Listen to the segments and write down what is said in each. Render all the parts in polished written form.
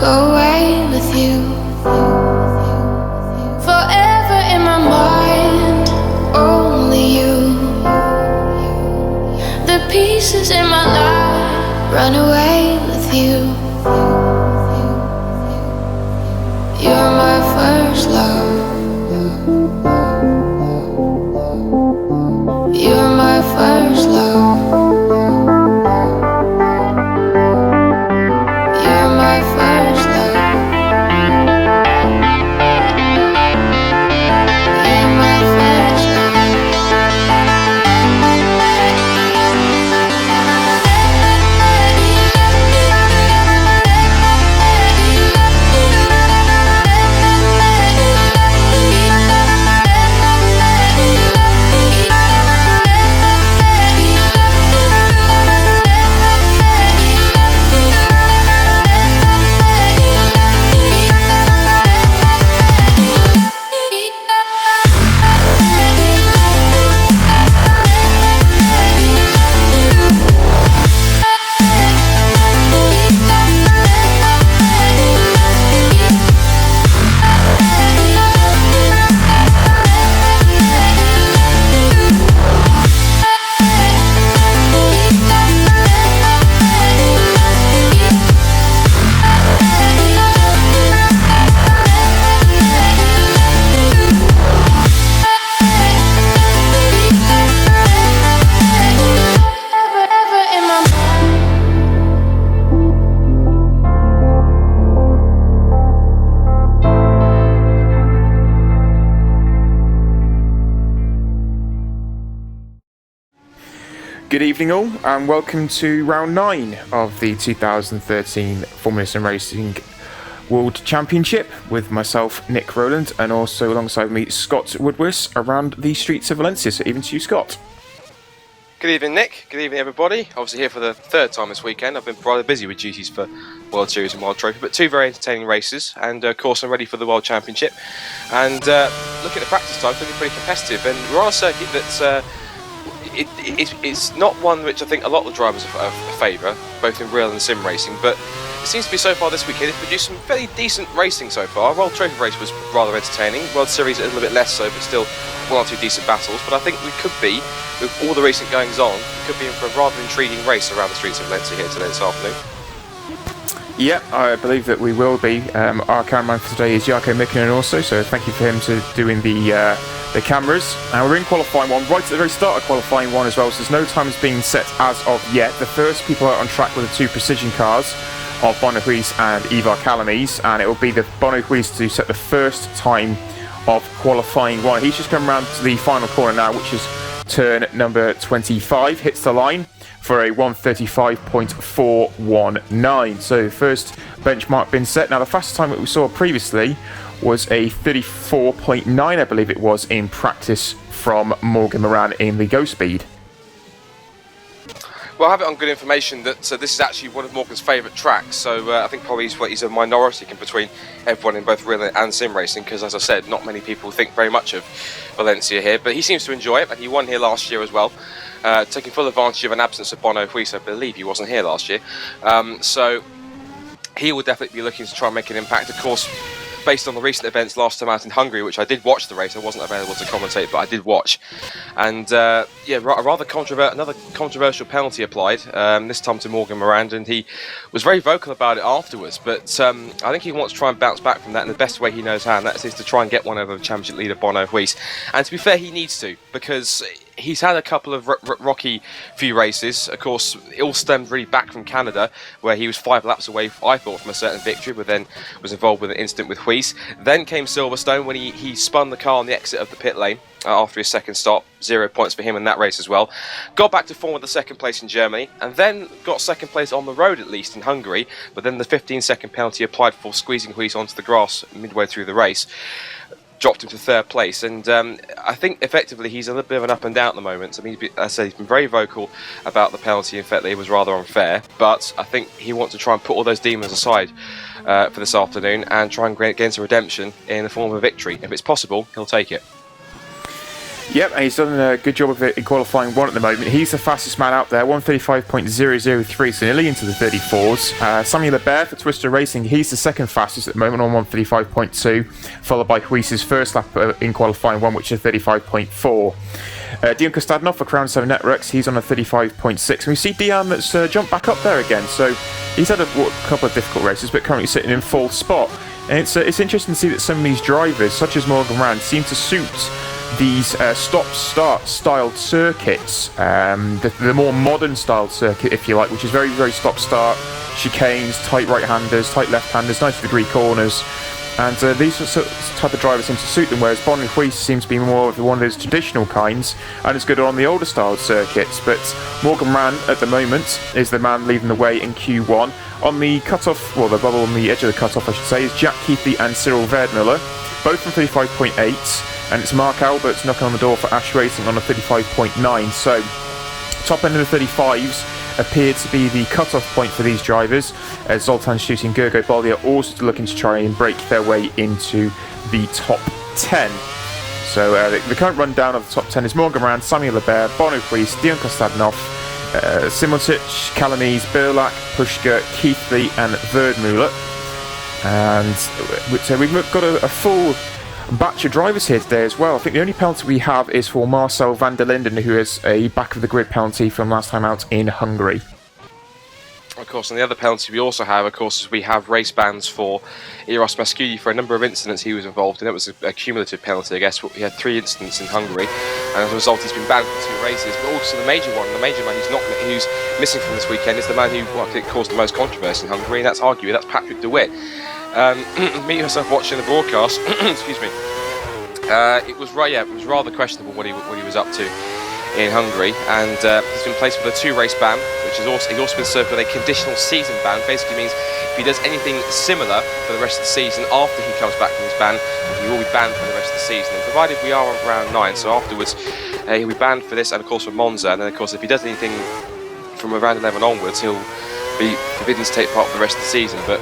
go away with you. Forever in my mind, only you. The pieces in my life run away with you. You're my first love. You're my first love. You're my first love. You're my first love. Good evening all, and welcome to round 9 of the 2013 Formula SimRacing World Championship with myself, Nick Rowland, and also alongside me, Scott Woodwiss, around the streets of Valencia. So even to you, Scott. Good evening, Nick. Good evening, everybody. Obviously here for the third time this weekend. I've been rather busy with duties for World Series and World Trophy, but two very entertaining races, and of course I'm ready for the World Championship. And looking at the practice time, it's looking pretty competitive, and we're on a circuit that's it's not one which I think a lot of the drivers favour, both in real and sim racing, but it seems to be so far this weekend it's produced some fairly decent racing so far. World Trophy race was rather entertaining, World Series a little bit less so, but still one or two decent battles. But I think we could be, with all the recent goings on, we could be in for a rather intriguing race around the streets of Valencia here today this afternoon. Yeah, I believe that we will be. Our cameraman for today is Jaakko Mikkonen also, so thank you for him to doing the cameras. And we're in qualifying one, right at the very start of qualifying one as well, so there's no times being set as of yet. The first people out on track with the two precision cars of Woodwiss and Ivar Calamies, and it will be the Woodwiss to set the first time of qualifying one. He's just come around to the final corner now, which is turn number 25, hits the line for a 1:35.419. So first benchmark been set. Now the fastest time that we saw previously was a 34.9, I believe it was, in practice from Morgan Moran in the Go Speed. Well, I have it on good information that this is actually one of Morgan's favourite tracks, so I think probably he's a minority in between everyone in both real and sim racing, because as I said, not many people think very much of Valencia here, but he seems to enjoy it, and he won here last year as well, taking full advantage of an absence of Woodwiss. I believe he wasn't here last year, so he will definitely be looking to try and make an impact. Of course, based on the recent events last time out in Hungary, which I did watch the race, I wasn't available to commentate, but I did watch. And yeah, another controversial penalty applied, this time to Morgan Moran, and he was very vocal about it afterwards. But I think he wants to try and bounce back from that in the best way he knows how, and that is to try and get one over the championship leader Woodwiss. And to be fair, he needs to, because he's had a couple of rocky few races. Of course, it all stemmed really back from Canada, where he was 5 laps away, I thought, from a certain victory, but then was involved with an incident with Huis. Then came Silverstone, when he spun the car on the exit of the pit lane after his second stop. 0 points for him in that race as well. Got back to form with the second place in Germany, and then got second place on the road, at least in Hungary, but then the 15-second penalty applied for squeezing Huis onto the grass midway through the race dropped him to third place, and I think effectively he's a little bit of an up and down at the moment. I mean, as I said, he's been very vocal about the penalty. In fact, it was rather unfair, but I think he wants to try and put all those demons aside for this afternoon and try and gain some redemption in the form of a victory. If it's possible, he'll take it. Yep, and he's done a good job of it in qualifying 1 at the moment. He's the fastest man out there, 1:35.003, so nearly into the 34s. Samuel Lebert for Twister Racing, he's the second fastest at the moment on 1:35.2, followed by Huis's first lap in qualifying 1, which is 35.4. Dion Kostadinov for Crown 7 Networks, he's on a 35.6. And we see Dion that's jumped back up there again, so he's had a couple of difficult races, but currently sitting in 4th spot. And it's interesting to see that some of these drivers, such as Morgan Rand, seem to suit these stop-start styled circuits, the more modern styled circuit, if you like, which is very, very stop-start, chicanes, tight right-handers, tight left-handers, 90-degree corners. And these type of drivers seem to suit them, whereas Bonnie Huis seems to be more of one of those traditional kinds and is good on the older styled circuits. But Morgan Rand at the moment is the man leading the way in Q1. On the cut-off, well, the bubble on the edge of the cut-off, I should say, is Jack Keithley and Cyril Verdmuller, both from 35.8. And it's Mark Alberts knocking on the door for Ash Racing on a 35.9. So, top end of the 35s appeared to be the cut-off point for these drivers, as Zoltan Schutte and Gergo Boldi are also looking to try and break their way into the top 10. So, the current rundown of the top 10 is Morgan Rand, Samuel Lebert, Bono Huis, Dion Kostadinov, Simontic, Calamise, Burlak, Pushka, Keithley and Verdmuller. And so we've got a full batch of drivers here today as well. I think the only penalty we have is for Marcel van der Linden, who has a back of the grid penalty from last time out in Hungary. Of course, and the other penalty we also have, of course, is we have race bans for Eros Mascudi for a number of incidents he was involved in. It was a cumulative penalty, I guess. He had 3 incidents in Hungary, and as a result, he's been banned for 2 races. But also the major man who's missing from this weekend is the man who caused the most controversy in Hungary, and that's arguably Patrick De Witt. Me myself watching the broadcast, excuse me. It was rather questionable what he was up to in Hungary, and he's been placed with a 2-race ban, which is he's also been served with a conditional season ban. Basically means if he does anything similar for the rest of the season after he comes back from his ban, he will be banned for the rest of the season. And provided we are on round 9, so afterwards he'll be banned for this, and of course for Monza. And then of course if he does anything from around 11 onwards, he'll be forbidden to take part for the rest of the season. But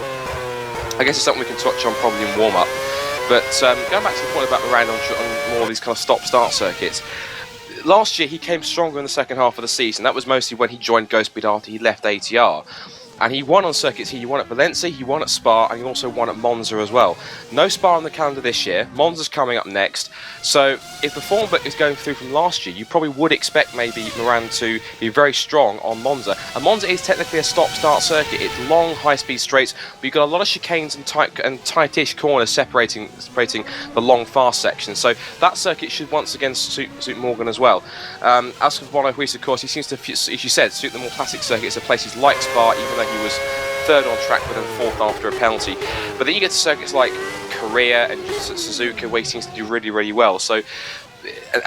I guess it's something we can touch on probably in warm-up. But going back to the point about Miranda on more of these kind of stop-start circuits, last year he came stronger in the second half of the season. That was mostly when he joined Ghostbeat after he left ATR. And he won on circuits here. He won at Valencia, he won at Spa, and he also won at Monza as well. No Spa on the calendar this year. Monza's coming up next. So if the form book is going through from last year, you probably would expect maybe Moran to be very strong on Monza. And Monza is technically a stop-start circuit. It's long, high-speed straights, but you've got a lot of chicanes and tightish corners separating the long, fast sections. So that circuit should once again suit Morgan as well. As for Bono Huis, of course, he seems to, as you said, suit the more classic circuits of places like Spa, even though he was 3rd on track but then 4th after a penalty. But then you get to circuits like Korea and Suzuka, where he seems to do really, really well. So,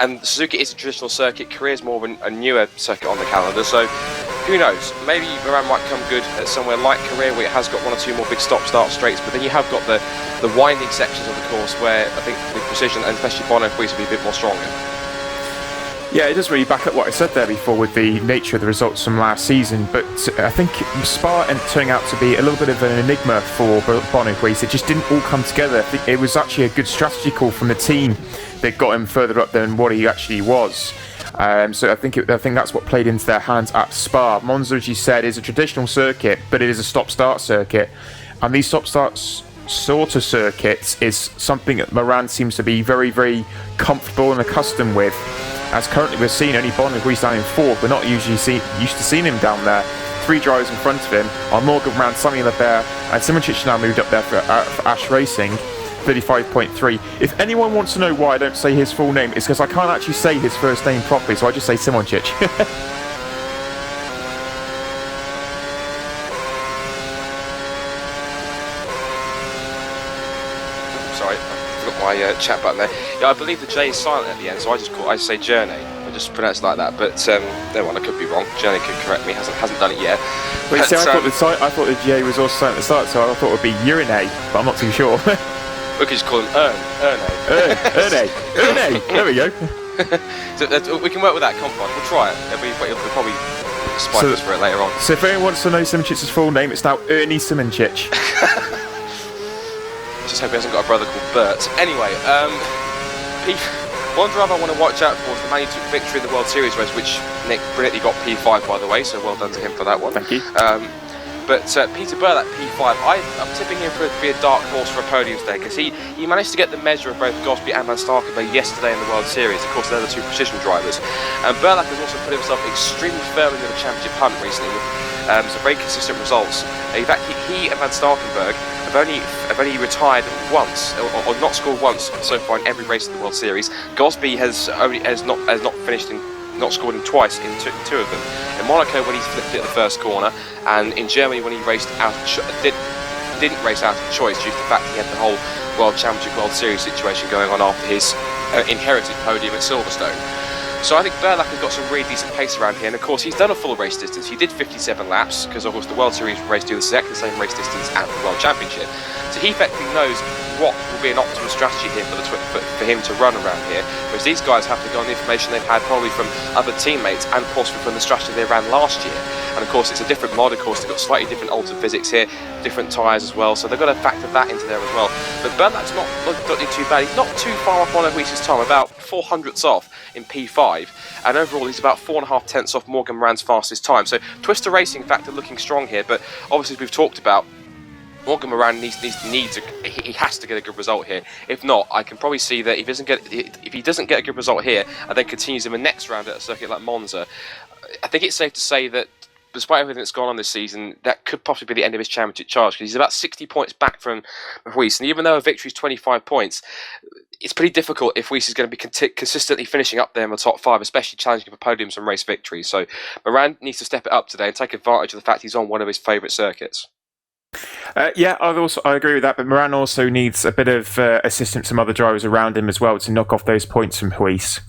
and Suzuka is a traditional circuit. Korea is more of a newer circuit on the calendar. So who knows? Maybe Moran might come good at somewhere like Korea, where it has got 1 or 2 more big stop-start straights. But then you have got the winding sections of the course where I think the precision, and especially Bono Huis, will be a bit more stronger. Yeah, it does really back up what I said there before with the nature of the results from last season, but I think Spa ended up turning out to be a little bit of an enigma for Bono Huis. It just didn't all come together. I think it was actually a good strategy call from the team that got him further up than what he actually was. So I think that's what played into their hands at Spa. Monza, as you said, is a traditional circuit, but it is a stop-start circuit, and these stop-start sort of circuits is something that Moran seems to be very, very comfortable and accustomed with. As currently we're seeing only Bono Huis down in 4th, we're not usually used to seeing him down there. 3 drivers in front of him are Morgan Rand, Samuel Lebert, and Simontic now moved up there for Ash Racing, 35.3. If anyone wants to know why I don't say his full name, it's because I can't actually say his first name properly, so I just say Simontic. My chat button there. Yeah, I believe the J is silent at the end, so I say Journey. I just pronounce it like that. But no one, I could be wrong. Journey could correct me. Hasn't done it yet. Wait, see, I thought the J was also silent at the start, so I thought it would be Urinate, but I'm not too sure. We could just call him Erne. There we go. So, we can work with that. Come on, we'll try it. He'll probably spike us for it later on. So if anyone wants to know Simoncic's full name, it's now Ernie Simoncic. Just hope he hasn't got a brother called Bert. Anyway, One driver I want to watch out for is the man who took victory in the World Series race, which Nick brilliantly got P5 by the way, so well done to him for that one. Thank you. But Peter Burlack, P5, I'm tipping him to be a dark horse for a podium today because he managed to get the measure of both Gosby and Van Starkenberg yesterday in the World Series. Of course, they're the two precision drivers. And Burlack has also put himself extremely firmly in the championship hunt recently with some very consistent results. In fact, he and Van Starkenberg have only retired once, or not scored once so far in every race of the World Series. Gosby has not scored him twice in two of them. In Monaco when he flipped it at the first corner, and in Germany when he raced out didn't race out of choice due to the fact he had the whole World Championship World Series situation going on after his inherited podium at Silverstone. So I think Burlack has got some really decent pace around here, and of course he's done a full race distance. He did 57 laps, because of course the World Series race do exactly the same race distance at the World Championship. So he effectively knows what will be an optimal strategy here for him to run around here, whereas these guys have to go on the information they've had probably from other teammates and possibly from the strategy they ran last year. And of course it's a different mod, of course they've got slightly different altered physics here, different tyres as well, so they've got to factor that into there as well. But Burlack's not looking too bad. He's not too far off Woodwiss's time, about 400ths off in P5, and overall he's about 4.5 tenths off Morgan Moran's fastest time. So Twister Racing factor looking strong here, but obviously as we've talked about, Morgan Moran he has to get a good result here. If not, I can probably see that if he doesn't get a good result here and then continues in the next round at a circuit like Monza, I think it's safe to say that despite everything that's gone on this season, that could possibly be the end of his championship charge, because he's about 60 points back from Woodwiss, and even though a victory is 25 points, it's pretty difficult if Woodwiss is going to be consistently finishing up there in the top 5, especially challenging for podiums and race victories. So Moran needs to step it up today and take advantage of the fact he's on one of his favourite circuits. Yeah, I agree with that, but Moran also needs a bit of assistance from other drivers around him as well to knock off those points from Woodwiss.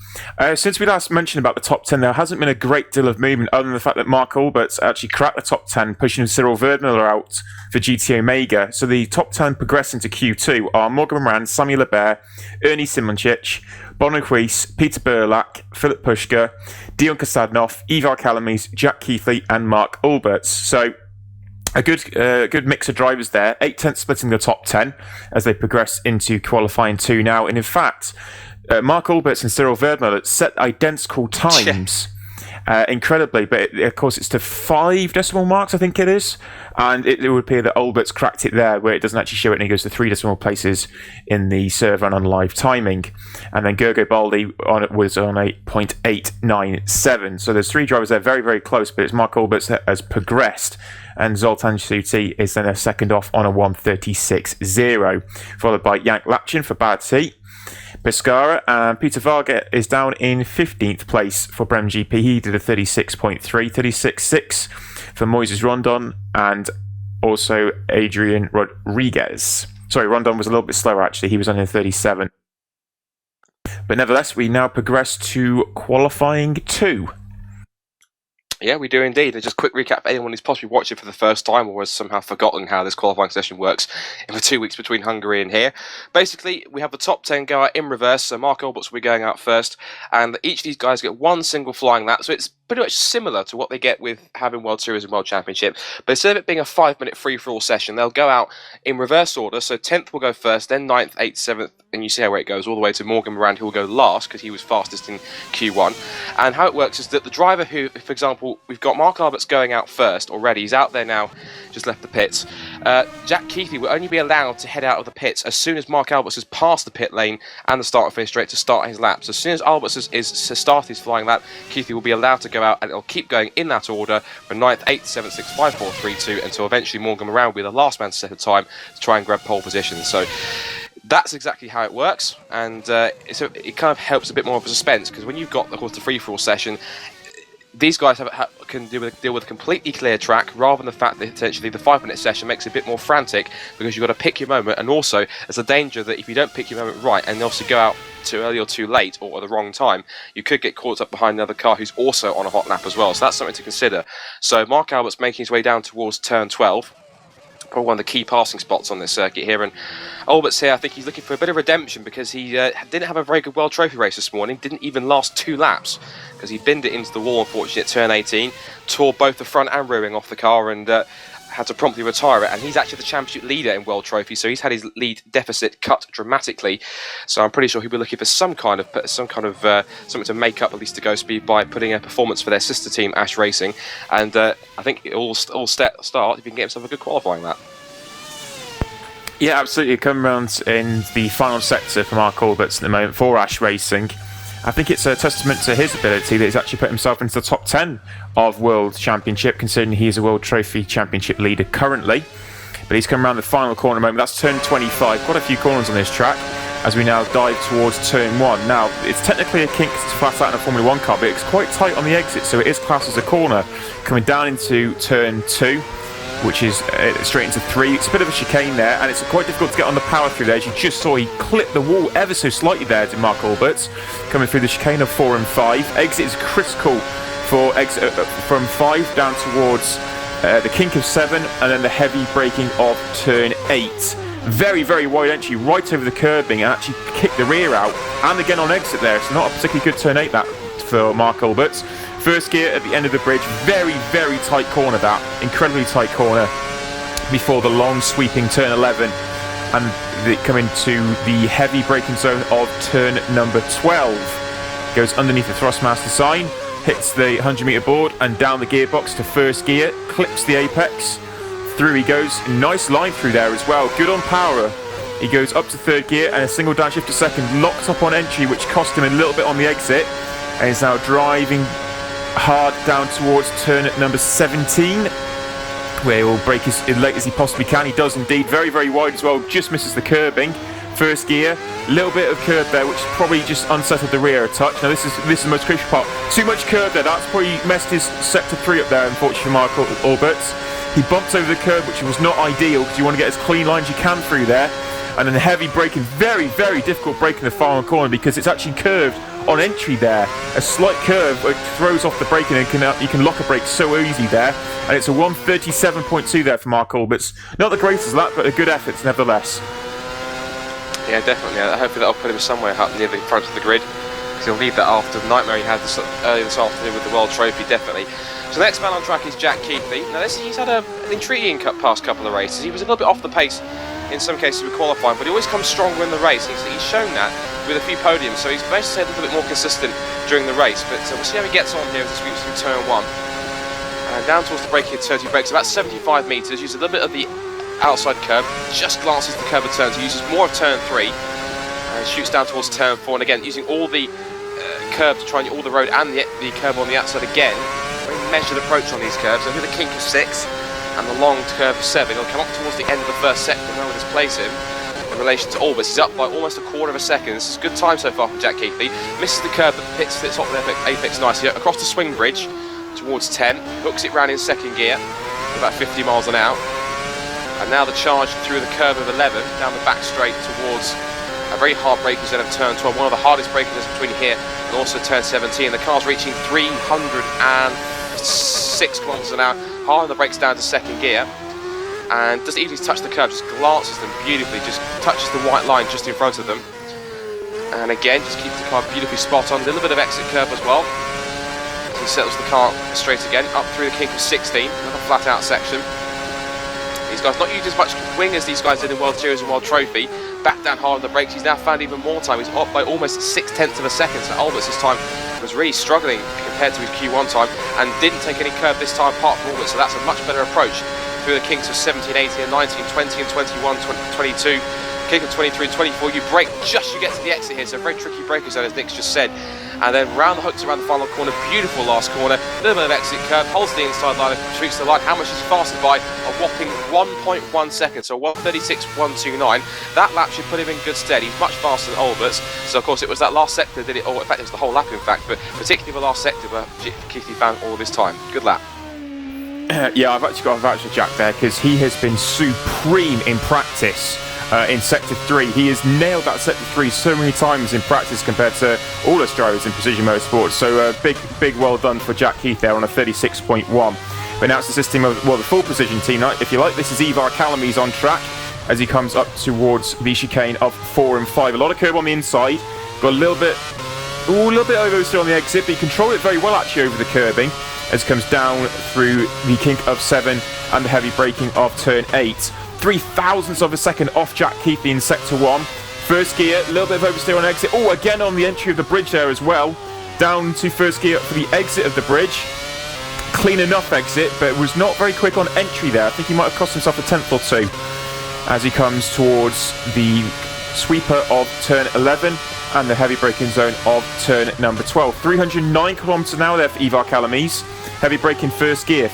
Since we last mentioned about the top 10, there hasn't been a great deal of movement other than the fact that Mark Albert's actually cracked the top 10, pushing Cyril Verdmüller out for GT Omega. So the top 10 progressing to Q2 are Morgan Moran, Samuel Lebert, Ernie Simonchich, Bono Woodwiss, Peter Burlack, Philip Pushka, Dion Kasadnov, Ivar Kalamis, Jack Keithley and Mark Alberts. So a good mix of drivers there. 8 tenths splitting the top 10 as they progress into qualifying 2 now. And in fact, Mark Alberts and Cyril Verdmüller set identical times. Incredibly, but of course it's to 5 decimal marks, I think it is, and it would appear that Alberts cracked it there, where it doesn't actually show it, and he goes to 3 decimal places in the server and on live timing. And then Gergo Baldi was on 8.897. So there's 3 drivers there, very, very close, but it's Mark Alberts that has progressed, and Zoltan Suti is then a second off on a 136.0, followed by Yank Lapchin for Bad T. Pescara, and Peter Varga is down in 15th place for Brem GP. He did a 36.3, 36.6 for Moises Rondon, and also Adrian Rodriguez. Sorry, Rondon was a little bit slower actually, he was only in 37. But nevertheless, we now progress to qualifying 2. Yeah, we do indeed. And just quick recap for anyone who's possibly watching for the first time or has somehow forgotten how this qualifying session works in the 2 weeks between Hungary and here. Basically, we have the top 10 go out in reverse, so Mark Alberts will be going out first, and each of these guys get one single flying lap, so it's pretty much similar to what they get with having World Series and World Championship, but instead of it being a 5-minute free-for-all session, they'll go out in reverse order, so 10th will go first, then 9th, 8th, 7th, and you see how it goes all the way to Morgan Moran, who will go last because he was fastest in Q1. And how it works is that the driver who, for example, we've got Mark Alberts going out first already, he's out there now, just left the pits. Jack Keithley will only be allowed to head out of the pits as soon as Mark Alberts has passed the pit lane and the start and finish straight to start his lap. So as soon as Alberts has started his flying lap, Keithley will be allowed to go out, and it'll keep going in that order from 9th, 8th, 7th, 6th, 5, 4, 3, 2 until eventually Morgan Moran will be the last man to set a time to try and grab pole position. So that's exactly how it works, and it kind of helps a bit more of a suspense, because when you've got, of course, the free-for-all session, these guys can deal with a completely clear track, rather than the fact that potentially the 5-minute session makes it a bit more frantic, because you've got to pick your moment, and also there's a danger that if you don't pick your moment right and also go out too early or too late or at the wrong time, you could get caught up behind another car who's also on a hot lap as well. So that's something to consider. So Mark Albert's making his way down towards turn 12. Probably one of the key passing spots on this circuit here, and Alberts here, I think he's looking for a bit of redemption, because he didn't have a very good World Trophy race this morning, didn't even last 2 laps, because he binned it into the wall unfortunately at turn 18, tore both the front and rear wing off the car, and had to promptly retire it, and he's actually the championship leader in World Trophy, so he's had his lead deficit cut dramatically. So I'm pretty sure he'll be looking for something to make up at least to go speed by putting a performance for their sister team Ash Racing, and I think it all start if he can get himself a good qualifying lap. Yeah, absolutely. Come around in the final sector for Mark Alberts at the moment for Ash Racing. I think it's a testament to his ability that he's actually put himself into the top 10 of World Championship, considering he's a World Trophy Championship leader currently. But he's come around the final corner moment. That's turn 25. Quite a few corners on this track as we now dive towards turn 1. Now, it's technically a kink to flat out in a Formula 1 car, but it's quite tight on the exit, so it is classed as a corner. Coming down into turn 2, which is straight into 3. It's a bit of a chicane there, and it's quite difficult to get on the power through there. As you just saw, he clipped the wall ever so slightly there to Mark Alberts, coming through the chicane of 4 and 5. Exit is critical for exit from 5 down towards the kink of 7, and then the heavy braking of turn 8. Very, very wide entry right over the curbing, and actually kicked the rear out, and again on exit there. It's not a particularly good turn 8 that for Mark Alberts. First gear at the end of the bridge, very, very tight corner that, incredibly tight corner before the long sweeping turn 11, and they come into the heavy braking zone of turn number 12. Goes underneath the Thrustmaster sign, hits the 100-meter board and down the gearbox to first gear, clips the apex, through he goes, nice line through there as well, good on power. He goes up to third gear and a single downshift to second, locked up on entry, which cost him a little bit on the exit, and is now driving hard down towards turn number 17, where he will brake as late as he possibly can. He does indeed, very, very wide as well, just misses the curbing. First gear, little bit of curb there, which probably just unsettled the rear a touch. Now this is the most crucial part. Too much curb there, that's probably messed his sector 3 up there, unfortunately for Mark Alberts. He bumped over the curb, which was not ideal, because you want to get as clean line as you can through there. And then the heavy braking, very, very difficult braking the final corner, because it's actually curved on entry there. A slight curve which throws off the braking, and you can lock a brake so easy there. And it's a 1:37.2 there for Mark Alberts. Not the greatest lap, but a good effort nevertheless. Yeah, definitely. Hopefully that'll put him somewhere up near the front of the grid, because he'll need that after the nightmare he had earlier this afternoon with the World Trophy, definitely. So the next man on track is Jack Keithley. Now he's had an intriguing past couple of races. He was a little bit off the pace in some cases with qualifying, but he always comes stronger in the race. He's shown that with a few podiums, so he's managed to stay a little bit more consistent during the race. But we'll see how he gets on here as he sweeps through turn 1. And down towards the braking turn, he brakes about 75 metres, uses a little bit of the outside curb, just glances the curb of turn 2, uses more of turn 3, and shoots down towards turn 4. And again, using all the curb to try and get all the road and the curb on the outside again. Very measured approach on these curbs. So with the kink of 6 and the long curve of 7, he'll come up towards the end of the first sector where we'll displace him in relation to Alberts. He's up by almost a quarter of a second. This is a good time so far from Jack Keithley. Misses the curb, but fits off the apex nicely. Across the swing bridge towards 10, hooks it round in second gear, about 50 miles an hour. And now the charge through the curve of 11, down the back straight towards a very hard braking zone of turn 12, one of the hardest braking zones between here and also turn 17. The car's reaching 306 kilometres an hour, hard on the brakes down to second gear, and doesn't even touch the curb, just glances them beautifully, just touches the white line just in front of them. And again, just keeps the car beautifully spot on, a little bit of exit curve as well. So he settles the car straight again, up through the kink of 16, another flat out section. These guys not used as much wing as these guys did in World Series and World Trophy. Back down hard on the brakes. He's now found even more time. He's up by almost 0.6 of a second. So Alberts this time was really struggling compared to his Q1 time, and didn't take any curb this time apart from Alberts. So that's a much better approach through the kinks of 17, 18, and 19, 20, and 21, 22. Kink of 23 and 24. You brake just you get to the exit here. So a very tricky braking zone, as Nick's just said. And then round the hooks around the final corner, beautiful last corner, a little bit of exit curve, holds the inside line and shoots the line. How much is faster by? A whopping 1.1 seconds, so 1:36.129. That lap should put him in good stead. He's much faster than Alberts, so of course it was that last sector that did it, or in fact it was the whole lap in fact, but particularly the last sector where Keithley found all of his time. Good lap. Yeah, I've actually got a voucher for Jack there, because he has been supreme in practice. In Sector 3, he has nailed that Sector 3 so many times in practice compared to all us drivers in Precision Motorsports. So big well done for Jack Keith there on a 36.1. But now it's the system of, well, the full Precision team, if you like. This is Ivar Calamy's on track as he comes up towards the chicane of 4 and 5. A lot of curb on the inside, got a little bit oversteer on the exit, but he controlled it very well actually over the curbing as it comes down through the kink of 7 and the heavy braking of turn 8. 0.03 of a second off Jack Keithley in sector 1. First gear, a little bit of oversteer on exit. Oh, again on the entry of the bridge there as well. Down to first gear for the exit of the bridge. Clean enough exit, but was not very quick on entry there. I think he might have cost himself a tenth or two as he comes towards the sweeper of turn 11 and the heavy braking zone of turn number 12. 309 kilometers an hour there for Ivar Calamise. Heavy braking first gear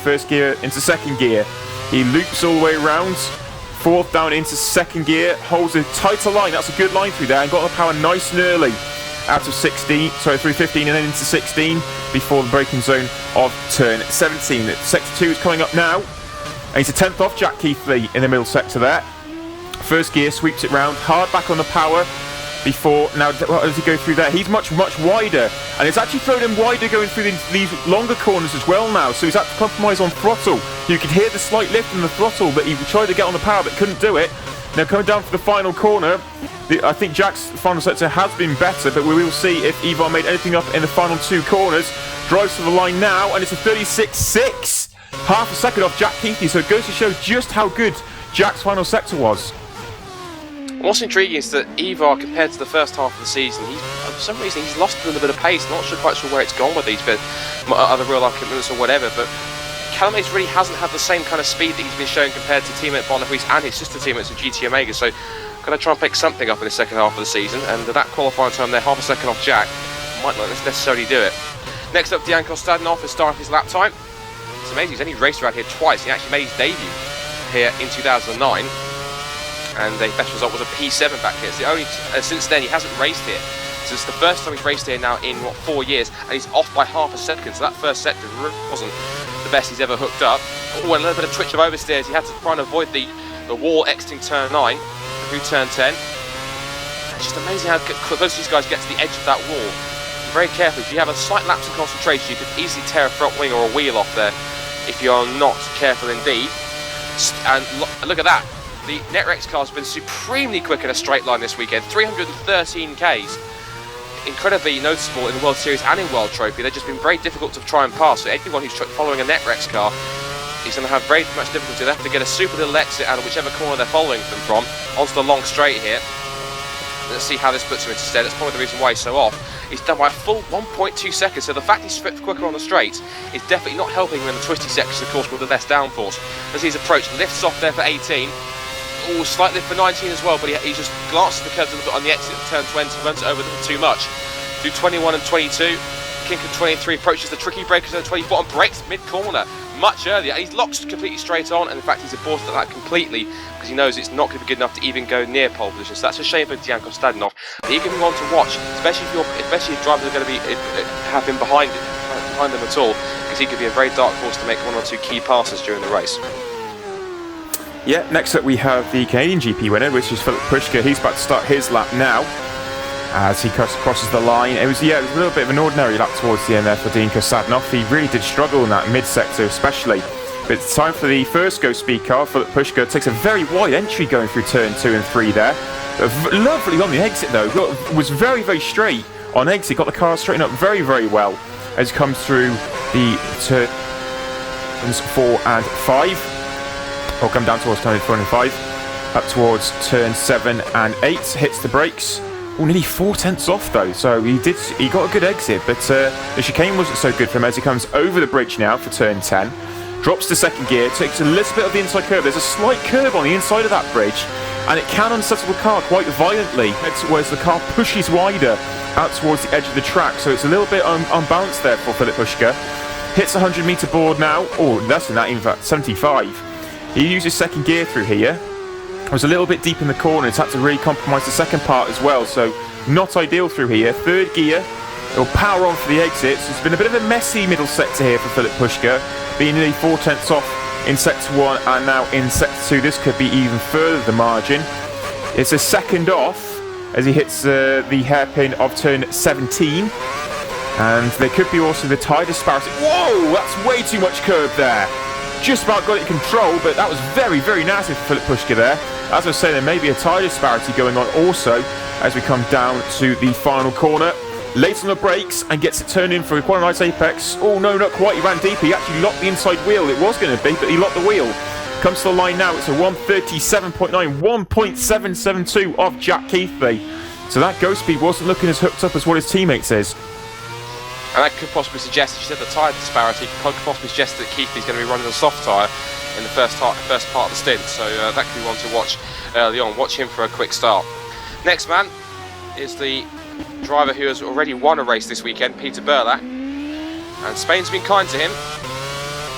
into second gear. He loops all the way around, fourth down into second gear, holds a tighter line. That's a good line through there and got the power nice and early out of 315 and then into 16 before the braking zone of turn 17. Sector 2 is coming up now, and he's a tenth off Jack Keithley in the middle sector there. First gear, sweeps it round, hard back on the power before, now what does he go through there? He's much wider, and it's actually thrown him wider going through these longer corners as well now, so he's had to compromise on throttle. You could hear the slight lift in the throttle, but he tried to get on the power but couldn't do it. Now coming down for the final corner, I think Jack's final sector has been better, but we will see if Ivar made anything up in the final two corners. Drives to the line now, and it's a 36.6. Half a second off Jack Keithley, so it goes to show just how good Jack's final sector was. What's intriguing is that Ivar, compared to the first half of the season, for some reason he's lost a little bit of pace. I'm not quite sure where it's gone with these other real life commitments or whatever, but Calamise really hasn't had the same kind of speed that he's been showing compared to teammate Bonnehuis and his sister teammates at GT Omega, so going to try and pick something up in the second half of the season, and that qualifying time there, half a second off Jack, might not necessarily do it. Next up, Jaakko Stadenhoff has started his lap time. It's amazing, he's only raced around here twice. He actually made his debut here in 2009, and the best result was a P7 back here. It's the only, since then he hasn't raced here. So it's the first time he's raced here now in, 4 years, and he's off by half a second, so that first sector really wasn't the best he's ever hooked up. Oh, and a little bit of twitch of oversteers. He had to try and avoid the wall exiting turn 9 through turn 10. It's just amazing how close these guys get to the edge of that wall. Be very careful. If you have a slight lapse of concentration, you could easily tear a front wing or a wheel off there if you are not careful indeed. And look at that. The Netrex cars have been supremely quick in a straight line this weekend. 313 Ks. Incredibly noticeable in the World Series and in World Trophy. They've just been very difficult to try and pass. So anyone who's following a Netrex car is going to have very much difficulty. They have to get a super little exit out of whichever corner they're following them from onto the long straight here. Let's see how this puts him into stead. That's probably the reason why he's so off. He's done by a full 1.2 seconds, so the fact he's quicker on the straights is definitely not helping him in the twisty sections, of course, with the less downforce. As he's approached, lifts off there for 18. Oh, slight lift for 19 as well, but he just glances the curves a little bit on the exit of turn 20, runs it over too much. Do 21 and 22. Kinker 23 approaches the tricky breakers at 24 and breaks mid-corner much earlier, and he's locked completely straight on, and in fact he's aborted that completely because he knows it's not going to be good enough to even go near pole position. So that's a shame for Jaakko Stadenhoff. But he can be one to watch, especially if drivers are going to be have him behind them at all, because he could be a very dark horse to make one or two key passes during the race. Yeah, next up we have the Canadian GP winner, which is Filip Puška. He's about to start his lap now as he crosses the line. It was a little bit of an ordinary lap towards the end there for Jaakko Stadenhoff. He really did struggle in that mid-sector especially. But it's time for the first Go Speed car. Filip Puška takes a very wide entry going through turn 2 and 3 there. Lovely on the exit though. Was very, very straight on exit. Got the car straightened up very, very well as he comes through the turns 4 and 5. Or come down towards turn 4 and 5. Up towards turn 7 and 8. Hits the brakes. Oh, nearly 4/10 off though, so he got a good exit, but the chicane wasn't so good for him as he comes over the bridge now for turn 10. Drops to second gear, takes a little bit of the inside curve. There's a slight curve on the inside of that bridge, and it can unsettle the car quite violently, whereas the car pushes wider out towards the edge of the track, so it's a little bit unbalanced there for Filip Puška. Hits 100 metre board now, oh, less than that, in fact, 75. He uses second gear through here. Was a little bit deep in the corner. It's had to really compromise the second part as well, so not ideal through here. Third gear, it'll power on for the exits. It's been a bit of a messy middle sector here for Filip Puška, being nearly 4/10 off in sector 1 and now in sector 2. This could be even further the margin. It's a second off as he hits the hairpin of turn 17, and there could be also the tyre disparity. Whoa, that's way too much curve there. Just about got it in control, but that was very, very nasty for Filip Puška there. As I was saying, there may be a tyre disparity going on also as we come down to the final corner. late on the brakes and gets it turned in for quite a nice apex. Oh no, not quite, he ran deep, he actually locked the inside wheel. It was going to be, but he locked the wheel. Comes to the line now, it's a 137.9, 1.772 of Jack Keithley. So that ghost speed wasn't looking as hooked up as what his teammate says. And that could possibly suggest, she said the tyre disparity could possibly suggest that Keithley's going to be running a soft tyre in the first part of the stint. So that could be one to watch early on. Watch him for a quick start. Next man is the driver who has already won a race this weekend, Peter Burlak. And Spain's been kind to him.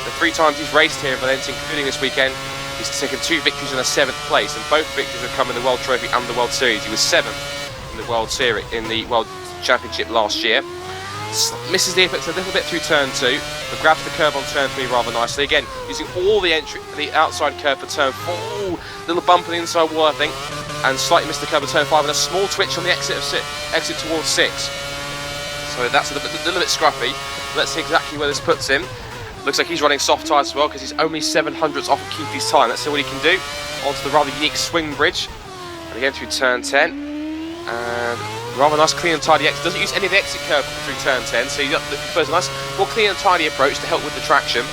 The 3 times he's raced here in Valencia, including this weekend, he's taken 2 victories and a 7th place, and both victories have come in the World Trophy and the World Series. He was 7th in the World Series, in the World Championship last year. Misses the apex a little bit through turn 2, but grabs the curb on turn 3 rather nicely. Again, using all the outside curb for turn 4. Ooh, little bump on the inside wall, I think, and slightly missed the curb at turn 5, and a small twitch on the exit towards 6. So that's a little bit scruffy. Let's see exactly where this puts him. Looks like he's running soft tyres as well, because he's only 700ths off of Keithley's time. Let's see what he can do. Onto the rather unique swing bridge, and again through turn 10, and rather nice clean and tidy exit. Doesn't use any of the exit curve through turn 10, so he prefers a nice, more clean and tidy approach to help with the traction.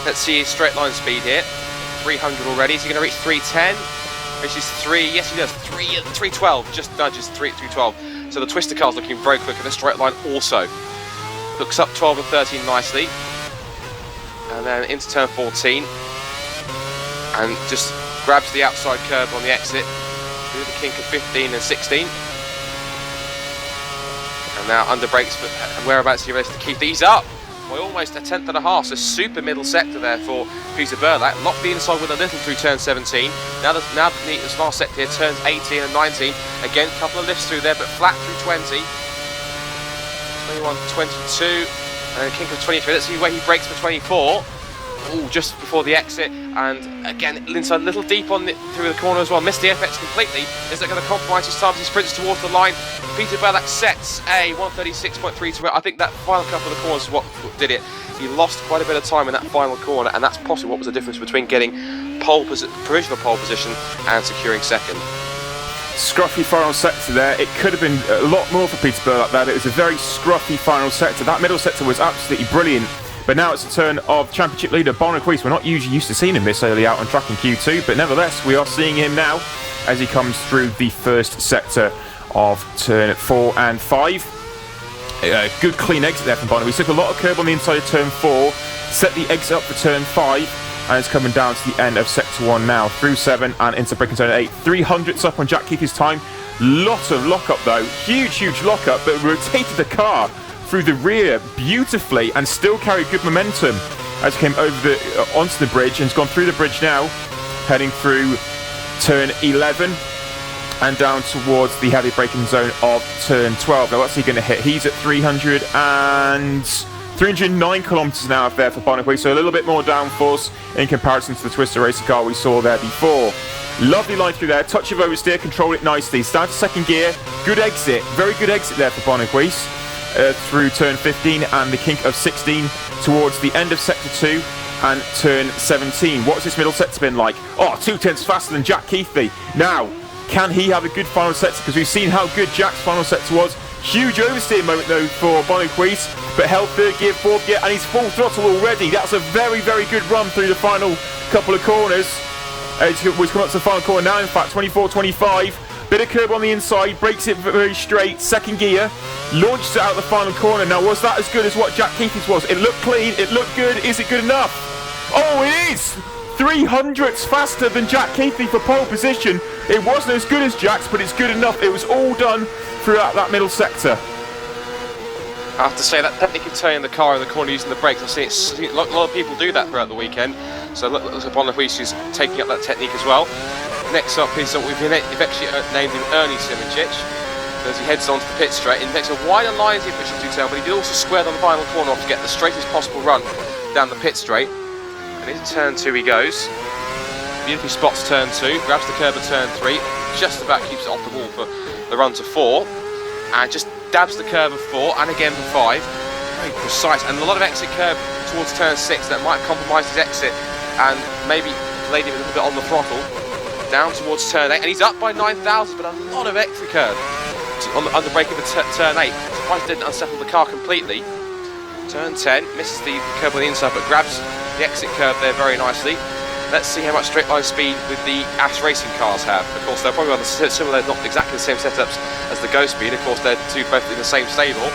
Let's see his straight line speed here. 300 already. Is he going to reach 310? Reaches 3. Yes, he does. 312. Just nudges 312. So the twister car's looking very quick, and the straight line also. Hooks up 12 and 13 nicely, and then into turn 14, and just grabs the outside curve on the exit. Do the kink of 15 and 16. And now under brakes, but whereabouts he races to Keith. He's up by almost a 10th and a half, so super middle sector there for Peter Burlak. Locked the inside with a little through turn 17. Now this last sector here, turns 18 and 19. Again, a couple of lifts through there, but flat through 20. 21, 22, and then kink of 23. Let's see where he brakes for 24. Ooh, just before the exit, and again inside a little deep on through the corner as well. Missed the apex completely. Is that going to compromise his time as he sprints towards the line? Peter Burlak sets a 136.32. I think that final couple of the corners is what did it. He lost quite a bit of time in that final corner, and that's possibly what was the difference between getting provisional pole position and securing second. Scruffy final sector there. It could have been a lot more for Peter Burlak there. It was a very scruffy final sector. That middle sector was absolutely brilliant. But now it's the turn of championship leader Woodwiss. We're not usually used to seeing him this early out on track in Q2, but nevertheless we are seeing him now as he comes through the first sector of turn 4 and 5. Good clean exit there from Woodwiss. Took a lot of curb on the inside of turn 4, set the exit up for turn 5, and it's coming down to the end of sector 1 now, through 7 and into braking turn 8. 300ths up on Jack Keithley's time. Lot of lock-up though, huge lock-up, but rotated the car through the rear beautifully and still carried good momentum as he came over onto the bridge, and has gone through the bridge now, heading through turn 11 and down towards the heavy braking zone of turn 12. Now what's he going to hit? He's at 309 kilometres an hour there for Woodwiss, so a little bit more downforce in comparison to the Twister Racer car we saw there before. Lovely line through there, touch of oversteer, control it nicely. Start to second gear, good exit, very good exit there for Woodwiss. Through turn 15 and the kink of 16 towards the end of sector 2 and turn 17. What's this middle sector been like? Oh, 2/10 faster than Jack Keithley. Now, can he have a good final sector? Because we've seen how good Jack's final sector was. Huge oversteer moment though for Woodwiss, but held 3rd gear, 4th gear, and he's full throttle already. That's a very good run through the final couple of corners. He's come up to the final corner now, in fact, 24-25. Bit of curb on the inside, breaks it very straight, 2nd gear, launches it out the final corner. Now, was that as good as what Jack Keithley's was? It looked clean, it looked good. Is it good enough? Oh, it is! 300ths faster than Jack Keithley for pole position. It wasn't as good as Jack's, but it's good enough. It was all done throughout that middle sector. I have to say that technique of turning the car in the corner using the brakes, I've seen a lot of people do that throughout the weekend. So looks like Woodwiss is taking up that technique as well. Next up is we've actually named him Ernie Simicic, as he heads onto the pit straight. He takes a wider line as the officials do tell, but he did also square on the final corner off to get the straightest possible run down the pit straight. And into turn 2 he goes. Beautifully spots turn 2, grabs the curb at turn 3, just about keeps it off the wall for the run to 4, and just dabs the curb of 4 and again for 5. Very precise, and a lot of exit curb towards turn 6 that might compromise his exit and maybe laid him a little bit on the throttle. Down towards turn 8, and he's up by 9,000, but a lot of extra curb. on the underbrake into turn 8. Surprised didn't unsettle the car completely. Turn 10, misses the curb on the inside, but grabs the exit curb there very nicely. Let's see how much straight line speed with the Ash Racing cars have. Of course, they're probably on the similar, not exactly the same setups as the Go Speed. Of course, they're both in the same stable,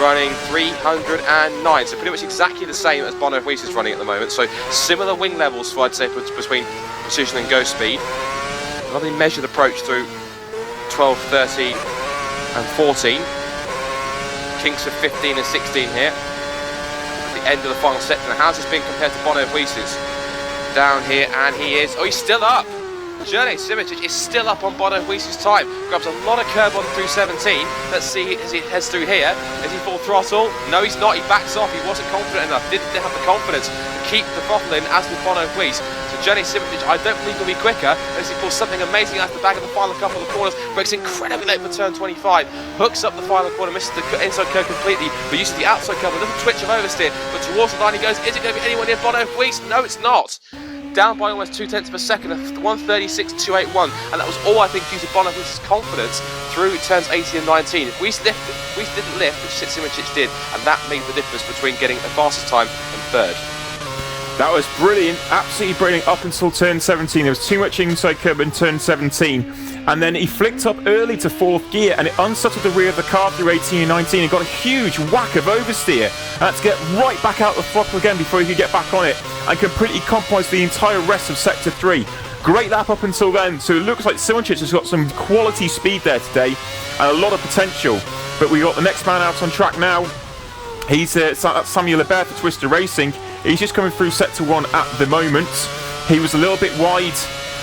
running 309. So pretty much exactly the same as Bono Woodwiss is running at the moment. So similar wing levels, so I'd say, between Precision and Go Speed. Lovely measured approach through 12, 13, and 14. Kinks of 15 and 16 here. At the end of the final sector. Now, how's this been compared to Bono Woodwiss's? Down here, and he is. Oh, he's still up. Journey Simitic is still up on Bono Woodwiss's time. Grabs a lot of curb on through 17. Let's see as he heads through here. Is he full throttle? No, he's not. He backs off. He wasn't confident enough. Didn't have the confidence to keep the throttle in as with Bono Woodwiss. So Journey Simitic, I don't believe he'll be quicker as he pulls something amazing out the back of the final couple of corners. Breaks incredibly late for turn 25. Hooks up the final corner, misses the inside curve completely, but uses the outside curve. A little twitch of oversteer, but towards the line he goes. Is it going to be anyone near Bono Woodwiss? No, it's not. Down by almost 0.2 per second, 1:36.281, and that was all I think due to Bono Woodwiss's confidence through turns 18 and 19. If Woodwiss didn't lift, which Simitic did, and that made the difference between getting the fastest time and third. That was brilliant, absolutely brilliant up until turn 17. There was too much inside curb in turn 17. And then he flicked up early to 4th gear and it unsettled the rear of the car through 18 and 19 and got a huge whack of oversteer. And had to get right back out the throttle again before he could get back on it and completely compromised the entire rest of Sector 3. Great lap up until then, so it looks like Simitic has got some quality speed there today and a lot of potential. But we got the next man out on track now. He's Samuel Lebert for Twister Racing. He's just coming through Sector 1 at the moment. He was a little bit wide,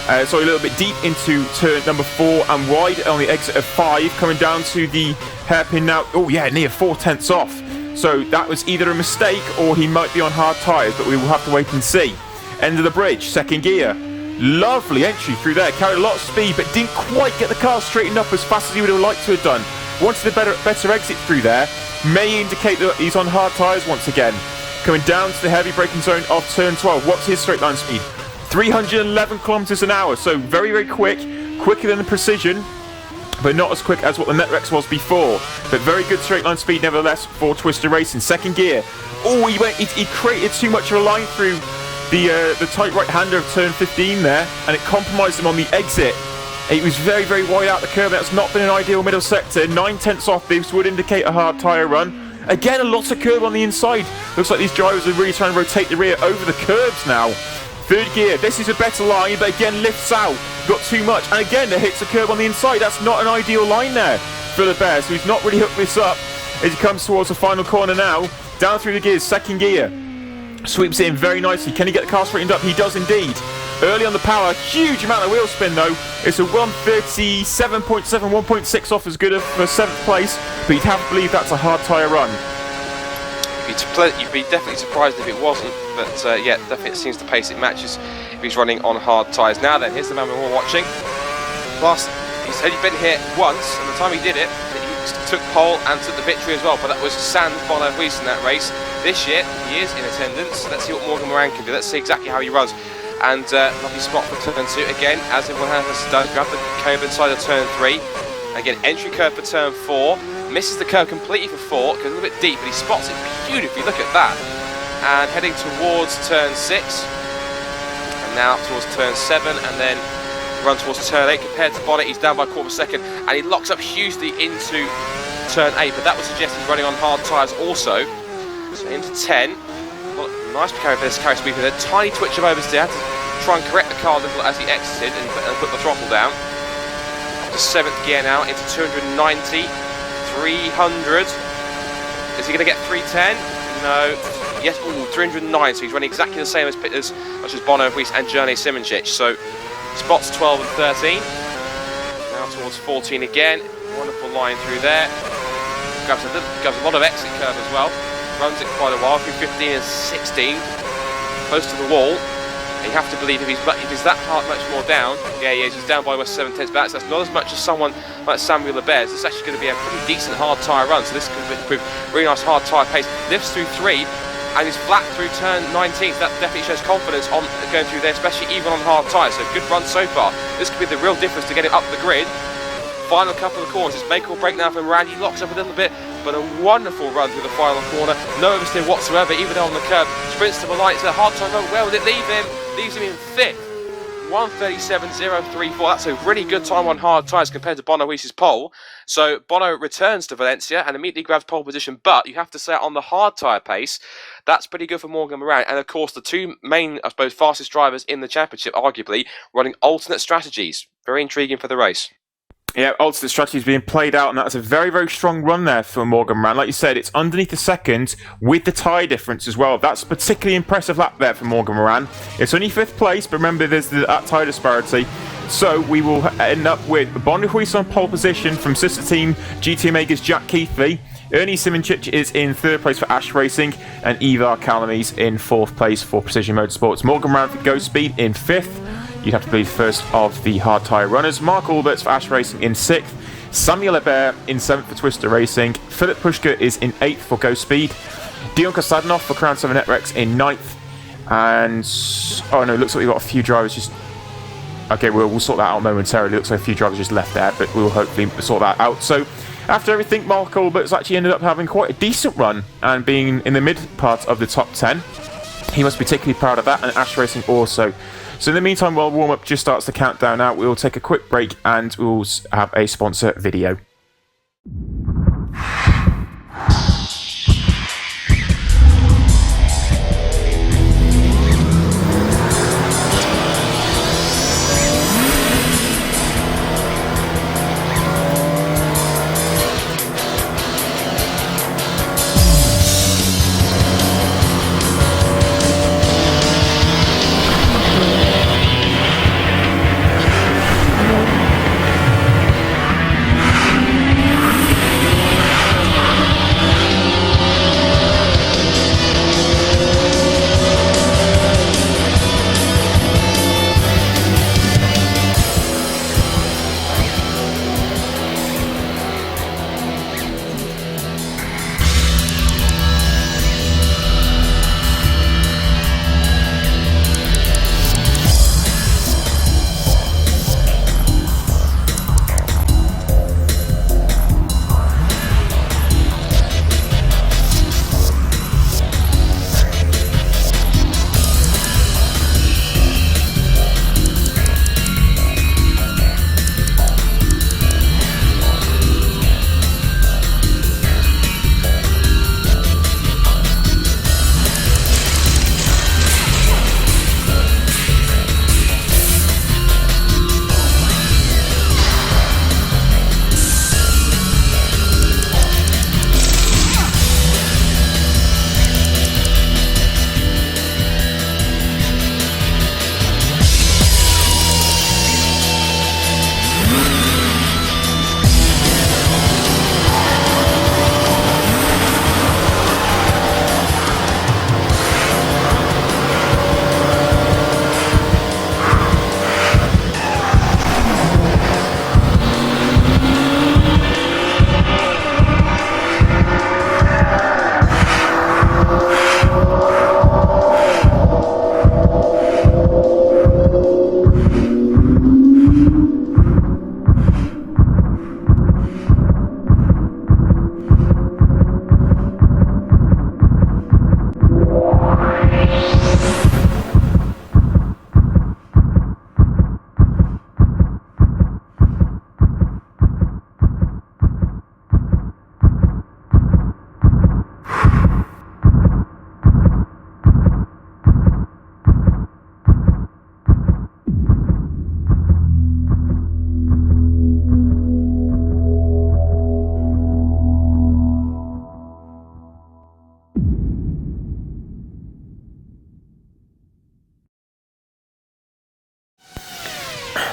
a little bit deep into turn number 4 and wide on the exit of 5, coming down to the hairpin now. Oh yeah, near 4/10 off. So that was either a mistake or he might be on hard tyres, but we will have to wait and see. End of the bridge, 2nd gear. Lovely entry through there, carried a lot of speed, but didn't quite get the car straightened up as fast as he would have liked to have done. Wanted a better exit through there. May indicate that he's on hard tyres once again. Coming down to the heavy braking zone of turn 12. What's his straight line speed? 311 kilometers an hour, so very, very quick. Quicker than the Precision, but not as quick as what the Netrex was before. But very good straight line speed nevertheless for Twister Racing. 2nd gear. Oh, he created too much of a line through the tight right-hander of turn 15 there, and it compromised him on the exit. It was very, very wide out the curve. That's not been an ideal middle sector. 9/10 off. This would indicate a hard tyre run. Again, a lot of curb on the inside. Looks like these drivers are really trying to rotate the rear over the curbs now. 3rd gear. This is a better line, but again lifts out. Got too much. And again, it hits a curb on the inside. That's not an ideal line there for the Bear. So he's not really hooked this up as he comes towards the final corner now. Down through the gears. 2nd gear. Sweeps it in very nicely. Can he get the car straightened up? He does indeed. Early on the power, huge amount of wheel spin though. It's a 137.7, 1.6 off as good for 7th place, but you'd have to believe that's a hard tyre run. You'd be definitely surprised if it wasn't, but yeah, definitely it seems the pace it matches if he's running on hard tyres. Now then, here's the man we're watching. He's only been here once, and the time he did it, he took pole and took the victory as well, but that was Sans Bono Woodwiss in that race. This year, he is in attendance. Let's see what Morgan Moran can do. Let's see exactly how he runs. And lovely spot for turn 2 again, as everyone has done. Grab the curve inside of turn 3. Again, entry curve for turn 4. Misses the curve completely for 4, goes a little bit deep, but he spots it beautifully. Look at that. And heading towards turn 6. And now towards turn 7, and then run towards turn 8. Compared to Bonnet, he's down by a quarter of a second, and he locks up hugely into turn 8. But that would suggest he's running on hard tyres also. So into 10. Well, nice carry speed with a tiny twitch of oversteer. Had to try and correct the car a little as he exited and put the throttle down. Up to 7th gear now, into 290, 300. Is he going to get 310? No. Yes, 309. So he's running exactly the same as much as Bono Woodwiss and Journey Simitic. So spots 12 and 13. Now towards 14 again. Wonderful line through there. Grabs a lot of exit curve as well. Runs it quite a while through 15 and 16, close to the wall. And you have to believe if he's that much more down, yeah, he is. He's down by almost 7/10 back. So that's not as much as someone like Samuel Lebert. It's actually going to be a pretty decent hard tyre run. So this could prove really nice hard tyre pace. Lifts through 3, and he's flat through turn 19. So that definitely shows confidence on going through there, especially even on hard tyres. So good run so far. This could be the real difference to get it up the grid. Final couple of corners, it's make or break now from Randy, locks up a little bit, but a wonderful run through the final corner, no oversteer whatsoever, even on the curb, sprints to the lights, a hard time run, where will it leave him? Leaves him in 5th, 1:37.034, that's a really good time on hard tyres compared to Bono Weiss's pole. So Bono returns to Valencia and immediately grabs pole position, but you have to say on the hard tyre pace, that's pretty good for Morgan Moran. And of course the two main, I suppose, fastest drivers in the championship, arguably, running alternate strategies. Very intriguing for the race. Yeah, alternate strategies being played out, and that's a very, very strong run there for Morgan Moran. Like you said, it's underneath the second with the tyre difference as well. That's a particularly impressive lap there for Morgan Moran. It's only 5th place, but remember there's that tyre disparity. So we will end up with Woodwiss on pole position from sister team GT Omega's Jack Keithley. Ernie Simonchich is in 3rd place for Ash Racing, and Ivar Kalamies in 4th place for Precision Motorsports. Morgan Moran for Go Speed in 5th. You'd have to be the first of the hard tyre runners. Mark Alberts for Ash Racing in 6th. Samuel Hebert in 7th for Twister Racing. Philip Pushka is in 8th for Go Speed. Dion Kostadinov for Crown 7 Netrex in 9th. And, oh no, it looks like we've got a few drivers just... Okay, we'll sort that out momentarily. It looks like a few drivers just left there, but we'll hopefully sort that out. So, after everything, Mark Alberts actually ended up having quite a decent run and being in the mid part of the top 10. He must be particularly proud of that, and Ash Racing also. So in the meantime, while warm-up just starts to count down out, we'll take a quick break and we'll have a sponsor video.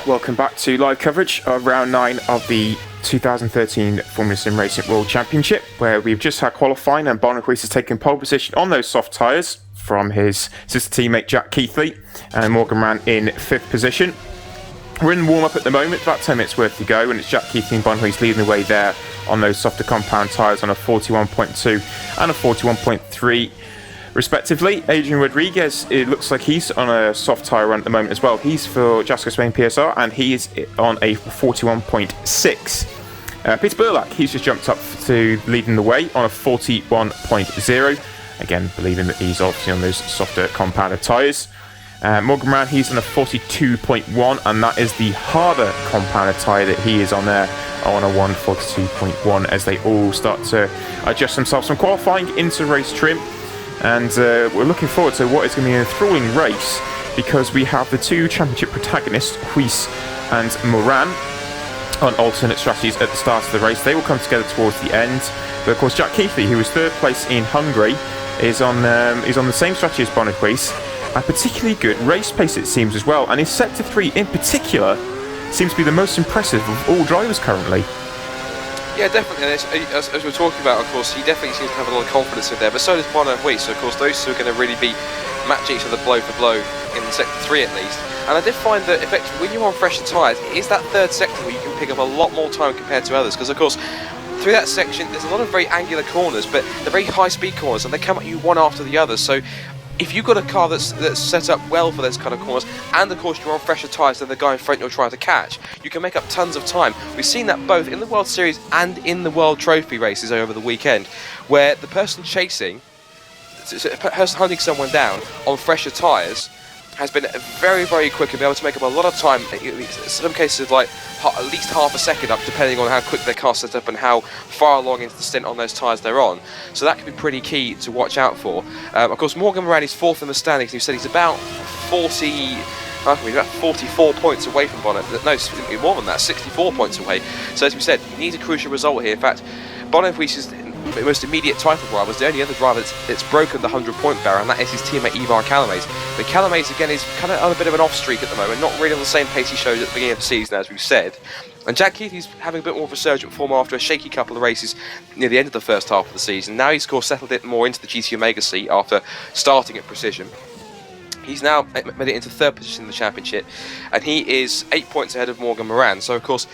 Welcome back to live coverage of round 9 of the 2013 Formula Sim Racing World Championship, where we've just had qualifying and Woodwiss has taken pole position on those soft tyres from his sister teammate Jack Keithley, and Morgan Moran in 5th position. We're in warm-up at the moment, about 10 minutes worth to go, and it's Jack Keithley and Woodwiss leading the way there on those softer compound tyres on a 41.2 and a 41.3 respectively. Adrian Rodriguez, it looks like he's on a soft tyre run at the moment as well. He's for Jaakko Spain PSR, and he is on a 41.6. Peter Burlack, he's just jumped up to leading the way on a 41.0. Again, believing that he's obviously on those softer compounded tyres. Morgan Moran, he's on a 42.1, and that is the harder compounded tyre that he is on there, on a 142.1, as they all start to adjust themselves from qualifying into race trim. And we're looking forward to what is going to be an enthralling race, because we have the two championship protagonists, Woodwiss and Moran, on alternate strategies at the start of the race. They will come together towards the end. But of course, Jack Keithley, who was third place in Hungary, is on the same strategy as Woodwiss. A particularly good race pace, it seems, as well. And his Sector 3 in particular seems to be the most impressive of all drivers currently. Yeah, definitely. And as we're talking about, of course, he definitely seems to have a lot of confidence in there. But so does Woodwiss. So, of course, those two are going to really be matching each other blow for blow in Sector 3 at least. And I did find that effectively when you're on fresher tyres, it is that third sector where you can pick up a lot more time compared to others. Because, of course, through that section, there's a lot of very angular corners, but they're very high-speed corners, and they come at you one after the other. So if you've got a car that's set up well for those kind of corners, and of course you're on fresher tyres than the guy in front you're trying to catch, you can make up tons of time. We've seen that both in the World Series and in the World Trophy races over the weekend, where the person chasing, hunting someone down on fresher tyres, has been very, very quick and be able to make up a lot of time. In some cases, like at least half a second up, depending on how quick their car's set up and how far along into the stint on those tyres they're on. So that can be pretty key to watch out for. Of course, Morgan Moran is fourth in the standings. You said he's about 44 points away from Bonnet. No, more than that, 64 points away. So as we said, he needs a crucial result here. In fact, Woodwiss is the most immediate title driver, was the only other driver that's broken the 100-point barrier, and that is his teammate Ivar Calames. But Calames, again, is kind of on a bit of an off streak at the moment, not really on the same pace he showed at the beginning of the season, as we've said. And Jack Keithley's having a bit more of a resurgent form after a shaky couple of races near the end of the first half of the season. Now he's, of course, settled it more into the GT Omega seat after starting at Precision. He's now made it into third position in the championship, and he is 8 points ahead of Morgan Moran. So, of course,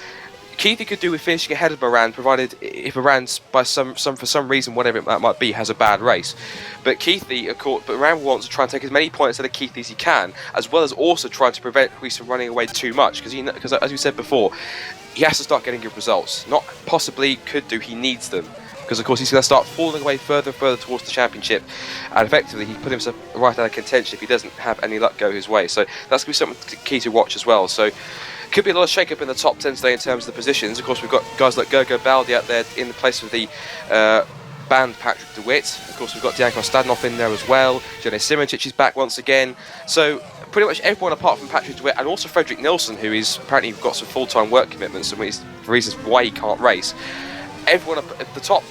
Keithley could do with finishing ahead of Moran, provided if Moran's for some reason, whatever it might be, has a bad race. But Keithley, of course, Moran wants to try and take as many points out of Keithley as he can, as well as also try to prevent Woodwiss from running away too much. Because as we said before, he has to start getting good results. Not possibly could do, he needs them. Because of course he's going to start falling away further and further towards the championship, and effectively he put himself right out of contention if he doesn't have any luck go his way. So that's going to be something key to watch as well. So could be a lot of shake-up in the top 10 today in terms of the positions. Of course, we've got guys like Gergo Baldi out there in the place of the banned Patrick DeWitt. Of course, we've got Dianko Stadnov in there as well. Jone Simoncic is back once again. So pretty much everyone apart from Patrick DeWitt, and also Frederick Nilsson, who is apparently got some full-time work commitments and reasons why he can't race. Everyone at the top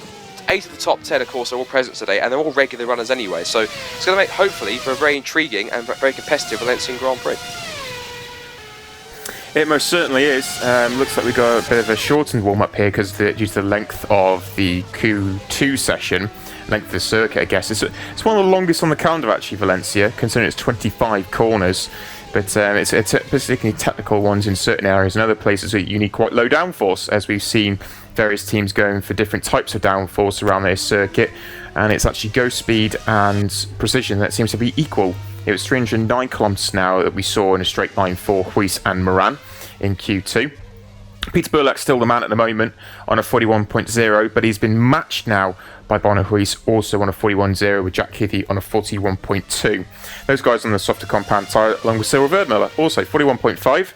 8 of the top 10, of course, are all present today, and they're all regular runners anyway. So it's going to make, hopefully, for a very intriguing and very competitive Valencian Grand Prix. It most certainly is. Looks like we've got a bit of a shortened warm-up here because due to the length of the Q2 session, length of the circuit, I guess. It's one of the longest on the calendar, actually, Valencia, considering it's 25 corners. But it's particularly technical ones in certain areas, and other places where you need quite low downforce, as we've seen various teams going for different types of downforce around their circuit. And it's actually go speed and precision that seems to be equal. It was 309 kilometres an hour that we saw in a straight line for Woodwiss and Moran in Q2. Peter Burlack's still the man at the moment on a 41.0, but he's been matched now by Woodwiss, also on a 41.0, with Jack Keithley on a 41.2. Those guys on the softer compound tyre, along with Cyril Verdmüller, also 41.5.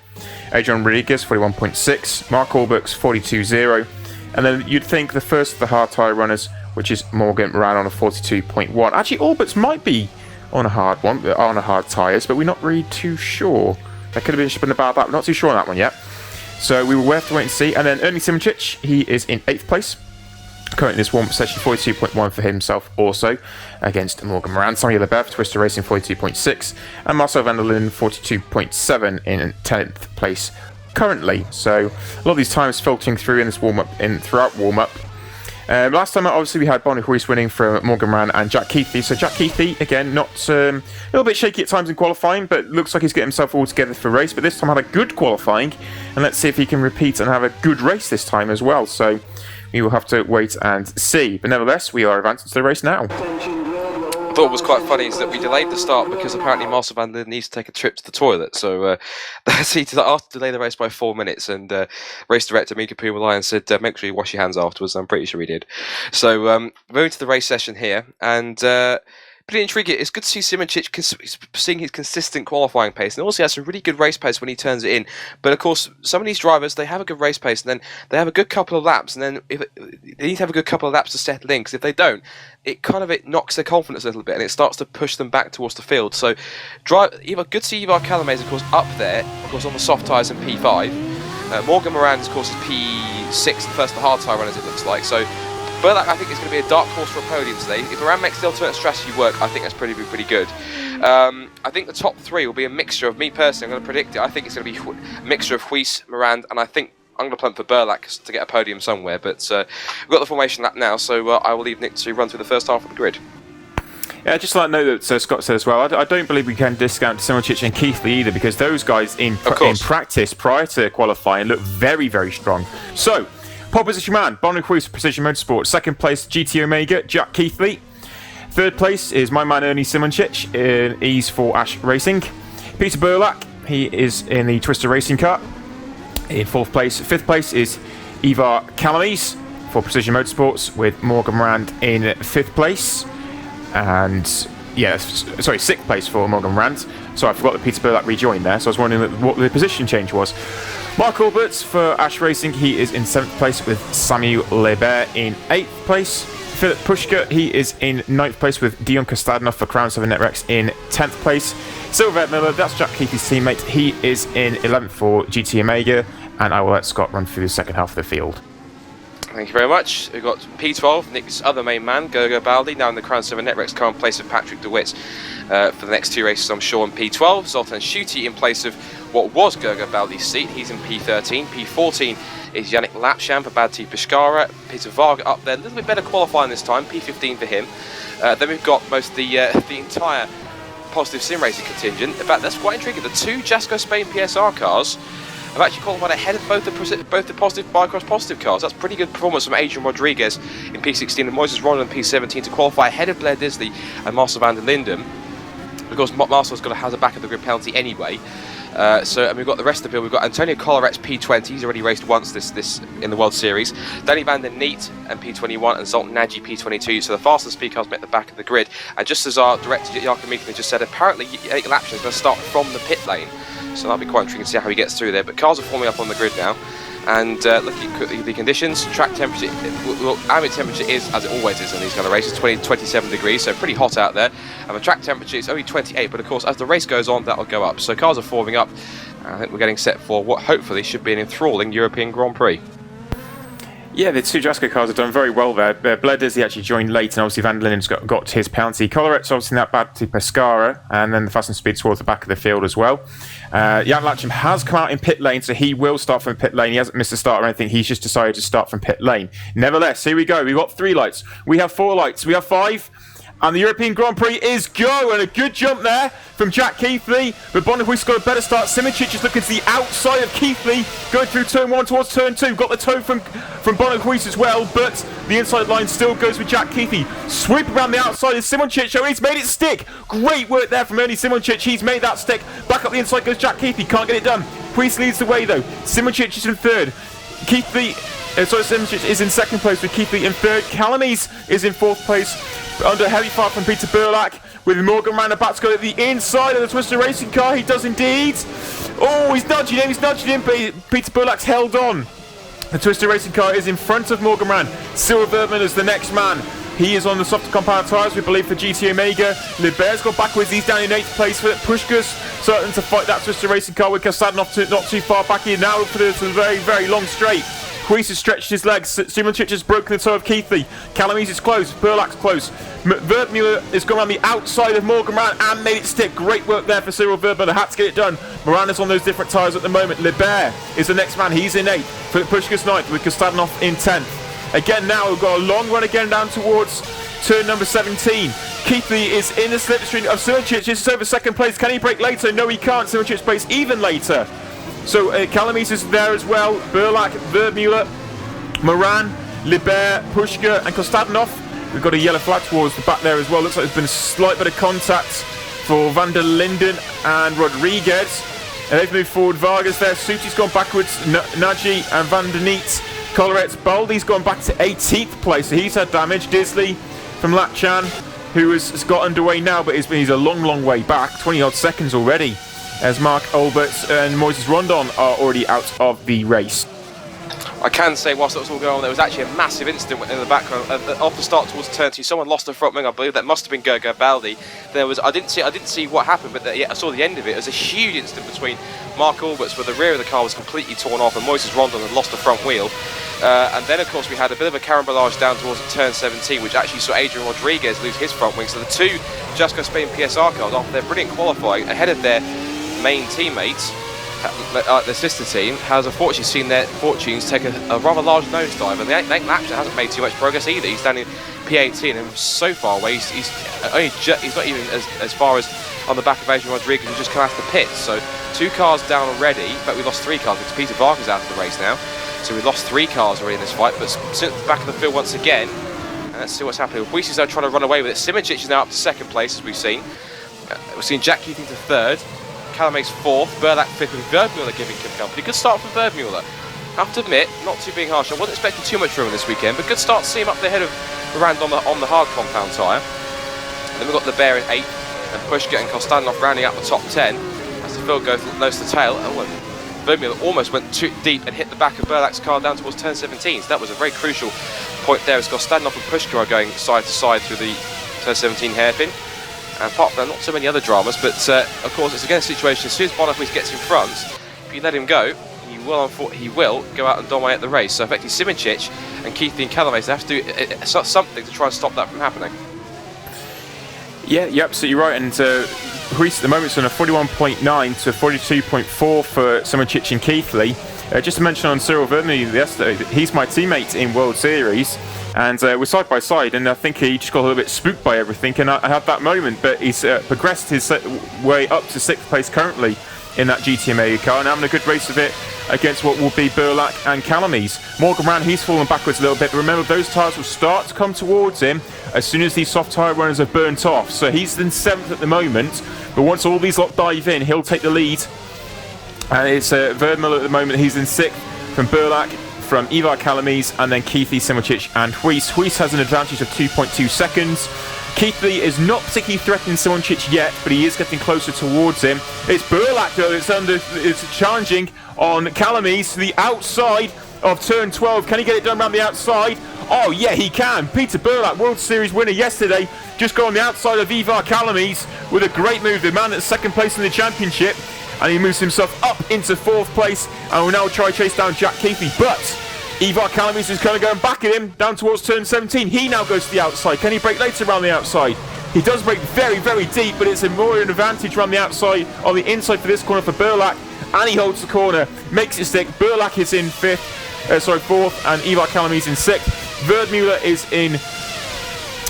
Adrian Rodriguez, 41.6. Mark Albert's 42.0. And then you'd think the first of the hard tyre runners, which is Morgan Moran on a 42.1. Actually, Albert's might be on a hard one, on a hard tyres, but we're not really too sure. That could have been about that. We're not too sure on that one yet. So we will have to wait and see. And then Ernie Simoncic, he is in 8th place. Currently this warm-up session, 42.1 for himself also, against Morgan Moran. Samuel Leboeuf, Twister Racing, 42.6. And Marcel van der Linden, 42.7 in 10th place currently. So a lot of these times filtering through in this warm-up, throughout warm-up. Last time, obviously, we had Woodwiss winning from Morgan Moran and Jack Keithley. So Jack Keithley, again, not a little bit shaky at times in qualifying, but looks like he's getting himself all together for race. But this time had a good qualifying, and let's see if he can repeat and have a good race this time as well. So we will have to wait and see. But nevertheless, we are advancing to the race now. thought was quite funny is that we delayed the start because apparently Marcel van der Linden needs to take a trip to the toilet. So he asked to delay the race by 4 minutes, and race director Mika Pumalai said, make sure you wash your hands afterwards. I'm pretty sure he did. So moving to the race session here, and pretty intriguing. It's good to see Simoncic seeing his consistent qualifying pace, and also he has some really good race pace when he turns it in. But of course, some of these drivers, they have a good race pace, and then they have a good couple of laps, and then they need to have a good couple of laps to settle in, because if they don't, it knocks their confidence a little bit, and it starts to push them back towards the field. So, good to see Ivar Calames, of course, up there, of course, on the soft tyres in P5. Morgan Moran, of course, is P6, the first the hard tyre runners, it looks like. So, Burlak, I think, is going to be a dark horse for a podium today. If Moran makes the ultimate strategy work, I think that's pretty good. I think the top three will be a mixture of, me personally, I'm going to predict it, I think it's going to be a mixture of Huis, Moran, and I think I'm going to punt for Burlak to get a podium somewhere. But we've got the formation lap now, so I will leave Nick to run through the first half of the grid. Yeah, just like note that Scott said as well, I don't believe we can discount Simoncic and Keithley either, because those guys in practice prior to qualifying look very, very strong. So, pole position man, Bonner Huis, Precision Motorsport. Second place, GT Omega, Jack Keithley. Third place is my man Ernie Simoncic in E's for Ash Racing. Peter Burlak, he is in the Twister Racing car in fourth place. Fifth place is Ivar Calames for Precision Motorsports, with Morgan Rand in fifth place. And sixth place for Morgan Rand. So I forgot that Peter Burlak rejoined there, so I was wondering what the position change was. Mark Alberts for Ash Racing, he is in 7th place, with Samuel Lebert in 8th place. Philip Pushka, he is in 9th place, with Dion Kostadinov for Crown 7 Netrex in 10th place. Silver Miller, that's Jack Keithley's teammate, he is in 11th for GT Omega, and I will let Scott run through the second half of the field. Thank you very much. We've got P12, Nick's other main man, Gergo Baldi, now in the Crown 7 Netrex car in place of Patrick DeWitt for the next two races, I'm sure, in P12. Zoltan Schutte in place of what was Gergo Baldi's seat, he's in P13. P14 is Yannick Lapsham for Bad T Pescara. Peter Varga up there, a little bit better qualifying this time, P15 for him. Then we've got most the entire Positive Sim Racing contingent. In fact, that's quite intriguing. The two Jasco Spain PSR cars have actually qualified ahead of both the Positive Bicross Positive cars. That's pretty good performance from Adrian Rodriguez in P16 and Moises Rowland in P17 to qualify ahead of Blair Disley and Marcel van der Linden. Of course, Marcel's has a back of the grid penalty anyway. And we've got the rest of the field. We've got Antonio Coloret's P20. He's already raced once this in the World Series. Danny van der Neet and P21 and Zoltan Nagy P22. So the fastest speed cars met the back of the grid. And just as our director Jaakko Mikkonen just said, apparently Yannick Lapsham is going to start from the pit lane. So that'll be quite intriguing to see how he gets through there. But cars are forming up on the grid now. And looking at the conditions, track temperature, ambient temperature is, as it always is in these kind of races, 27 degrees, so pretty hot out there. And the track temperature is only 28, but of course, as the race goes on, that'll go up. So cars are forming up, and I think we're getting set for what hopefully should be an enthralling European Grand Prix. Yeah, the two Jasco cars have done very well there. Blair Disley actually joined late, and obviously Van der Linden's got his penalty. Coloret's obviously in that Bad to Pescara, and then the fast and speed towards the back of the field as well. Jan Lapsham has come out in pit lane, so he will start from pit lane. He hasn't missed a start or anything. He's just decided to start from pit lane. Nevertheless, here we go. We've got 3 lights. We have 4 lights. We have 5. And the European Grand Prix is go, and a good jump there from Jack Keithley. But Bonner Huis got a better start. Simoncic is looking to the outside of Keithley, going through turn 1 towards turn 2. Got the toe from Bonner Huis as well, but the inside line still goes with Jack Keithley. Sweep around the outside is Simoncic. Oh, he's made it stick. Great work there from Ernie Simoncic. He's made that stick. Back up the inside goes Jack Keithley. Can't get it done. Huis leads the way though. Simoncic is in third. Simoncic is in second place with Keithley in third. Calames is in fourth place under heavy fire from Peter Burlak, with Morgan Rand about to go to the inside of the Twister Racing car. He does indeed. Oh, he's nudging him, but Peter Burlak's held on. The Twister Racing car is in front of Morgan Rand. Cyril Vertman is the next man. He is on the soft compound tyres, we believe, for GT Omega. Libert's gone backwards. He's down in 8th place for Pushkas, certain to fight that Twister Racing car with Kostadinov not too far back here now for the very, very long straight. Huis has stretched his legs. Simoncic has broken the toe of Keithley. Calames is close. Burlak's close. Vertmuller has gone around the outside of Morgan Rand and made it stick. Great work there for Cyril Vertmuller. Had to get it done. Moran is on those different tyres at the moment. Libert is the next man. He's in 8th. Philip Pushkas 9th with Kostadinov in 10th. Again now, we've got a long run again down towards turn number 17. Keithley is in the slipstream of Simoncic. This is over second place. Can he break later? No, he can't. Simoncic breaks even later. So Calames is there as well. Burlak, Vertmuller, Moran, Libert, Pushka and Kostadinov. We've got a yellow flag towards the back there as well. Looks like there's been a slight bit of contact for Van der Linden and Rodriguez. And they've moved forward. Vargas there. Suti's gone backwards. Nagy and Van der Neet. Collarets. Baldy's gone back to 18th place. So he's had damage. Disley from Lachan, who has got underway now, but he's a long way back. 20 odd seconds already. As Mark Olberts and Moises Rondon are already out of the race. I can say, whilst that was all going on, there was actually a massive incident in the background. Off the start towards turn 2, someone lost the front wing. I believe that must have been Gergo Baldi. I didn't see what happened, but I saw the end of it. It was a huge incident between Mark Alberts, where the rear of the car was completely torn off, and Moises Rondon had lost the front wheel. And then, of course, we had a bit of a carambolage down towards turn 17, which actually saw Adrian Rodriguez lose his front wing. So the two Jaakko Spain PSR cars, after their brilliant qualifying, ahead of their main teammates, their sister team, has unfortunately seen their fortunes take a rather large nosedive, and the 8 laps hasn't made too much progress either. He's down in P18 and so far away. He's not even as far as on the back of Adrian Rodriguez, who just come out of the pits. So 2 cars down already, but we lost 3 cars because Peter Vargas out of the race now. So we lost 3 cars already in this fight, but since the back of the field once again. And let's see what's happening. Woodwiss is now trying to run away with it. Simic is now up to 2nd place, as we've seen. We've seen Jack Keating to 3rd. Calame's 4th, Burlak 5th, with Verdmuller giving him company. Good start from Verdmuller. I have to admit, not too being harsh. I wasn't expecting too much from him this weekend, but good start to see him up the head of Rowland on the hard compound tyre. And then we've got the Bear in 8th, and Pushka and Kostanov rounding out the top 10 as the field goes nose to tail. And Verdmuller almost went too deep and hit the back of Burlak's car down towards turn 17. So that was a very crucial point there, as Kostanov and Pushka are going side to side through the turn 17 hairpin. And apart from that, not so many other dramas, but of course it's again a situation, as soon as Bonifaz gets in front, if you let him go, he will go out and dominate the race. So effectively Simincic and Keithy and Calames have to do something to try and stop that from happening. Yeah, you're absolutely right. And Ruiz at the moment is on a 41.9 to 42.4 for Simincic and Keithley. Just to mention on Cyril Vermeulen yesterday, he's my teammate in World Series. And we're side by side, and I think he just got a little bit spooked by everything, and I had that moment. But he's progressed his way up to 6th place currently in that GTMA car, and having a good race of it against what will be Burlak and Calames. Morgan Brown, he's fallen backwards a little bit, but remember, those tyres will start to come towards him as soon as these soft tyre runners are burnt off. So he's in 7th at the moment, but once all these lot dive in, he'll take the lead. And it's Verdmuller at the moment, he's in 6th from Burlak, from Ivar Calames, and then Keithy, Simincic and Ruiz. Ruiz has an advantage of 2.2 seconds. Keithley is not particularly threatening Simincic yet, but he is getting closer towards him. It's Burlak though it's challenging on Calames to the outside of turn 12. Can he get it done around the outside? Oh yeah, he can. Peter Burlak, World Series winner yesterday, just got on the outside of Ivar Calames with a great move. The man at 2nd place in the championship. And he moves himself up into 4th place, and will now try to chase down Jack Keithy. But Ivar Calames is kind of going back at him down towards turn 17. He now goes to the outside. Can he brake later around the outside? He does brake very deep, but it's a more an advantage around the outside, on the inside for this corner for Burlak. And he holds the corner, makes it stick. Burlak is in 4th, and Ivar Calames in 6th. Verdmuller is in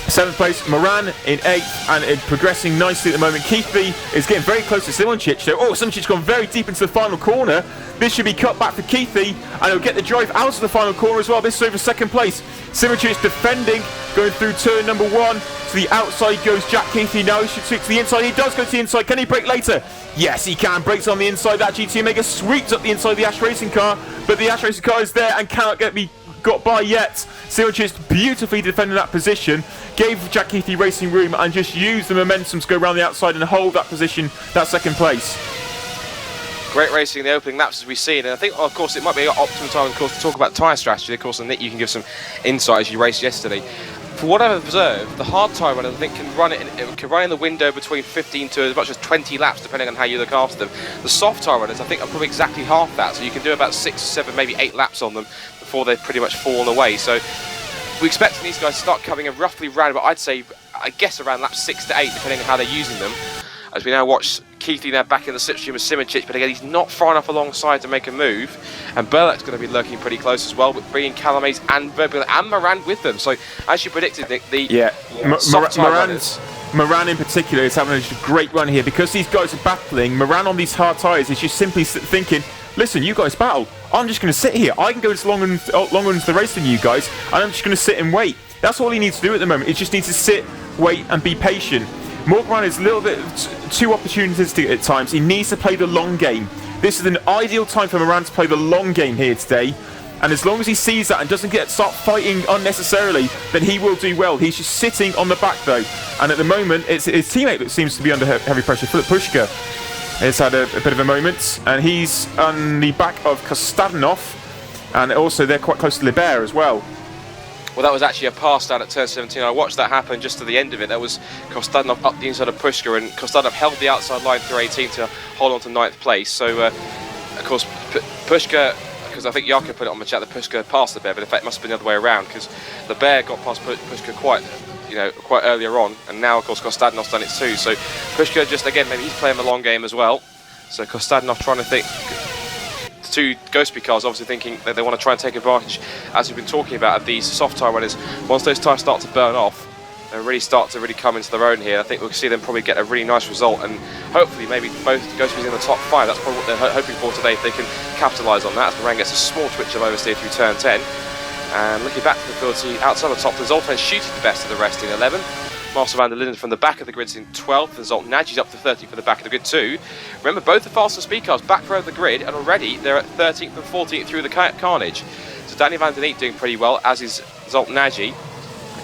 7th place, Moran in 8th, and progressing nicely at the moment. Keithy is getting very close to Simincic. So, Simincic's gone very deep into the final corner. This should be cut back for Keithy, and he'll get the drive out of the final corner as well. This is over 2nd place. Simincic defending, going through turn number 1. To the outside goes Jack Keithy. Now he should switch to the inside. He does go to the inside. Can he brake later? Yes, he can. Brakes on the inside. That GT Omega sweeps up the inside of the Ash Racing car, but the Ash Racing car is there and cannot got by yet. Simincic beautifully defending that position, gave Jack Keithy racing room, and just used the momentum to go around the outside and hold that position, that 2nd place. Great racing in the opening laps, as we've seen, and I think, of course, it might be an optimum time, of course, to talk about tyre strategy. Of course, and Nick, you can give some insight as you raced yesterday. For what I've observed, the hard tyre runners, I think, can run in the window between 15 to as much as 20 laps, depending on how you look after them. The soft tyre runners, I think, are probably exactly half that, so you can do about 6, 7, maybe 8 laps on them before they've pretty much fallen away. So we're expecting these guys to start coming roughly round, but I guess around laps 6 to 8, depending on how they're using them. As we now watch Keithy now back in the slipstream with Simincic, but again, he's not far enough alongside to make a move. And Burlak's going to be lurking pretty close as well, with bringing Calames and Verdmuller and Moran with them. So, as you predicted, Nick, Moran in particular is having a great run here, because these guys are battling. Moran on these hard tyres is just simply thinking, listen, you guys battle. I'm just going to sit here. I can go as long into the race than you guys, and I'm just going to sit and wait. That's all he needs to do at the moment. He just needs to sit, wait, and be patient. Morgan is a little bit too opportunistic at times. He needs to play the long game. This is an ideal time for Moran to play the long game here today. And as long as he sees that and doesn't start fighting unnecessarily, then he will do well. He's just sitting on the back though. And at the moment, it's his teammate that seems to be under heavy pressure. Philip Pushka has had a bit of a moment. And he's on the back of Kostadinov. And also they're quite close to Libert as well. Well, that was actually a pass down at turn 17. I watched that happen just to the end of it. That was Kostadinov up the inside of Pushka, and Kostadinov held the outside line through 18 to hold on to 9th place. So, of course, Pushka, because I think Jaakko put it on the chat that Pushka passed the bear, but in fact it must have been the other way around, because the bear got past Pushka quite earlier on, and now of course Kostadinov's done it too. So Pushka just again, maybe he's playing the long game as well. So Kostadinov trying to think. Two Ghostby cars obviously thinking that they want to try and take advantage, as we've been talking about, of these soft tyre runners. Once those tyres start to burn off and really start to come into their own here, I think we'll see them probably get a really nice result, and hopefully maybe both Ghostbys in the top 5. That's probably what they're hoping for today, if they can capitalise on that, as Moran gets a small twitch of oversteer through turn 10. And looking back to the field, see outside the top, the Zoltan shooting the best of the rest in 11. Master van der Linden from the back of the grid's in 12th, and Zoltan Nagy's up to 30 for the back of the grid too. Remember, both the fastest speed cars back row of the grid, and already they're at 13th and 14th through the carnage. So Danny van der Neat doing pretty well, as is Zoltan Nagy.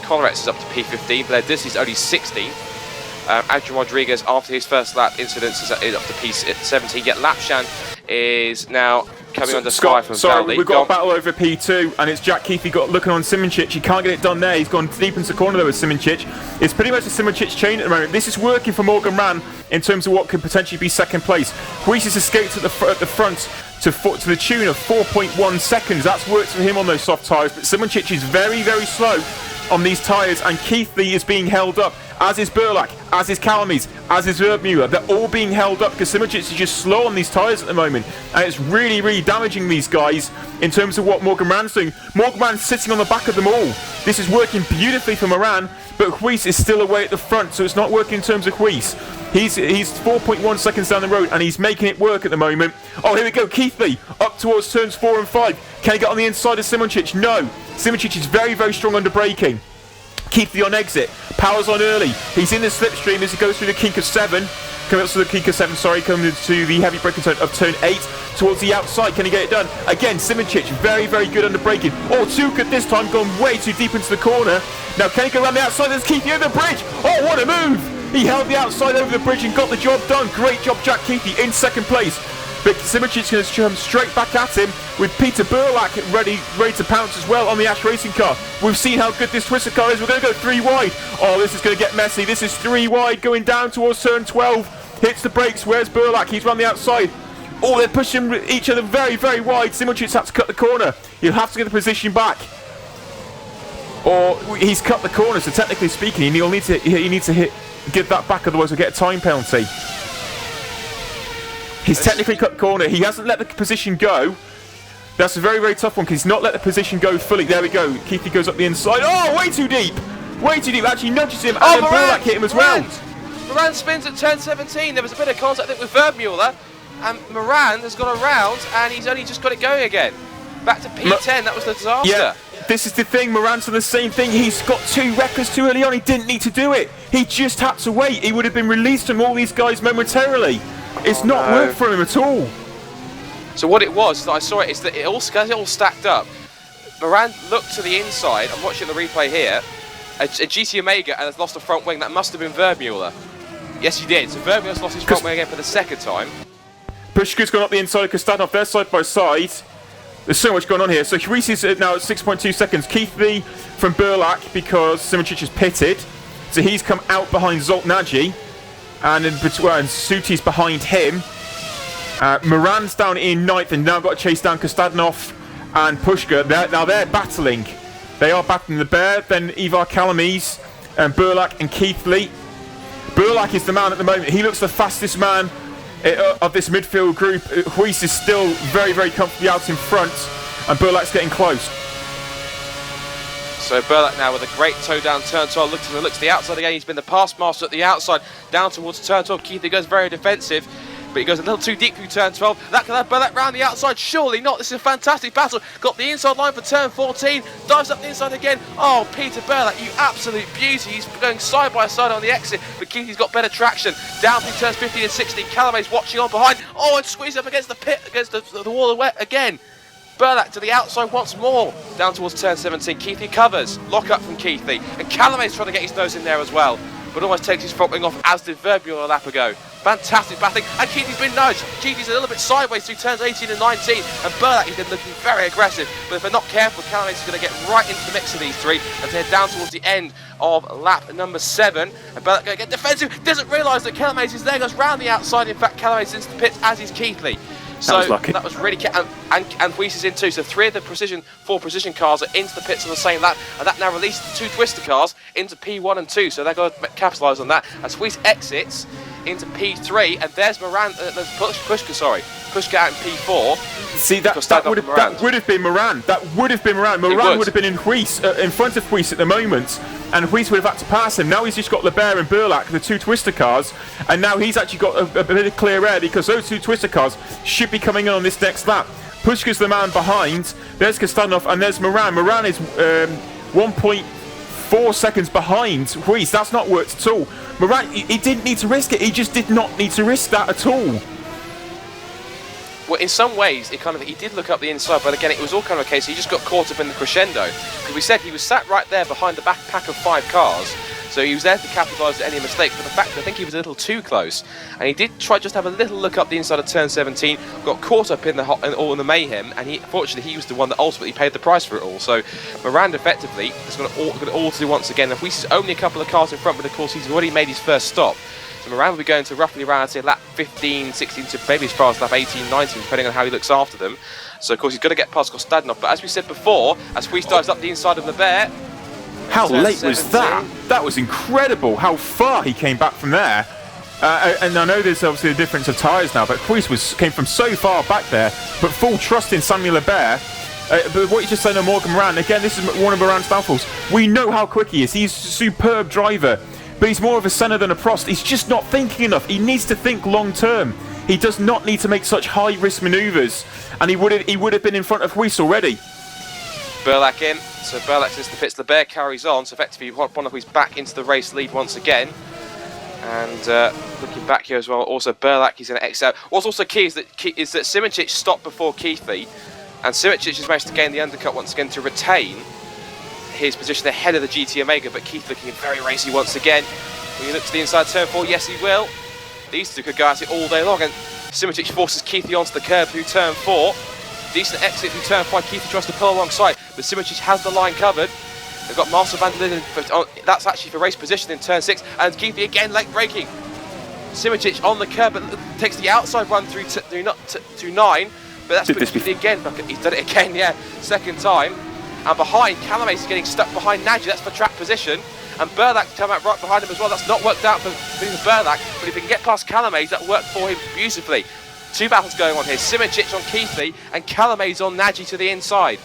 Collerex is up to P15, but Disney's only 16th. Adrian Rodriguez, after his first lap incidents, is up to P17. Yet Lapshan is now coming under fire from Valdez. We've got a battle over P2, and it's Jack Keefe looking on Simoncic. He can't get it done there. He's gone deep into the corner there with Simoncic. It's pretty much a Simoncic chain at the moment. This is working for Morgan Ran in terms of what could potentially be second place. Huis has escaped at the front to the tune of 4.1 seconds. That's worked for him on those soft tyres, but Simoncic is very, very slow on these tyres, and Keithley is being held up, as is Burlak, as is Calamies, as is Vermuller. They're all being held up because Simoncic is just slow on these tyres at the moment, and it's really, really damaging these guys in terms of what Morgan Ran's doing. Morgan Ran's sitting on the back of them all. This is working beautifully for Moran, but Huis is still away at the front, so it's not working in terms of Huis. He's 4.1 seconds down the road, and he's making it work at the moment. Oh, here we go, Keithley up towards turns 4 and 5. Can he get on the inside of Simoncic? No. Simoncic is very, very strong under braking. Keithley on exit, powers on early. He's in the slipstream as he goes through the kink of 7. Coming up to the kink of 7, coming to the heavy braking turn of turn 8 towards the outside. Can he get it done? Again, Simoncic, very, very good under braking. Oh, too good this time, gone way too deep into the corner. Now, can he go around the outside? There's Keithley over the bridge. Oh, what a move! He held the outside over the bridge and got the job done. Great job, Jack Keithley in second place. But Simoncic going to come straight back at him with Peter Burlak ready to pounce as well on the Ash Racing car. We've seen how good this Twister car is. We're going to go 3 wide. Oh, this is going to get messy. This is 3 wide going down towards turn 12. Hits the brakes. Where's Burlak? He's around the outside. Oh, they're pushing each other very, very wide. Simoncic had to cut the corner. He'll have to get the position back. Or he's cut the corner, so technically speaking, he needs to give that back, otherwise we'll get a time penalty. He's technically cut the corner. He hasn't let the position go. That's a very, very tough one because he's not let the position go fully. There we go. Keithley goes up the inside. Oh, way too deep. Way too deep. Actually nudges him, and then Burlak hit him as well. Moran spins at turn 17. There was a bit of contact, I think, with Vermuller, and Moran has gone around, and he's only just got it going again. Back to P10. That was the disaster. Yeah. This is the thing, Moran's done the same thing. He's got 2 records too early on. He didn't need to do it. He just had to wait. He would have been released from all these guys momentarily. It's not worked for him at all. So what it was, that I saw it, is that it all stacked up. Moran looked to the inside. I'm watching the replay here. A GT Omega and has lost a front wing. That must have been Vermuller. Yes, he did. So Vermuller's lost his front wing again for the second time. Pushka's gone up the inside of Kostadinov. They're side by side. There's so much going on here. So Huis is now at 6.2 seconds. Keithley from Burlak because Simoncic is pitted. So he's come out behind Zoltan Nagy. And Suti's behind him. Moran's down in 9th and now got to chase down Kostadinov and Pushka. They're battling. They are battling the Bear, then Ivar Calamies, and Burlak and Keithley. Burlak is the man at the moment. He looks the fastest man of this midfield group. Huis is still very, very comfortably out in front, and Burlak's getting close. So Burlak now with a great toe down turn 12, looks to the outside again. He's been the pass master at the outside, down towards turn 12. Keithley goes very defensive. but he goes a little too deep through turn 12. That can have Burlak round the outside, surely not. This is a fantastic battle. Got the inside line for turn 14, dives up the inside again. Oh, Peter Burlak, you absolute beauty. He's going side by side on the exit, but Keithy's got better traction. Down through turns 15 and 16, Calame's watching on behind. Oh, and squeezes up against the pit, against the wall of wet again. Burlak to the outside once more, down towards turn 17. Keithy covers, lock up from Keithy, and Calame's trying to get his nose in there as well, but almost takes his front wing off, as did Verbier a lap ago. Fantastic battling, and Keithy's been nudged. Keithy's a little bit sideways through turns 18 and 19, and Burlak is looking very aggressive, but if they're not careful, Calame's going to get right into the mix of these three and head down towards the end of lap number 7, and Burlak going to get defensive, doesn't realise that Calame's is there, goes round the outside. In fact, Calame's into the pits, as is Keithy. So that was really, and Weiss is in too. So 3 of the four precision cars are into the pits on the same lap, and that now released the 2 twister cars into P1 and 2. So they're going to capitalise on that as Weiss exits into P3, and there's Pushka out in P4. See, that would have been Moran. That would have been Moran. Moran would have been in Weiss, in front of Weiss at the moment, and Weiss would have had to pass him. Now he's just got Lebert and Burlak, the 2 twister cars, and now he's actually got a bit of clear air, because those 2 twister cars should be coming in on this next lap. Pushka's the man behind. There's Kostanov, and there's Moran. Moran is 1.4 seconds behind Weiss. That's not worked at all. Moran, he didn't need to risk it. He just did not need to risk that at all. Well, in some ways, he did look up the inside, but again, it was all kind of a case. He just got caught up in the crescendo, because we said he was sat right there behind the back pack of 5 cars, so he was there to capitalise on any mistake. But the fact that I think he was a little too close, and he did try just have a little look up the inside of turn 17, got caught up in all the mayhem, and fortunately he was the one that ultimately paid the price for it all. So Miranda effectively has got it all to do once again. And Weiss is only a couple of cars in front, but of course he's already made his first stop. So Moran will be going to roughly around, I'd say, lap 15, 16 to maybe as far as lap 18, 19, depending on how he looks after them. So, of course, he's got to get past Kostanov. But as we said before, as Weiss dives up the inside of Lebert... How late was that? That was incredible, how far he came back from there. And I know there's obviously a difference of tyres now, but Weiss came from so far back there, but full trust in Samuel Lebert. But what you just said on Morgan Moran, again, this is one of Moran's downfalls. We know how quick he is. He's a superb driver. But he's more of a Senna than a Prost. He's just not thinking enough. He needs to think long term. He does not need to make such high risk manoeuvres, and he would have been in front of Weiss already. Burlak in, so Burlak's into the pits. Lebert carries on, so effectively one of Weiss back into the race lead once again. And looking back here as well, also Burlak is going to exit out. What's also key is that Simičić stopped before Keithy, and Simičić has managed to gain the undercut once again to retain his position ahead of the GT Omega, but Keith looking very racy once again. When you look to the inside turn 4, yes he will. These two could go at it all day long, and Simičić forces Keithy onto the curb through turn 4. Decent exit through turn 5, Keithy tries to pull alongside, but Simičić has the line covered. They've got Marcel van der Linden, that's actually for race position in turn 6, and Keithy again late braking. Simičić on the curb, but takes the outside run through to 9, but that's Keithy again. He's done it again, yeah, second time. And behind, Calame's is getting stuck behind Nagy, that's for track position. And Burlak come out right behind him as well. That's not worked out for Burlak, but if he can get past Calame's, that worked for him beautifully. 2 battles going on here, Simičić on Keithy and Calame's on Nagy to the inside.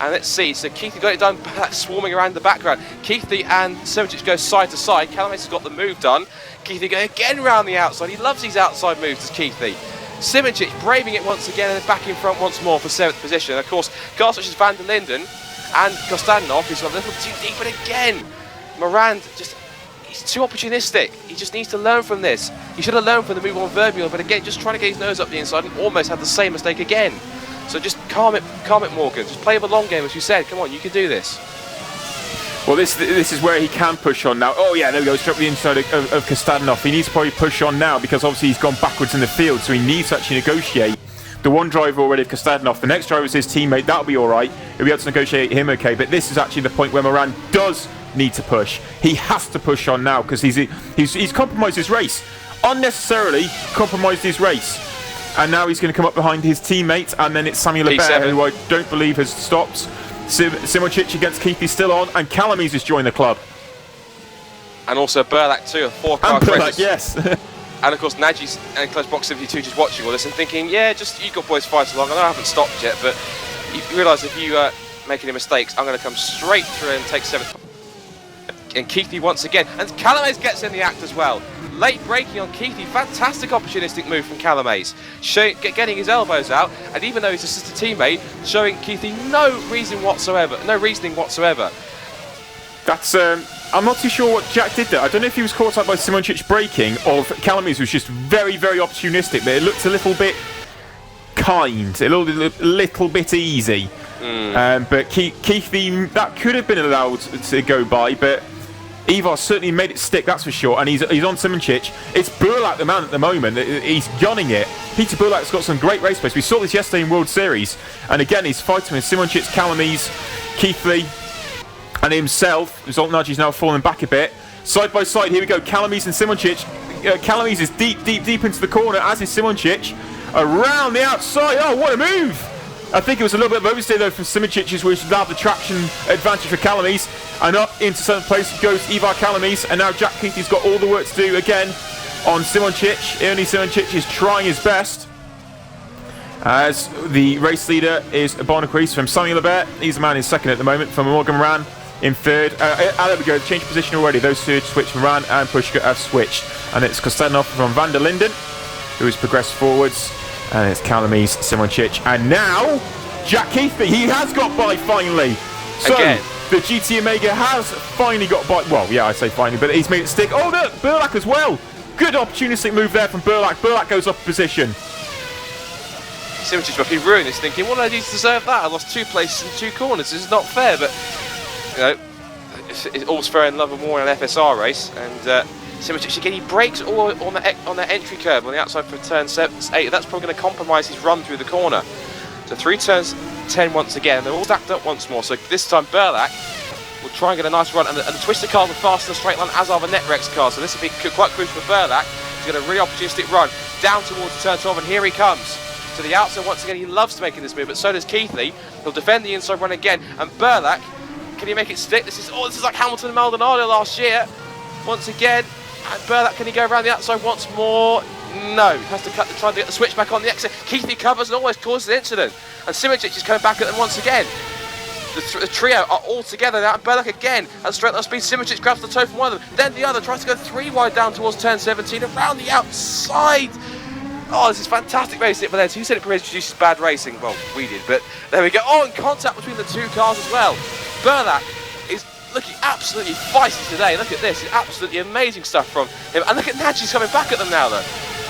And let's see, so Keithy got it done, swarming around the background. Keithy and Simičić go side to side, Calame's has got the move done. Keithy going again round the outside, he loves these outside moves, as Keithy. Simičić braving it once again and back in front once more for 7th position. And of course, cars such as van der Linden and Kostanov, who's a little too deep, but again, Moran he's too opportunistic. He just needs to learn from this. He should have learned from the move on Verbier, but again, just trying to get his nose up the inside and almost had the same mistake again. So just calm it, Morgan. Just play the long game, as you said. Come on, you can do this. Well, this is where he can push on now. Oh yeah, there we go, straight up the inside of Kostanov. He needs to probably push on now, because obviously he's gone backwards in the field, so he needs to actually negotiate. The one driver already of Kostanov, the next driver is his teammate, that'll be alright. He'll be able to negotiate him okay, but this is actually the point where Moran does need to push. He has to push on now, because he's compromised his race. Unnecessarily compromised his race. And now he's going to come up behind his teammate, and then it's Samuel Lebert, who I don't believe has stopped. Simičić against Keithy still on, and Calame's has joined the club. And also Burlak too, a 4-car crash. Burlak, yes. And of course Nagy's and Close Box 72 just watching all this and thinking, yeah, just you got boys fight along. I know I haven't stopped yet, but you realise if you make any mistakes, I'm going to come straight through and take 7th. And Keithy once again, and Calame's gets in the act as well. late braking on Keithy. Fantastic opportunistic move from Calamaze, getting his elbows out, and even though he's a sister teammate, showing Keithy no reasoning whatsoever. That's I'm not too sure what Jack did there. I don't know if he was caught up by Simoncic braking or if Calamaze was just very, very opportunistic, but it looked a little bit kind, a little bit easy. But Keithy, that could have been allowed to go by, but Ivar certainly made it stick, that's for sure, and he's on Simoncic. It's Burlak the man at the moment. He's gunning it. Peter Burlak's got some great race pace. We saw this yesterday in World Series, and again he's fighting with Simoncic, Calamaze, Keithy, and himself. Zoltanagi's now falling back a bit. Side by side, here we go, Calamaze and Simoncic. Calamaze is deep into the corner, as is Simoncic. Around the outside, oh, what a move! I think it was a little bit of oversteer though from Simoncic, which allowed the traction advantage for Calamaze. And up into 7th place goes Ivar Calamaze, and now Jack Keithy's got all the work to do again on Simoncic. Ernie Simoncic is trying his best. As the race leader is Barnacle from Samuel Lebert. He's the man in 2nd at the moment, from Morgan Moran in 3rd. There we go, changed position already. Those two have switched. Moran and Pushka have switched. And it's Kostanov from Van der Linden who has progressed forwards. And it's Calamaze, Simoncic, and now Jack Keithy. He has got by finally. So again, the GT Omega has finally got by. Well, yeah, I say finally, but he's made it stick. Oh, look, Burlak as well. Good opportunistic move there from Burlak. Burlak goes up position. Simoncic must be ruined. He's thinking, what did I do to deserve that? I lost 2 places in 2 corners. This is not fair, but you know, it's all's fair in love and war in an FSR race, and. Simoncic again, he brakes all on the entry curve on the outside for turn 8. That's probably going to compromise his run through the corner. So 3 turns 10 once again. They're all stacked up once more. So this time Burlak will try and get a nice run. And the twisted cars are fast in the straight line, as are the Netrex cars. So this will be quite crucial for Burlak. He's got a really opportunistic run down towards turn 12, and here he comes. To the outside once again. He loves making this move, but so does Keithy. He'll defend the inside run again. And Burlak, can he make it stick? This is like Hamilton and Maldonado last year. Once again. And Burlak, can he go around the outside once more? No, he has to try to get the switch back on the exit. Keithy covers and always causes an incident. And Simoncic is coming back at them once again. The trio are all together now, and Burlak again at straight line speed. Simoncic grabs the toe from one of them, then the other tries to go 3 wide down towards turn 17, around the outside. Oh, this is fantastic racing at Valencia. Who said it produces bad racing? Well, we did, but there we go. Oh, and contact between the 2 cars as well. Burlak is looking absolutely feisty today. Look at this, it's absolutely amazing stuff from him. And look at Nagi's coming back at them now though.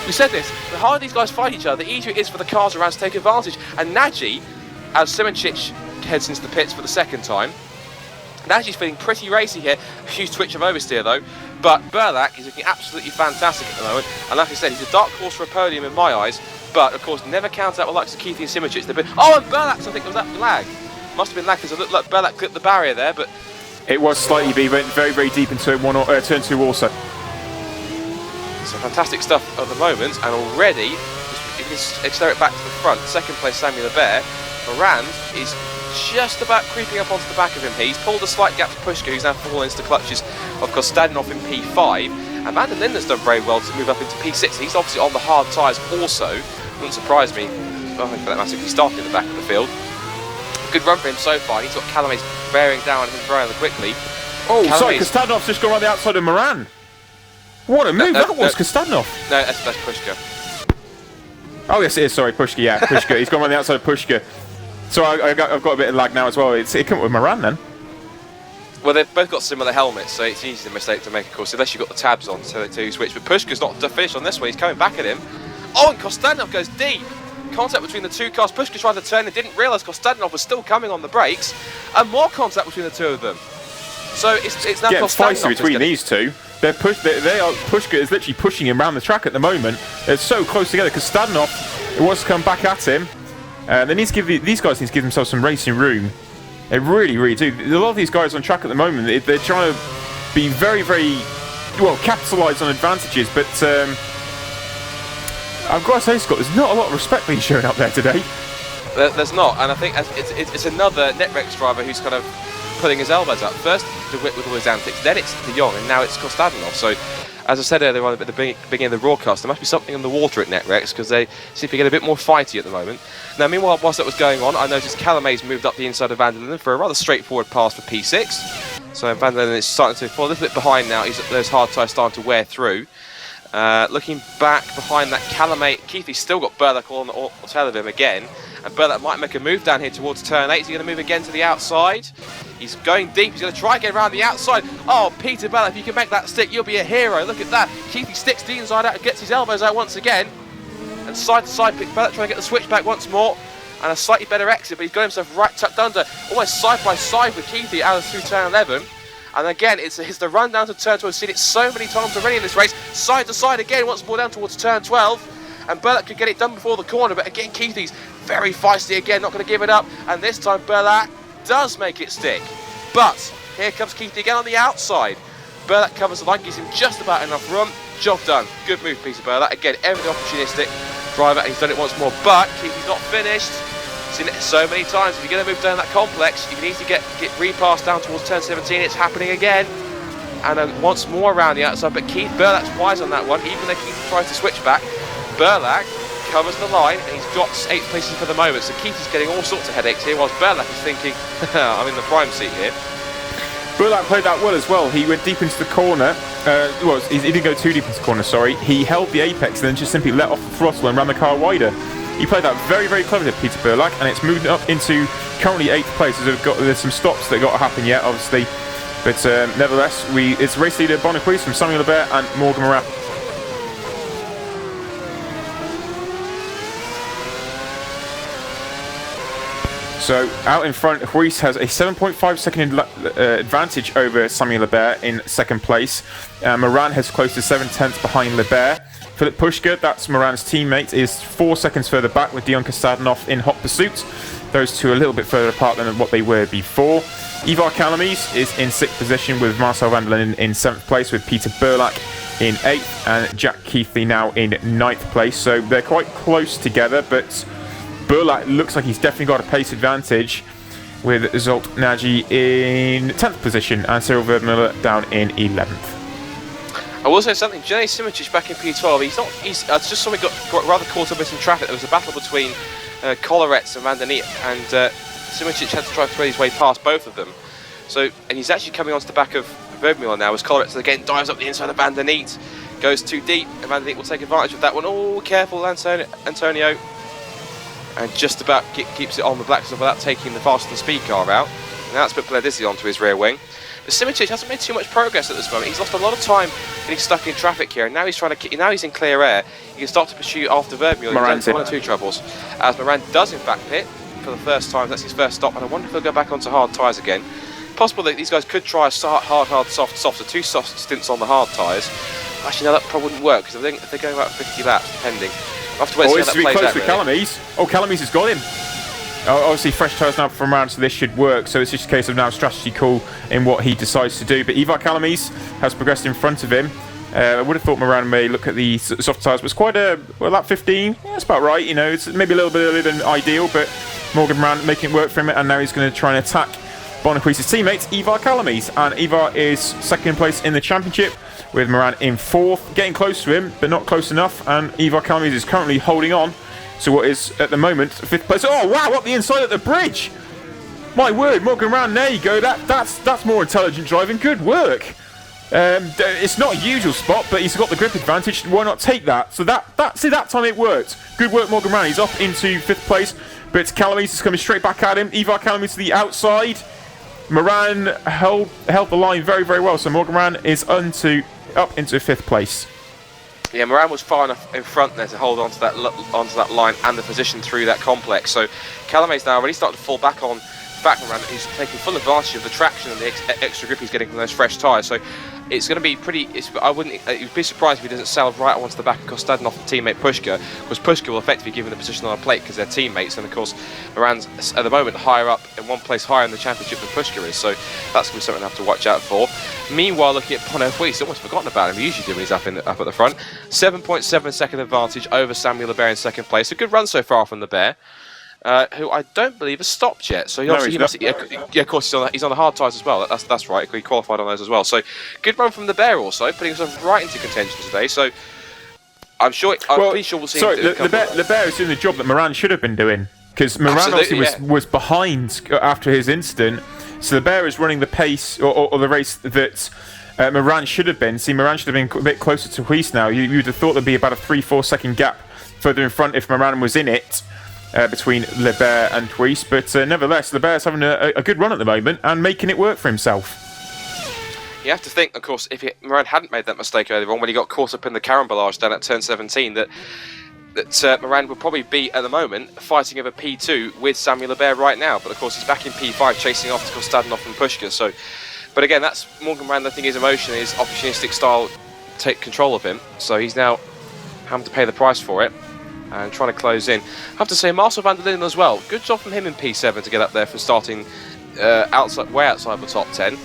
We said this, the harder these guys fight each other, the easier it is for the cars around to take advantage. And Nagy, as Simoncic heads into the pits for the 2nd time, Nagi's feeling pretty racy here. A huge twitch of oversteer though. But Burlak is looking absolutely fantastic at the moment. And like I said, he's a dark horse for a podium in my eyes. But of course, never counts out with likes of Keithy and Simoncic. Oh, and Burlak's, I think, was that lag? Must have been lag because it looked like Burlak clipped the barrier there, but it was slightly, but he went very, very deep in turn 2 also. So fantastic stuff at the moment, and already, if you can accelerate back to the front, 2nd place Samuel Lebert. Moran is just about creeping up onto the back of him. He's pulled a slight gap to Pushka, who's now fallen into the clutches of Kostanov in P5. And Van der Linden's done very well to move up into P6. He's obviously on the hard tyres also. Wouldn't surprise me, for that matter, if he started in the back of the field. Good run for him so far. He's got Calamaze bearing down on him rather quickly. Oh, sorry, Kostanov's just gone around the outside of Moran. What a move that was, Kostanov. No, that's Pushka. Oh, yes, it is. Sorry, Pushka. Yeah, Pushka. He's gone around the outside of Pushka. So I've got a bit of lag now as well. It came up with Moran then. Well, they've both got similar helmets, so it's easy a mistake to make, of course, unless you've got the tabs on to switch. But Pushka's not to finish on this one. He's coming back at him. Oh, and Kostanov goes deep. Contact between the 2 cars. Pushka tried to turn and didn't realise Kostanov was still coming on the brakes, and more contact between the 2 of them. So it's now Kostanov between these 2. Pushka is literally pushing him around the track at the moment. They're so close together. Kostanov wants to come back at him. They need to give these guys need to give themselves some racing room. They really, really do. A lot of these guys on track at the moment, they're trying to be very, very well capitalise on advantages, but. I've got to say, Scott, there's not a lot of respect being shown up there today. There's not, and I think it's another Netrex driver who's kind of putting his elbows up. First, DeWitt with all his antics, then it's De Jong, and now it's Kostanov. So, as I said earlier on at the beginning of the broadcast, there must be something in the water at Netrex because they seem to get a bit more fighty at the moment. Now, meanwhile, whilst that was going on, I noticed Calamaze moved up the inside of Van der Linden for a rather straightforward pass for P6. So Van der Linden is starting to fall a little bit behind now. Those hard tyres starting to wear through. Looking back behind that Calamate, Keithy's still got Burlak on the tail of him again. And Burlak might make a move down here towards turn 8. Is he going to move again to the outside? He's going deep. He's going to try and get around the outside. Oh, Peter Burlak, if you can make that stick, you'll be a hero. Look at that. Keithy sticks the inside out and gets his elbows out once again. And side to side pick. Burlak trying to get the switch back once more. And a slightly better exit, but he's got himself right tucked under. Almost side by side with Keithy out through turn 11. And again, it's the run down to turn 12. We've seen it so many times already in this race. Side to side again, once more down towards turn 12. And Burlak could get it done before the corner, but again, Keithy's very feisty again, not going to give it up. And this time, Burlak does make it stick. But here comes Keithy again on the outside. Burlak covers the line, gives him just about enough room. Job done. Good move, Peter Burlak. Again, everything opportunistic driver, and he's done it once more. But Keithy's not finished. Seen it so many times. If you're going to move down that complex, you need to get repassed down towards turn 17. It's happening again. And once more around the outside, but Burlak's wise on that one, even though Keithy tries to switch back. Burlak covers the line, and he's got 8 places for the moment, so Keithy's getting all sorts of headaches here, whilst Burlak is thinking, I'm in the prime seat here. Burlak played that well as well. He went deep into the corner. He didn't go too deep into the corner, sorry. He held the apex and then just simply let off the throttle and ran the car wider. He played that very, very cleverly, Peter Burlak, and it's moved up into currently 8th place. There's some stops that got to happen yet, obviously, but nevertheless, it's race leader Woodwiss from Samuel Lebert and Morgan Moran. So out in front, Woodwiss has a 7.5 second advantage over Samuel Lebert in 2nd place. Moran has close to 7/10 behind Lebert. Philip Pushka, that's Moran's teammate, is 4 seconds further back with Dion Kastadanov in hot pursuit. Those two are a little bit further apart than what they were before. Ivar Kalamis is in 6th position with Marcel Vanderlyn in 7th place with Peter Burlak in 8th and Jack Keithy now in 9th place. So they're quite close together, but Burlak looks like he's definitely got a pace advantage with Zolt Nagy in 10th position and Cyril Verdmüller down in 11th. I will say something, Jay Simic back in P12, I just saw he got rather caught up in some traffic. There was a battle between Collarets and Van der Neet, and Simic had to try to thread his way past both of them. So, and he's actually coming onto the back of Verdmüller now as Collarets again dives up the inside of Van der Neet, goes too deep, and Van der Neet will take advantage of that one. Oh, careful, Antonio. And just about keeps it on the black without taking the fast and speed car out. And now it's put Bledissi onto his rear wing. But Simic hasn't made too much progress at this moment. He's lost a lot of time getting stuck in traffic here, and now he's in clear air. He can start to pursue after Verdmüller. He's 1 or 2 troubles. As Moran does in fact pit for the first time. That's his first stop, and I wonder if he'll go back onto hard tyres again. Possible that these guys could try a hard, soft, so 2 soft stints on the hard tyres. Actually, no, that probably wouldn't work, because if they're going about 50 laps, depending. We'll have to wait and see how that plays out. With Calamise. Oh, Calamise has got him. Obviously, fresh tyres now from Moran, so this should work. So it's just a case of now strategy call in what he decides to do. But Ivar Calamise has progressed in front of him. I would have thought Moran may look at the soft tyres, but it's quite lap 15. Yeah, that's about right. You know, it's maybe a little bit earlier than ideal, but Morgan Moran making it work for him, and now he's going to try and attack Woodwiss' teammate, Ivar Calamise. And Ivar is 2nd place in the championship, with Moran in 4th, getting close to him, but not close enough. And Ivar Calamise is currently holding on to what is, at the moment, 5th place. Oh, wow, up the inside of the bridge! My word, Morgan Moran, there you go. That's more intelligent driving. Good work. It's not a usual spot, but he's got the grip advantage. Why not take that? So that time it worked. Good work, Morgan Moran. He's up into 5th place, but Calamise is coming straight back at him. Ivar Calamise to the outside. Moran held the line very, very well, so Morgan Moran is up into 5th place. Yeah, Moran was far enough in front there to hold onto that line and the position through that complex. So Calame's now already starting to fall back on Moran. He's taking full advantage of the traction and the extra grip he's getting from those fresh tyres. So it's going to be pretty. You'd be surprised if he doesn't sail right onto the back of Kastadanov and teammate Pushka, because Pushka will effectively give him the position on a plate because they're teammates. And of course, Moran's at the moment higher up, in 1 place higher in the championship than Pushka is. So that's going to be something to have to watch out for. Meanwhile, looking at Woodwiss, almost forgotten about him. We usually do when he's up at the front. 7.7 second advantage over Samuel Lebert in 2nd place. A good run so far from Lebert. Who I don't believe has stopped yet. So of course he's on the hard tyres as well. That's right. He qualified on those as well. So good run from the Bear also, putting himself right into contention today. So I'm pretty sure we'll see. Sorry, the Bear is doing the job that Moran should have been doing, because Moran was behind after his incident. So the Bear is running the pace or the race that Moran should have been. See, Moran should have been a bit closer to Huis now. You would have thought there'd be about a 3-4 second gap further in front if Moran was in it between Lebert and Huis. But nevertheless, Lebert's having a good run at the moment and making it work for himself. You have to think, of course, if Moran hadn't made that mistake earlier on when he got caught up in the carambolage down at turn 17, that Moran would probably be, at the moment, fighting over P2 with Samuel Lebert right now. But of course, he's back in P5 chasing after Kostadinov and Pushka. So, but again, that's Morgan Moran. I think his emotion, his opportunistic style take control of him. So he's now having to pay the price for it and trying to close in. I have to say, Marcel van der Linden as well. Good job from him in P7 to get up there for starting way outside the top 10.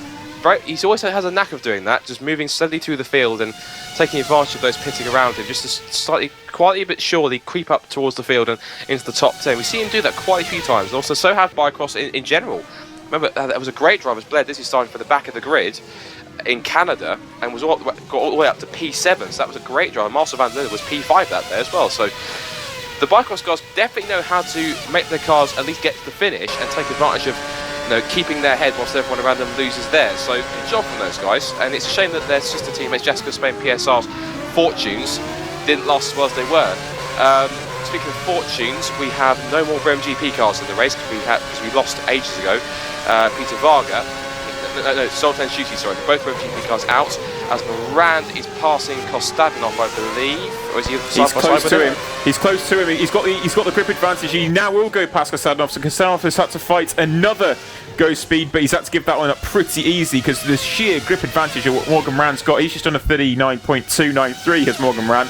He always has a knack of doing that, just moving steadily through the field and taking advantage of those pitting around him, just to slightly, quietly but surely creep up towards the field and into the top 10. We see him do that quite a few times, and also so have Bicross in general. Remember, there was a great driver's Blair Dizzy starting for the back of the grid in Canada and got all the way up to P7, so that was a great driver. Marcel van der Linden was P5 that day as well, so the Bicross guys definitely know how to make their cars at least get to the finish and take advantage of keeping their head whilst everyone around them loses theirs. So good job from those guys, and it's a shame that their sister teammates Jessica Spain PSR's fortunes didn't last as well as they were. Speaking of fortunes, we have no more GP cars in the race because we lost ages ago. Peter Varga, Zoltan Schuty, sorry, both GP cars out as Moran is passing Kostadinov, I believe, or is he He's close to him. He's close to him. He's got the grip advantage. He now will go past Kostadinov, so Kostadinov has had to fight another go speed, but he's had to give that one up pretty easy because the sheer grip advantage of what Morgan Moran's got. He's just done a 39.293 as Morgan Moran,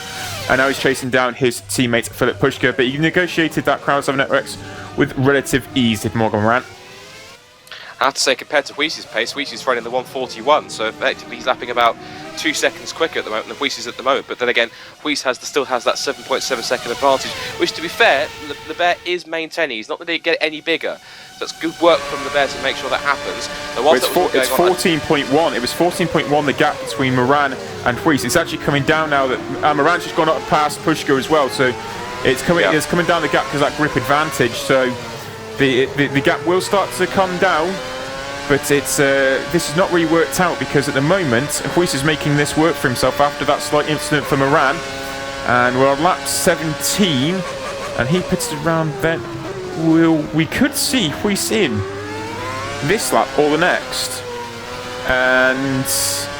and now he's chasing down his teammate Philip Pushka, but he negotiated that Crown 7 Networks with relative ease, did Morgan Moran. I have to say, compared to Huis's pace, Huis is running the 141, so effectively he's lapping about 2 seconds quicker at the moment than Huis is at the moment. But then again, Huis still has that 7.7 second advantage, which, to be fair, Lebert is maintaining. He's not going to get any bigger. So it's good work from Lebert to make sure that happens. It's 14.1. It was 14.1 the gap between Moran and Huis. It's actually coming down now that Moran's just gone up past Pushka as well. So it's coming down the gap because of that grip advantage. So the gap will start to come down. But this is not really worked out because at the moment Huis is making this work for himself after that slight incident for Moran, and we're on lap 17 and he pitted around then. We could see Huis in this lap or the next, and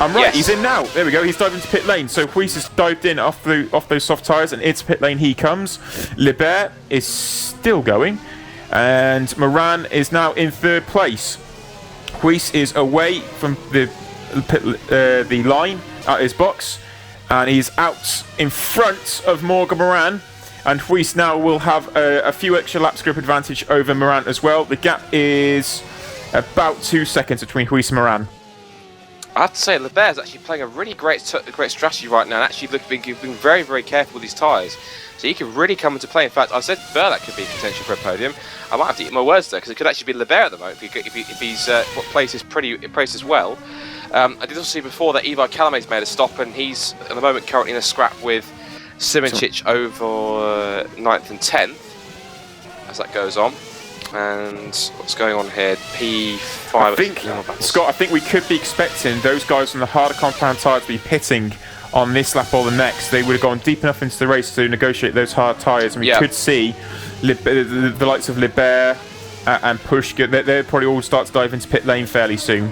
I'm right, yes. He's in now. There we go, he's dived into pit lane, so Huis has dived in off those soft tyres and into pit lane he comes. Lebert is still going and Moran is now in third place. Huis is away from the line at his box, and he's out in front of Morgan Moran, and Huis now will have a few extra laps grip advantage over Moran as well. The gap is about 2 seconds between Huis and Moran. I have to say, Lebert is actually playing a really great strategy right now, and actually being very, very careful with his tyres. So he could really come into play. In fact, I said Berlac could be contention for a podium. I might have to eat my words there because it could actually be Lebert at the moment if he's places well. I did also see before that Ivar Calame's made a stop, and he's at the moment currently in a scrap with Simincic over 9th and 10th as that goes on. And what's going on here? P5. Scott, I think we could be expecting those guys from the harder compound tyres to be pitting on this lap or the next. They would have gone deep enough into the race to negotiate those hard tyres, and we could see the likes of Lebert and Pushka. They'll probably all start to dive into pit lane fairly soon.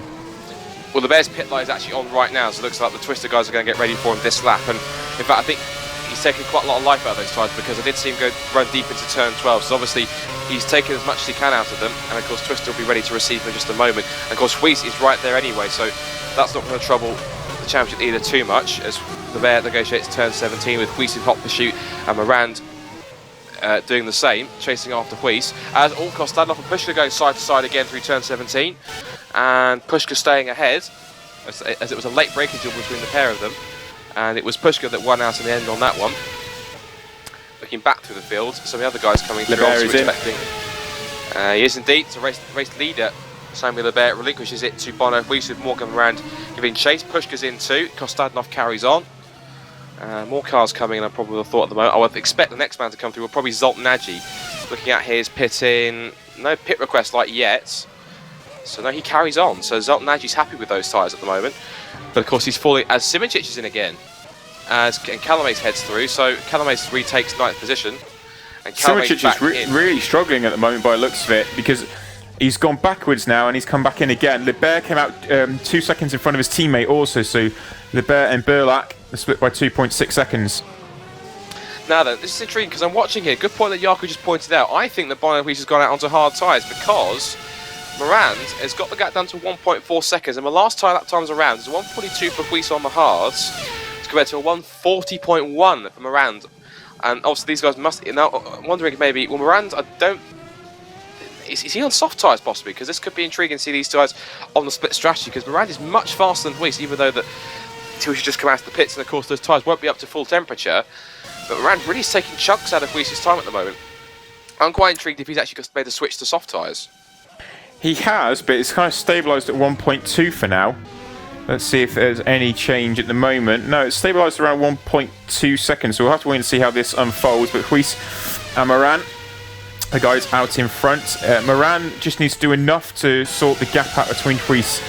Well, Lebert's pit line is actually on right now, so it looks like the Twister guys are going to get ready for him this lap. And in fact, I think he's taken quite a lot of life out of those tyres because I did see him run deep into turn 12. So obviously he's taken as much as he can out of them, and of course Twister will be ready to receive him in just a moment. And of course Huis is right there anyway, so that's not going to trouble the championship either too much, as Lebert negotiates turn 17 with Huis in hot pursuit and Moran doing the same, chasing after Huis. As all Kostadinov and Pushka going side to side again through turn 17, and Pushka staying ahead as it was a late braking duel between the pair of them, and it was Pushka that won out in the end on that one. Looking back through the field, some of the other guys coming through, also expecting. He is indeed. So race leader Samuel Lebert relinquishes it to Bono Huis with Morgan Moran giving chase. Pushka's in too. Kostadinov carries on. More cars coming in, I probably would have thought at the moment. I would expect the next man to come through will probably Zoltan Nagy. Looking at his pitting, no pit request like yet. So now he carries on. So Zoltan Nagy's happy with those tyres at the moment. But of course he's falling as Simoncic is in again. And Calamace heads through. So Calamace retakes 9th position. And Simoncic is really struggling at the moment by the looks of it, because he's gone backwards now and he's come back in again. Lebert came out 2 seconds in front of his teammate also. So Lebert and Burlak are split by 2.6 seconds. Now then, this is intriguing because I'm watching here. Good point that Jaakko just pointed out. I think that Woodwiss has gone out onto hard tyres because Morand has got the gap down to 1.4 seconds, and the last time that time's around is 1:42 for Woodwiss on the hards, compared to a 1:40.1 for Morand. And obviously these guys must. Now, I'm wondering if maybe Morand, is he on soft tyres possibly? Because this could be intriguing to see these guys on the split strategy. Because Morand is much faster than Woodwiss, even though that he should just come out of the pits, and of course those tyres won't be up to full temperature. But Morand really is taking chunks out of Woodwiss's time at the moment. I'm quite intrigued if he's actually just made a switch to soft tyres. He has, but it's kind of stabilised at 1.2 for now. Let's see if there's any change at the moment. No, it's stabilised around 1.2 seconds, so we'll have to wait and see how this unfolds. But Woodwiss and Morand, the guys out in front. Morand just needs to do enough to sort the gap out between Woodwiss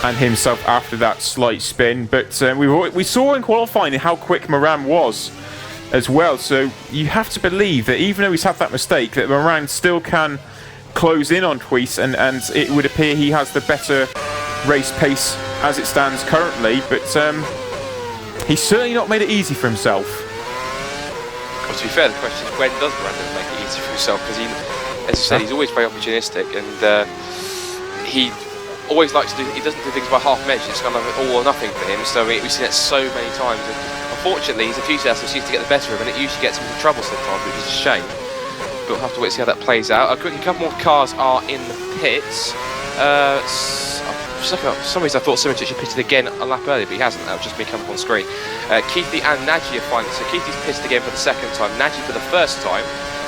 and himself after that slight spin. But we saw in qualifying how quick Morand was as well, so you have to believe that even though he's had that mistake, that Morand still can close in on Woodwiss, and it would appear he has the better race pace as it stands currently, but he's certainly not made it easy for himself. Well, to be fair, the question is, when does Morand make it easy for himself? Because as you said, he's always very opportunistic, and he always likes to do, he doesn't do things by half measures. It's kind of all or nothing for him, so we've seen it so many times. And unfortunately, his enthusiasm seems to get the better of him, and it usually gets him into trouble sometimes, which is a shame. But we'll have to wait and see how that plays out. Quickly, a couple more cars are in the pits. For some reason I thought Simoncic had pitted again a lap earlier, but he hasn't. That was just me coming up on screen. Keithy and Nagy are finally. So Keithy's pitted again for the second time, Nagy for the first time,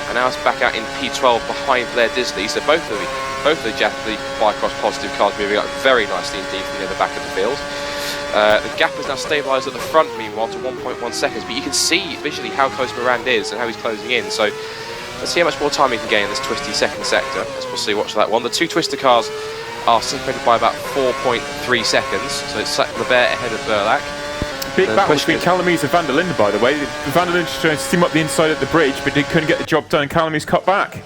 and now it's back out in P12 behind Blair Disley. So both of the Bicross positive cars moving up very nicely indeed from near the back of the field. The gap is now stabilised at the front, meanwhile, to 1.1 seconds. But you can see visually how close Morand is and how he's closing in. So let's see how much more time he can gain in this twisty second sector. As we'll see, watch that one. The two twister cars are separated by about 4.3 seconds. So it's Lebert ahead of Burlak. Big battle between Calamace and Van der Linden, by the way. Van der Linden just trying to steam up the inside at the bridge, but he couldn't get the job done. Calamace cut back.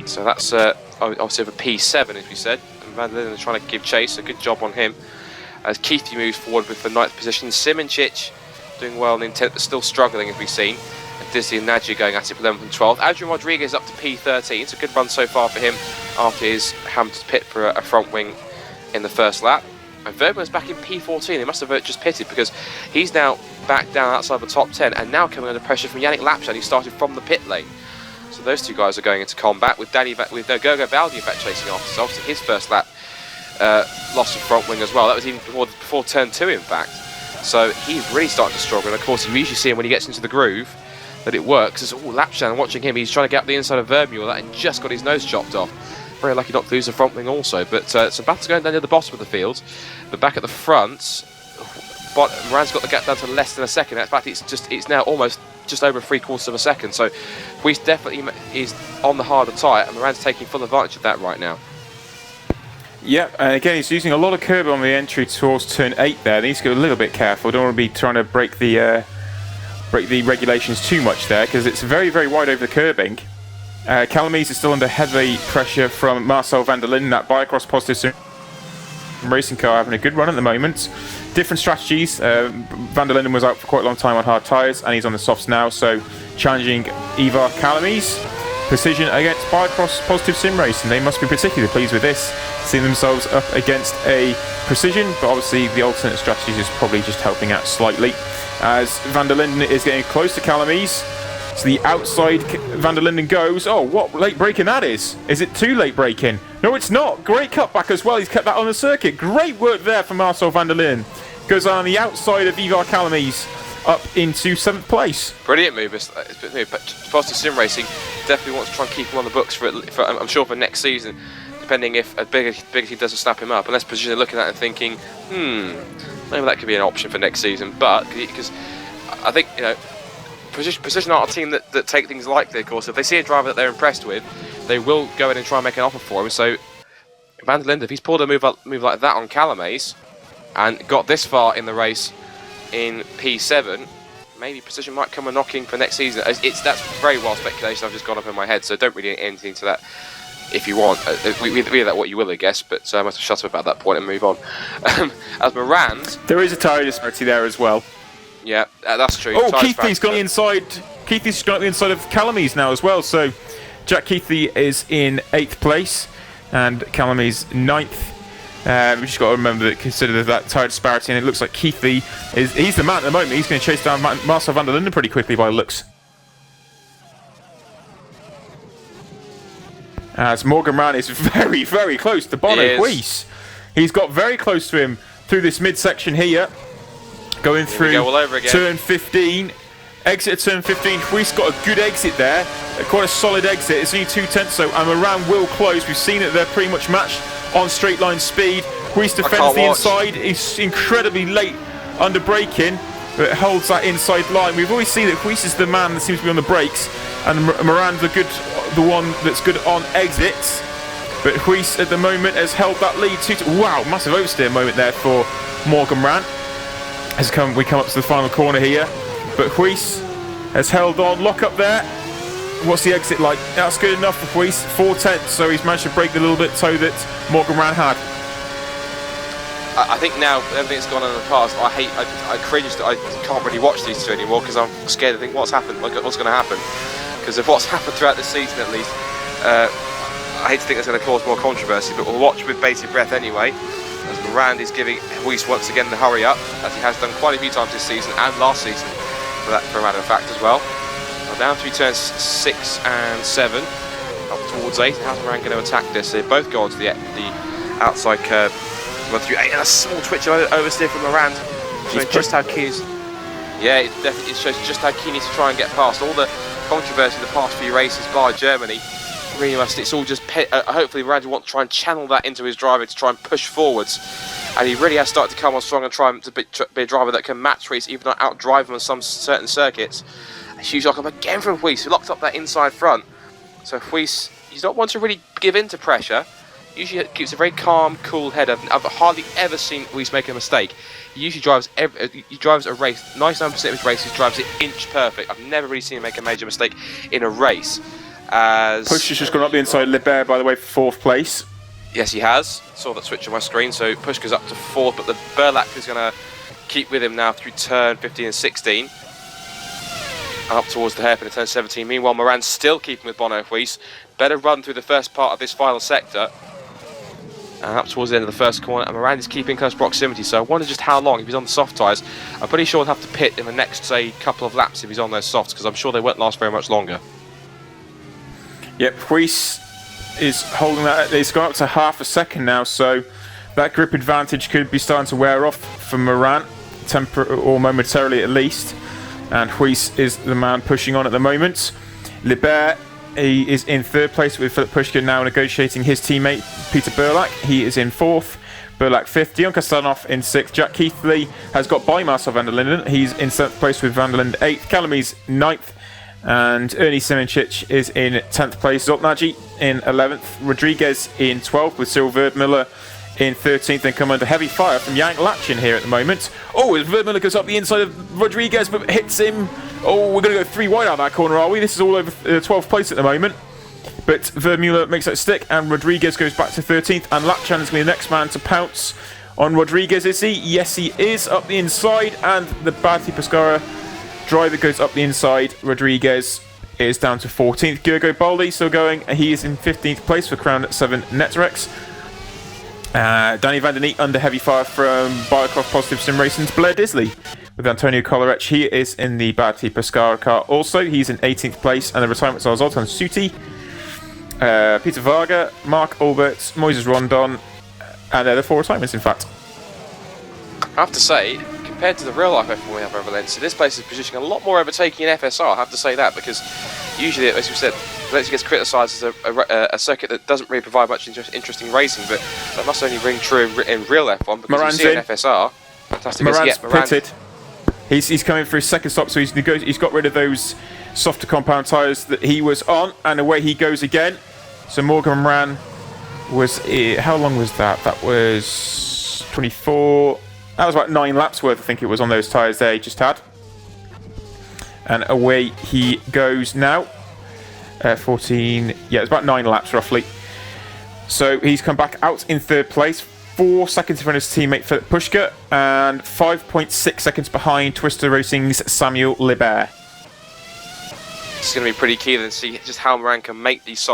So that's obviously a P7, as we said. And Van der Linden is trying to give chase. A good job on him. As Keithy moves forward with the 9th position. Simoncic doing well in the intent, but still struggling, as we've seen. And Disley and Nagy going at it for 11th and 12th. Adrian Rodriguez up to P13. It's a good run so far for him after his hampered pit for a front wing in the first lap. And Vergman's back in P14. He must have just pitted, because he's now back down outside the top 10 and now coming under pressure from Yannick Lapchan, who started from the pit lane. So those two guys are going into combat with Gergo Baldi in fact chasing after. So obviously his first lap lost a front wing as well. That was even before turn 2 in fact. So he's really starting to struggle, and of course you usually see him when he gets into the groove that it works. As Lapchan, watching him, he's trying to get up the inside of Vermeulen and just got his nose chopped off. Very lucky not to lose the front wing also. But some battles going down near the bottom of the field. But back at the front, Morand's got the gap down to less than a second. In fact, it's now almost just over 3/4 of a second. So Woodwiss definitely is on the harder tyre, and Morand's taking full advantage of that right now. Yeah, and again, he's using a lot of curb on the entry towards turn 8 there. He needs to go a little bit careful. Don't want to be trying to break the regulations too much there, because it's very, very wide over the curbing. Calamace is still under heavy pressure from Marcel van der Linden. That Bicross positive racing car having a good run at the moment. Different strategies. Van der Linden was out for quite a long time on hard tyres, and he's on the softs now, so challenging Ivar Calamace. Precision against Bicross positive sim racing. They must be particularly pleased with this, seeing themselves up against a Precision, but obviously the alternate strategies is probably just helping out slightly. As Van der Linden is getting close to Calamace. So the outside Van der Linden goes. Oh, what late braking that is. Is it too late braking? No, it's not. Great cutback as well. He's kept that on the circuit. Great work there from Marcel van der Linden. Goes on the outside of Ivar Calamace up into 7th place. Brilliant move. Positive Sim Racing definitely wants to try and keep him on the books for I'm sure for next season, depending if a bigger team doesn't snap him up. Unless Precision are looking at it and thinking, maybe that could be an option for next season. But because I think, you know, Precision aren't a team that take things lightly, of course. If they see a driver that they're impressed with, they will go in and try and make an offer for him. So Van der Linde, if he's pulled a move like that on Calamaze and got this far in the race in P7, maybe Precision might come a knocking for next season. That's very wild speculation. I've just gone up in my head, so don't really anything to that. If you want, we that what you will, I guess. But I must have shut up about that point and move on. As Moran's, there is a tyre disparity there as well. Yeah, that's true. Oh, Keithley's got the inside. Keithley's got the inside of Calamaze now as well. So Jack Keithley is in 8th place and Calamaze 9th. We just got to remember that, consider that tyre disparity, and it looks like Keithley he's the man at the moment. He's going to chase down Marcel van der Linden pretty quickly by the looks. As Morgan Ran is very, very close to Bono Huis. He's got very close to him through this midsection here. Going through turn 15. Exit at turn 15. Huis got a good exit there. Quite a solid exit. It's only 2/10, so Moran will close. We've seen it, they're pretty much matched on straight line speed. Huis defends the inside. He's incredibly late under braking, but holds that inside line. We've always seen that Huis is the man that seems to be on the brakes, and Moran's the one that's good on exits. But Huis at the moment has held that lead. Wow, massive oversteer moment there for Morgan Ran. We come up to the final corner here, but Huis has held on. Lock up there. What's the exit like? That's good enough for Huis. 4/10, so he's managed to break the little bit toe that Morgan Ran had. I think now everything's gone on in the past. I cringe that I can't really watch these two anymore because I'm scared to think what's happened, what's going to happen. Because of what's happened throughout the season, at least, I hate to think it's going to cause more controversy, but we'll watch with bated breath anyway. As Moran is giving Huis once again the hurry up, as he has done quite a few times this season and last season, for a matter of fact as well. Now down through turns 6 and 7, up towards 8. How's Moran going to attack this? They both go onto the outside curb. Run through 8, and a small twitch of oversteer from Moran. Shows just how keen it shows just how keen he is to try and get past. All the controversy in the past few races by Germany, really it's all just hopefully Moran will want to try and channel that into his driver to try and push forwards, and he really has started to come on strong and try to be a driver that can match race, even not outdrive him on some certain circuits. A huge lock up again from Huis, who locked up that inside front. So Huis, he's not one to really give in to pressure. Usually keeps a very calm, cool head. I've hardly ever seen Huis make a mistake. He usually drives a race. 99% of his races drives it inch perfect. I've never really seen him make a major mistake in a race. Push has just gone up the inside. Libert, by the way, for 4th place. Yes, he has. Saw that switch on my screen. So Push goes up to 4th, but the Burlak is going to keep with him now through turn 15 and 16. And up towards the hairpin of turn 17. Meanwhile, Moran's still keeping with Bono Huis. Better run through the first part of this final sector. And up towards the end of the first corner, and Moran is keeping close proximity, so I wonder just how long. If he's on the soft tyres, I'm pretty sure he'll have to pit in the next, say, couple of laps if he's on those softs, because I'm sure they won't last very much longer. Yep, Huis is holding that. It's gone up to half a second now, so that grip advantage could be starting to wear off for Moran, or momentarily at least. And Huis is the man pushing on at the moment. Libert, he is in 3rd place with Philip Pushkin now negotiating his teammate Peter Burlak. He is in 4th. Burlak 5th. Dion Kastanov in 6th. Jack Keithley has got by Marcel van der Linden. He's in 7th place with van der Linden 8th. Calamaze 9th. And Ernie Simoncic is in 10th place. Zoltnagi in 11th. Rodriguez in 12th with Cyril Verdmüller in 13th. And come under heavy fire from Yank Lachin here at the moment. Oh, as Verdmüller goes up the inside of Rodriguez but hits him. Oh, we're going to go 3 wide out that corner, are we? This is all over 12th place at the moment. But Verdmüller makes that stick, and Rodriguez goes back to 13th. And Lachan is going to be the next man to pounce on Rodriguez, is he? Yes, he is, up the inside. And the Bati Pescara driver goes up the inside. Rodriguez is down to 14th. Gergo Baldi still going. He is in 15th place for Crown 7 Netrex. Danny van der Neet under heavy fire from Biocross Positive Sim Racing's Blair Disley. With Antonio Colarec, he is in the Bati Pescara car also. He's in 18th place, and the retirements are Zoltan Suti, Peter Varga, Mark Albert, Moises Rondon, and they're the 4 retirements in fact. I have to say, compared to the real life F1 we have over Valencia, this place is positioning a lot more overtaking in FSR, I have to say that, because usually, as we said, Valencia gets criticised as a circuit that doesn't really provide much interesting racing, but that must only ring true in real F1, because Moran's you see in FSR. Fantastic. Moran's pitted. He's coming for his second stop, so he's got rid of those softer compound tyres that he was on, and away he goes again. So Morgan Moran was how long was that? That was 24. That was about 9 laps worth, I think it was, on those tyres they just had. And away he goes now. 14. Yeah, it's about 9 laps roughly. So he's come back out in 3rd place, 4 seconds in front of his teammate Philip Pushka, and 5.6 seconds behind Twister Racing's Samuel Libert. It's going to be pretty key then to see just how Moran can make these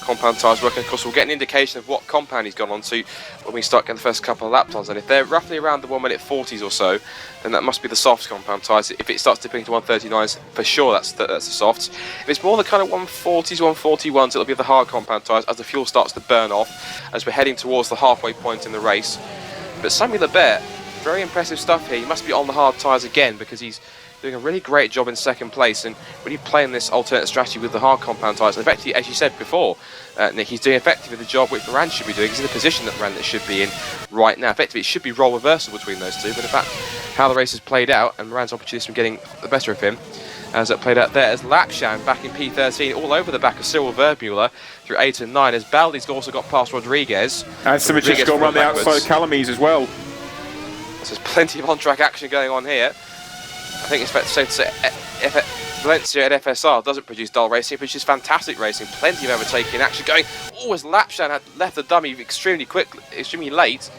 compound tyres work. And of course, we'll get an indication of what compound he's gone on to when we start getting the first couple of lap times. And if they're roughly around the 1 minute 40s or so, then that must be the soft compound tyres. If it starts dipping into 139s, for sure that's the softs. If it's more the kind of 140s, 141s, it'll be the hard compound tyres as the fuel starts to burn off as we're heading towards the halfway point in the race. But Samuel Libert, very impressive stuff here. He must be on the hard tyres again because he's doing a really great job in 2nd place, and when you play in this alternate strategy with the hard compound tyres, and effectively, as you said before, Nick, he's doing effectively the job which Moran should be doing. He's in the position that Moran should be in right now. Effectively, it should be role reversal between those two, but in fact, how the race has played out, and Moran's opportunities from getting the better of him, as it played out there, as Lapshan back in P13, all over the back of Cyril Vermeulen through 8 and 9, as Baldi's also got past Rodriguez. And Simicic's gone around the outside of Calamise as well. So there's plenty of on-track action going on here. I think it's safe to say if Valencia at FSR doesn't produce dull racing, it produces fantastic racing, plenty of overtaking action going. As Lapshan had left the dummy extremely late.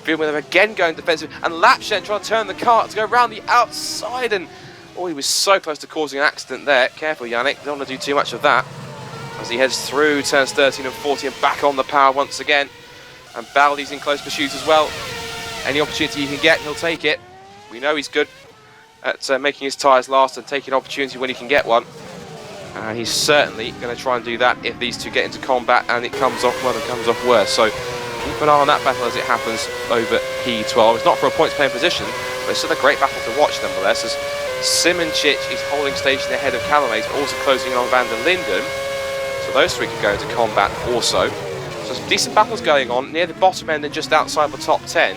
Feeling with him again going defensive, and Lapshan trying to turn the car to go around the outside, and he was so close to causing an accident there. Careful, Yannick, don't want to do too much of that. As he heads through turns 13 and 40 and back on the power once again. And Baldi's in close pursuit as well. Any opportunity he can get, he'll take it. We know he's good at making his tyres last and taking opportunity when he can get one. And he's certainly going to try and do that if these two get into combat and it comes off well and comes off worse. So keep an eye on that battle as it happens over P12. It's not for a points playing position, but it's still a great battle to watch nonetheless, as Simonchich is holding station ahead of Calamise, but also closing in on Van der Linden. So those three can go into combat also. So some decent battles going on near the bottom end and just outside the top 10.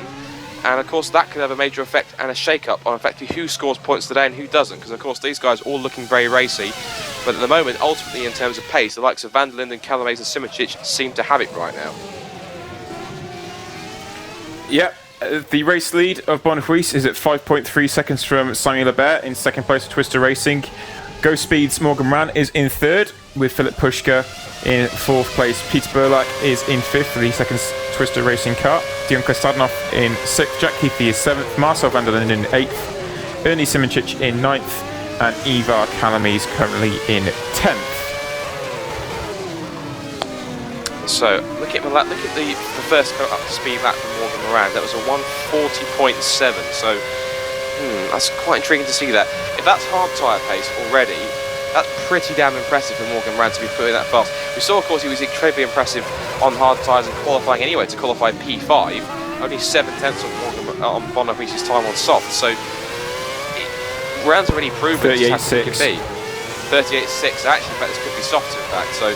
And of course that could have a major effect and a shake-up on effectively who scores points today and who doesn't, because of course these guys are all looking very racy, but at the moment ultimately in terms of pace the likes of Van der Linden, Calamise and Simonchich seem to have it right now. Yep, the race lead of Woodwiss is at 5.3 seconds from Samuel Libert in 2nd place of Twister Racing. Go Speed's Morgan Moran is in 3rd with Philip Pushka in 4th place. Peter Burlak is in 5th for the 2nd Twister Racing car. Dion Kostadinov in 6th. Jack Keithy is 7th. Marcel van der Linden in 8th. Ernie Simonchich in 9th. And Ivar Calamise currently in 10th. So look at the first up to speed lap from Morgan Moran. That was a 140.7. So that's quite intriguing to see that. If that's hard tyre pace already, that's pretty damn impressive for Morgan Moran to be putting that fast. We saw, of course, he was incredibly impressive on hard tyres and qualifying anyway to qualify P5. Only 7/10 on Woodwiss's time on soft. So Moran's already proven just how good it can be. 38.6. Actually, in fact, this could be soft. In fact, so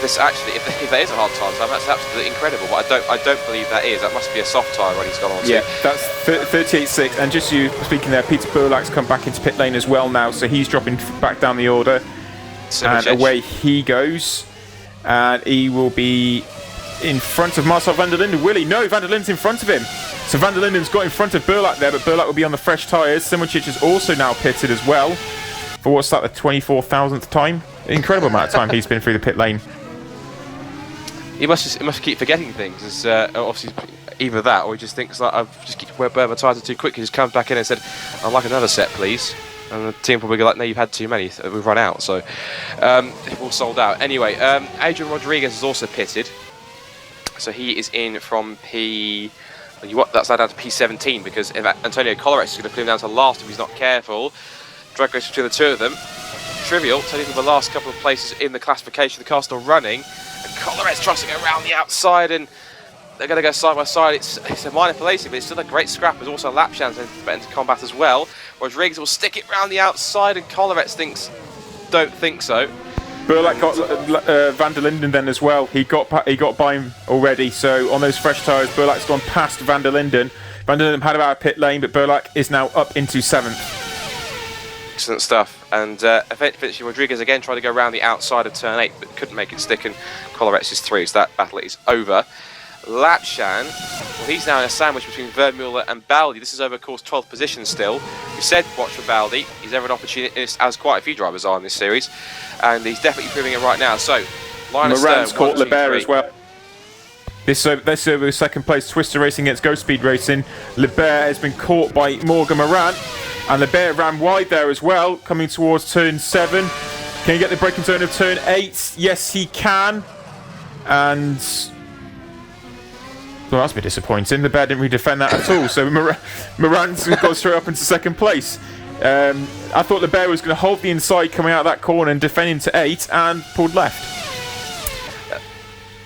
this actually, if that is a hard tyre time, that's absolutely incredible. But I don't believe that is. That must be a soft tyre when he's gone on. Yeah, that's 38.6. And just you speaking there, Peter Burlak's come back into pit lane as well now, so he's dropping back down the order. And away he goes, and he will be in front of Marcel van der Linden. Will he? No, van der Linden's in front of him. So van der Linden's got in front of Burlak there, but Burlak will be on the fresh tyres. Simonchich is also now pitted as well. For what's that, the 24,000th time? Incredible amount of time he's been through the pit lane. He must keep forgetting things. It's, obviously, either that or he just thinks like I've just keep wear my tyres too quick. He just comes back in and said, "I'd like another set, please." And the team probably go like, "No, you've had too many. We've run out." So they've all sold out. Anyway, Adrian Rodriguez is also pitted, so he is in from that's now down to P17 because if Antonio Colorex is going to put him down to last if he's not careful. Drag race between the two of them. Trivial, taking the last couple of places in the classification. The car's still running. And Coloret's trying to go around the outside and they're going to go side by side. It's a minor placing, but it's still a great scrap. There's also Lapshan's into combat as well. Rodriguez will stick it round the outside and Coloret's don't think so. Burlak got Van der Linden then as well. He got by him already. So on those fresh tyres, Burlak's gone past Van der Linden. Van der Linden had about a pit lane, but Burlak is now up into 7th. Excellent stuff. And eventually Rodriguez again tried to go around the outside of turn 8, but couldn't make it stick, and Colorex is 3, so that battle is over. Lapshan, well, he's now in a sandwich between Vermeulen and Baldi. This is over course 12th position still. We said watch for Baldi. He's ever an opportunist, as quite a few drivers are in this series, and he's definitely proving it right now. So, Moran's caught Lebert as well. This over second place, Twister Racing against Ghost Speed Racing. Lebert has been caught by Morgan Moran, and Lebert ran wide there as well, coming towards turn 7. Can he get the braking zone of turn 8? Yes, he can. And well, that's a bit disappointing. Lebert didn't really defend that at all. So Moran's got straight up into second place. I thought Lebert was going to hold the inside coming out of that corner and defend into 8, and pulled left.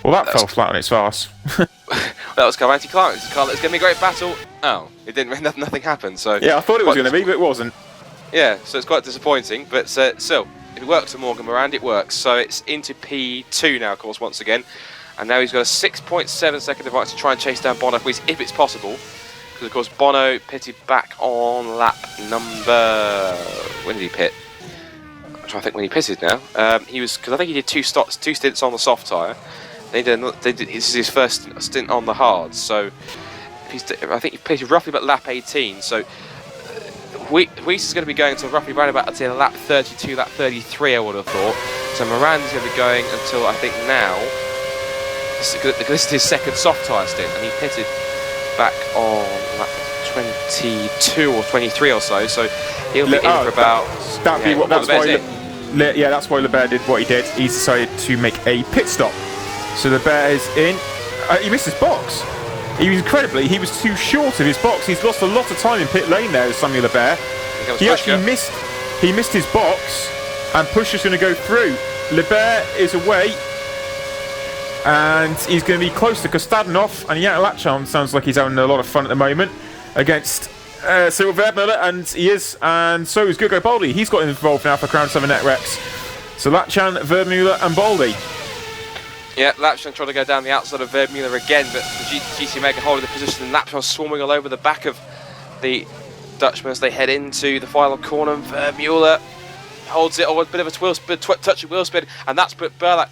Well, that fell flat on its arse. That was kind of anti-climax. It's going to be a great battle. Oh, it didn't. Nothing happened. So yeah, I thought it was going to be, but it wasn't. Yeah, so it's quite disappointing. But still, if it works for Morgan Moran, it works. So it's into P2 now, of course, once again. And now he's got a 6.7 second advantage to try and chase down Bono if it's possible. Because, of course, Bono pitted back on lap number... When did he pit? I'm trying to think when he pitted now. He was... Because I think he did two stints on the this is his first stint on the hard. So I think he pitted roughly about lap 18. So Weiss is going to be going until roughly around about, I'd say, lap 32, lap 33, I would have thought. So Moran's going to be going until, I think, now... This is his second soft tyre stint, and he pitted back on lap 22 or 23 or so. So he'll be in for about. That's why Lebert did what he did. He decided to make a pit stop. So Lebert is in. He missed his box. He was too short of his box. He's lost a lot of time in pit lane there, Samuel Lebert. He actually missed his box, and Pusher's going to go through. Lebert is away. And he's going to be close to Kostadinov, and Jan Lachon sounds like he's having a lot of fun at the moment against Cyril Vermeulen, and he is, and so is Gugo Boldi. He's got involved now for Crown 7 Net Rex. So Lachon, Vermeulen and Boldi. Yeah, Lachon trying to go down the outside of Vermeulen again, but the GC Mega holding the position, and Lachon swarming all over the back of the Dutchman as they head into the final corner. Vermeulen holds it, or a bit of a touch of wheel spin, and that's put Baldi,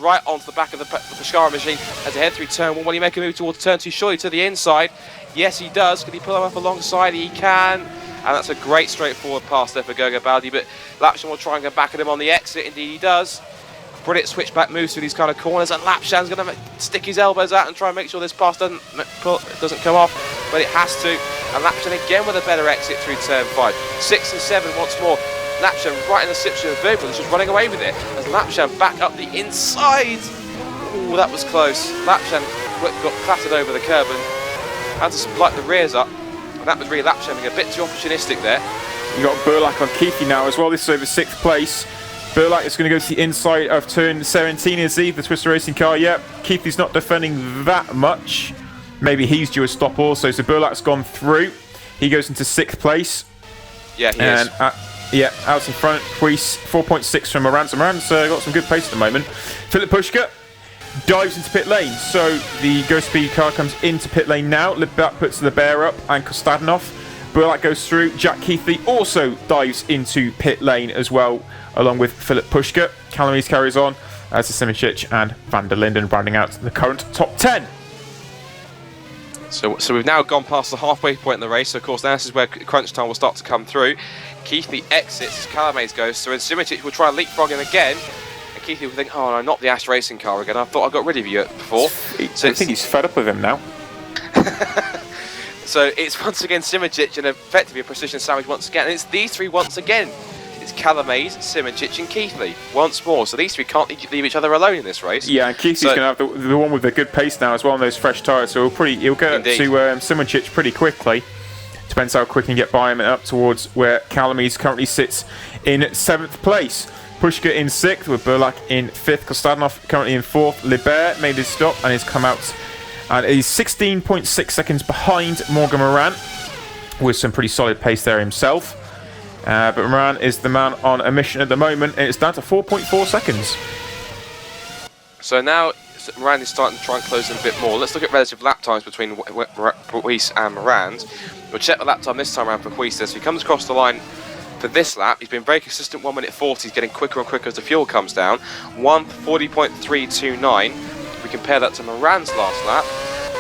right onto the back of the Pescara machine as they head through turn 1. Will he make a move towards turn 2? Surely to the inside. Yes, he does. Can he pull him up alongside? He can. And that's a great straightforward pass there for Gogo Baldi. But Lapshan will try and go back at him on the exit. Indeed, he does. Brilliant switchback moves through these kind of corners. And Lapshan's going to stick his elbows out and try and make sure this pass doesn't come off. But it has to. And Lapshan again with a better exit through turn 5. 6 and 7 once more. Lapshan right in the slipstream of Vermeulen, just running away with it as Lapshan back up the inside. Ooh, that was close. Lapshan got clattered over the curb and had to light the rears up, and that was really Lapshan being a bit too opportunistic there. You got Burlak on Keithy now as well. This is over 6th place. Burlak is going to go to the inside of turn 17. Is he the Twister Racing car? Yep. Keithy's not defending that much. Maybe he's due a stop also. So Burlak's gone through. He goes into 6th place. Yeah, he is. Yeah, out in front, Weiss, 4.6 from Moran. So Moran's got some good pace at the moment. Philip Pushka dives into pit lane. So the Ghost Speed car comes into pit lane now. Lebert puts Lebert up and Kostadinov. Burlak goes through. Jack Keithy also dives into pit lane as well, along with Philip Pushka. Calamise carries on as Simicic and Van der Linden rounding out the current top 10. So we've now gone past the halfway point in the race. So of course, now this is where crunch time will start to come through. Keithy exits as Calamise goes through, and Simicic will try and leapfrog him again. And Keithy will think, oh no, not the Ash Racing car again. I thought I got rid of you before. So I think he's fed up with him now. So it's once again Simicic and effectively a precision sandwich once again. And it's these three once again. It's Calamise, Simicic and Keithy once more. So these three can't leave each other alone in this race. Yeah, and Keithy's going to have the one with the good pace now as well on those fresh tyres. So he'll get up to Simicic pretty quickly. Depends how quick he can get by him and up towards where Calamise currently sits in 7th place. Pushka in 6th with Burlak in 5th. Kostadinov currently in 4th. Lebert made his stop and has come out and is 16.6 seconds behind Morgan Moran with some pretty solid pace there himself. But Moran is the man on a mission at the moment, and it's down to 4.4 seconds. So now Moran is starting to try and close in a bit more. Let's look at relative lap times between Woodwiss and Moran. We'll check the lap time this time around for Woodwiss. So he comes across the line for this lap. He's been very consistent, 1 minute 40. He's getting quicker and quicker as the fuel comes down. 1:40.329. We compare that to Moran's last lap,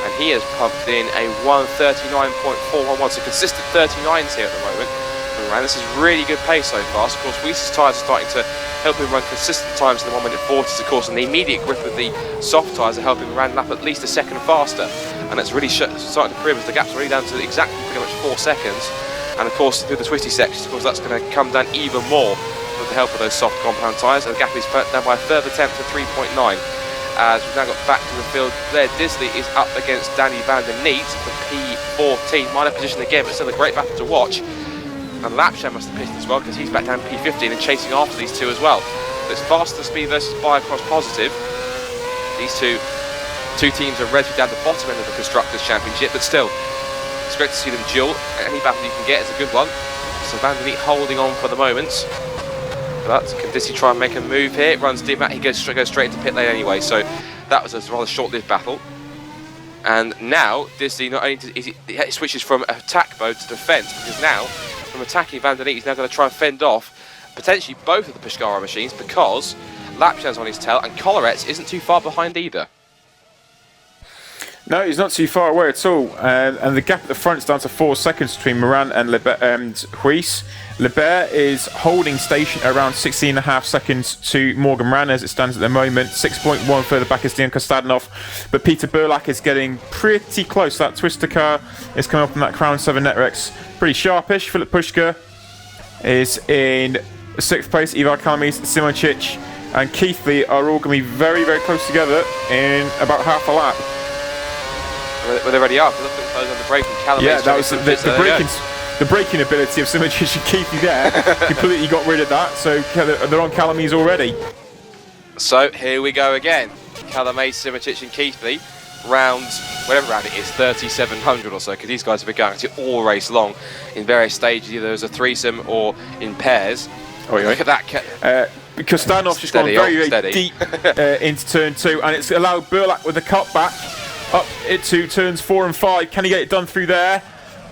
and he has pumped in a 1:39.411. So consistent 39s here at the moment. Moran, this is really good pace so far. So of course, Wiss's tyres are starting to help him run consistent times in the 1 minute 40s, of course, and the immediate grip of the soft tyres are helping Moran lap at least a second faster. And it's really starting to prove as the gap's already down to exactly pretty much 4 seconds. And of course, through the twisty sections, of course, that's going to come down even more with the help of those soft compound tyres. And the gap is down by a further 10 to 3.9. As we've now got back to the field, Blair Disley is up against Danny van der Neet for P14. Minor position again, but still a great battle to watch. And Lapsham must have pissed as well, because he's back down P15 and chasing after these two as well. So it's faster speed versus Biocross positive. These two teams are relatively down the bottom end of the Constructors' Championship, but still, it's great to see them duel. Any battle you can get is a good one. So Van der Neet holding on for the moment. But can Disley try and make a move here? Runs deep out, he goes straight into pit lane anyway, so that was a rather short-lived battle. And now, Disley not only he switches from attack mode to defence, because now, from attacking Van der Neet, he's now going to try and fend off potentially both of the Pescara machines, because Lapsham's on his tail, and Collerette's isn't too far behind either. No, he's not too far away at all. And the gap at the front is down to 4 seconds between Moran and Woodwiss. Lebert is holding station around 16.5 seconds to Morgan Moran as it stands at the moment. 6.1 further back is Dion Kostanov. But Peter Burlak is getting pretty close. That twister car is coming up on that Crown 7 Netrex. Pretty sharpish. Philip Pushka is in 6th place. Ivar Kalamis, Simoncic and Keithley are all going to be very, very close together in about half a lap. Well, they already are, because look at them close on the brake and Callum. Yeah, that was the braking ability of Simoncic and Keithley there. Completely got rid of that, so they're on Calamies already. So here we go again. Calamies, Simoncic and Keithley. Rounds, whatever round it is, 3,700 or so, because these guys have been going actually all race long in various stages, either as a threesome or in pairs. Oh, yeah. Look at that. Kostanov's just gone very deep into turn 2, and it's allowed Burlak with the cutback up into turns 4 and 5. Can he get it done through there?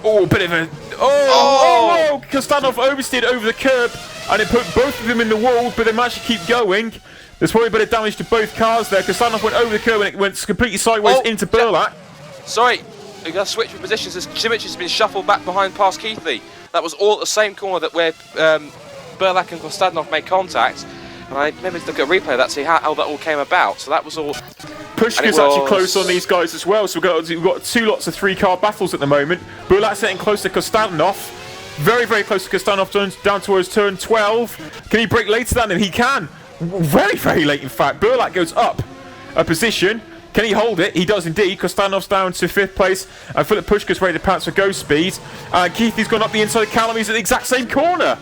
Oh, a bit of a... Oh! Kostanov oversteered over the curb, and it put both of them in the wall, but they managed to keep going. There's probably a bit of damage to both cars there. Kostanov went over the curb, and it went completely sideways into Burlak. Sorry, we got to switch with positions as Simic has been shuffled back behind past Keithley. That was all at the same corner that where Burlak and Kostanov made contact. And I maybe look at a replay of that to see how that all came about. So that was all... Pushka's actually close on these guys as well, so we've got 2 lots of 3-car battles at the moment. Burlak's getting close to Kostanov. Very, very close to Kostanov, down towards turn 12. Can he break later than him? He can. Very, very late, in fact. Burlak goes up a position. Can he hold it? He does indeed. Kostanov's down to 5th place, and Philip Pushka's ready to pounce for go speed. And Keithley's gone up the inside of Calamies at the exact same corner.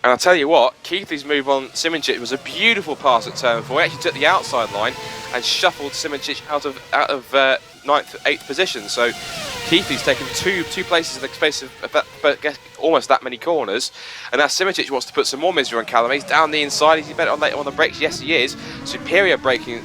And I'll tell you what, Keithley's move on Simoncic was a beautiful pass at turn 4. He actually took the outside line and shuffled Simoncic out of 9th, 8th position. So Keithley's taken two places in the space of almost that many corners. And now Simoncic wants to put some more misery on Callum. He's down the inside. Is he better on the brakes? Yes, he is. Superior braking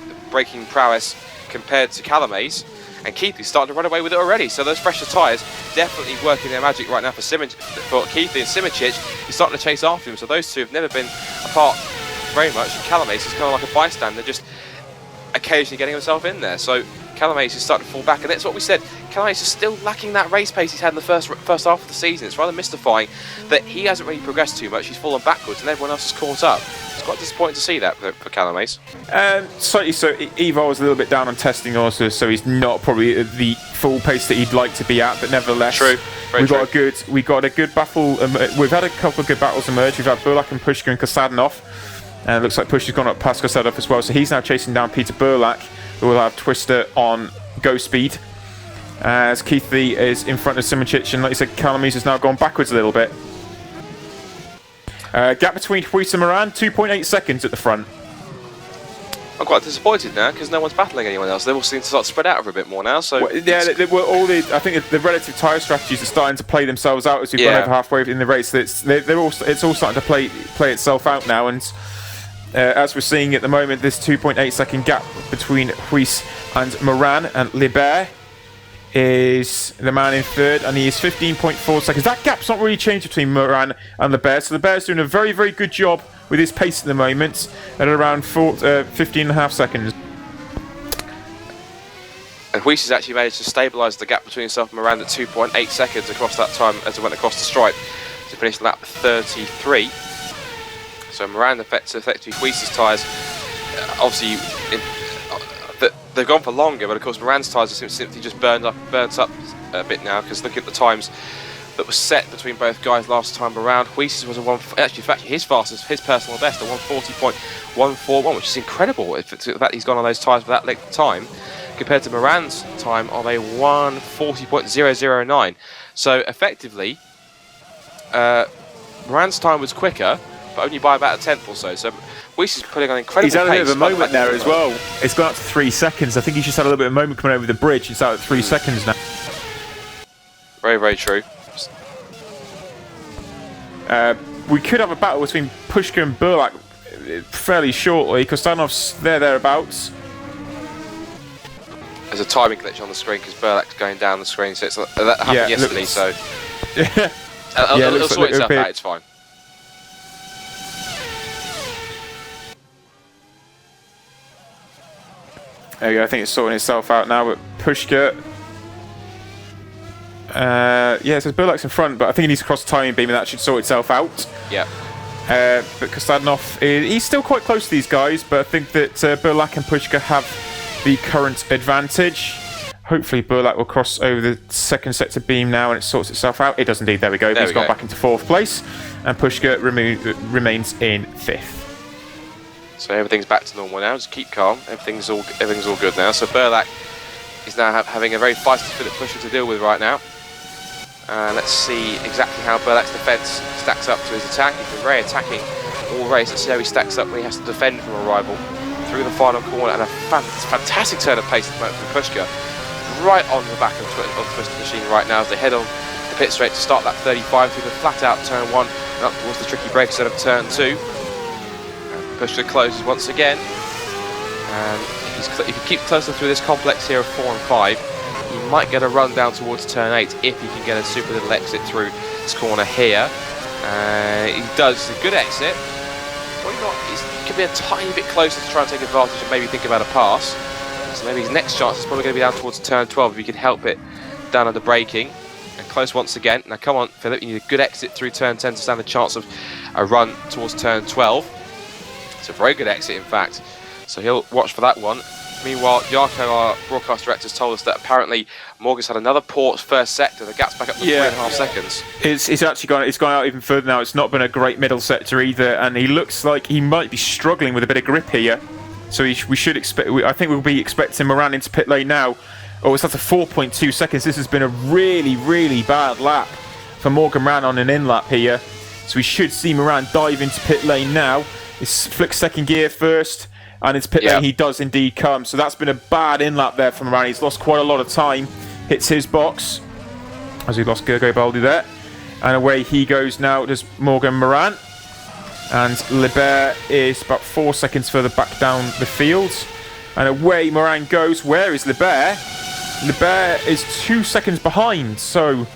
prowess compared to Calamies. And Keithley's starting to run away with it already. So those fresher tyres definitely working their magic right now for Keithley, and Simoncic is starting to chase after him. So those two have never been apart very much. And Calamies is kind of like a bystander, just occasionally getting himself in there. So Calamies is starting to fall back, and that's what we said. Calamies is still lacking that race pace he's had in the first half of the season. It's rather mystifying that he hasn't really progressed too much. He's fallen backwards, and everyone else has caught up. It's quite disappointing to see that for Calamies. Slightly so. Ivar was a little bit down on testing also, so he's not probably at the full pace that he'd like to be at. But nevertheless, we got a good battle. We've had a couple of good battles emerge. We've had Burlak and Pushka and Kostanov, and it looks like Pushka's gone up past Kostanov as well. So he's now chasing down Peter Burlak, who will have Twister on go speed. As Keithley is in front of Simoncic, and like you said, Calamies has now gone backwards a little bit. Gap between Woodwiss and Moran, 2.8 seconds at the front. I'm quite disappointed now because no one's battling anyone else. They all seem to start to spread out a bit more now. So I think the relative tyre strategies are starting to play themselves out as we've gone over halfway in the race. It's all starting to play itself out now, and as we're seeing at the moment, this 2.8 second gap between Prix and Moran, and Libert is the man in third, and he is 15.4 seconds. That gap's not really changed between Moran and Libert, so Libert's doing a very, very good job with his pace at the moment at around 15.5 seconds. And Woodwiss has actually managed to stabilise the gap between himself and Moran at 2.8 seconds across that time as it went across the stripe to finish lap 33. So Moran effectively Woodwiss's tyres, obviously, they've gone for longer, but of course Moran's tyres are simply just burnt up a bit now, because look at the times that was set between both guys last time around. Woodwiss's was actually his fastest, his personal best, a 140.141, which is incredible. The fact that he's gone on those tyres for that length of time, compared to Moran's time of a 140.009. So effectively, Moran's time was quicker, but only by about a tenth or so. So Woodwiss is putting on incredible pace. He's had a bit of a moment there as well. It's gone up to 3 seconds. I think he's just had a little bit of a moment coming over the bridge. It's out at 3 seconds now. Very, very true. We could have a battle between Pushka and Burlak fairly shortly, because Stanov's thereabouts. There's a timing glitch on the screen because Burlak's going down the screen, so that happened yesterday, so it'll sort itself out, it's fine. There you go, I think it's sorting itself out now, but Pushka... it says Burlak's in front, but I think he needs to cross the timing beam and that should sort itself out. Yeah. But Kostanov, he's still quite close to these guys, but I think that Burlak and Pushka have the current advantage. Hopefully Burlak will cross over the second sector beam now and it sorts itself out. It does indeed, there we go. He's gone back into 4th place, and Pushka remains in 5th. So everything's back to normal now, just keep calm, everything's all good now. So Burlak is now having a very feisty Philip Pushka to deal with right now. Let's see exactly how Burlak's defence stacks up to his attack. He's been very attacking all race. Let's see how he stacks up when he has to defend from a rival through the final corner, and a fantastic turn of pace at the moment from Pushka, right on the back of Twisted Machine right now as they head on the pit straight to start that 35 through the flat out turn 1 and up towards the tricky break instead of turn 2. Pushka closes once again, and if he keeps closer through this complex here of 4 and 5, he might get a run down towards turn 8 if he can get a super little exit through this corner here. He does, it's a good exit. Probably not, he could be a tiny bit closer to try and take advantage and maybe think about a pass. So maybe his next chance is probably going to be down towards turn 12 if he can help it down under braking. And close once again. Now come on, Philip, you need a good exit through turn 10 to stand a chance of a run towards turn 12. It's a very good exit, in fact. So he'll watch for that one. Meanwhile, Jaakko, our broadcast director, has told us that apparently Morgan's had another poor first sector. The gap's back up to 3.5 seconds. It's actually gone out even further now. It's not been a great middle sector either, and he looks like he might be struggling with a bit of grip here. So we should expect. I think we'll be expecting Moran into pit lane now. Oh, it's up to 4.2 seconds. This has been a really, really bad lap for Morgan Moran on an in lap here. So we should see Moran dive into pit lane now. He flicks second gear first, and into pit lane he does indeed come. So that's been a bad in lap there for Moran. He's lost quite a lot of time. Hits his box as he lost Gergo Baldi there, and away he goes now. Does Morgan Moran, and Libert is about 4 seconds further back down the field, and away Moran goes. Where is Libert? Libert is 2 seconds behind. So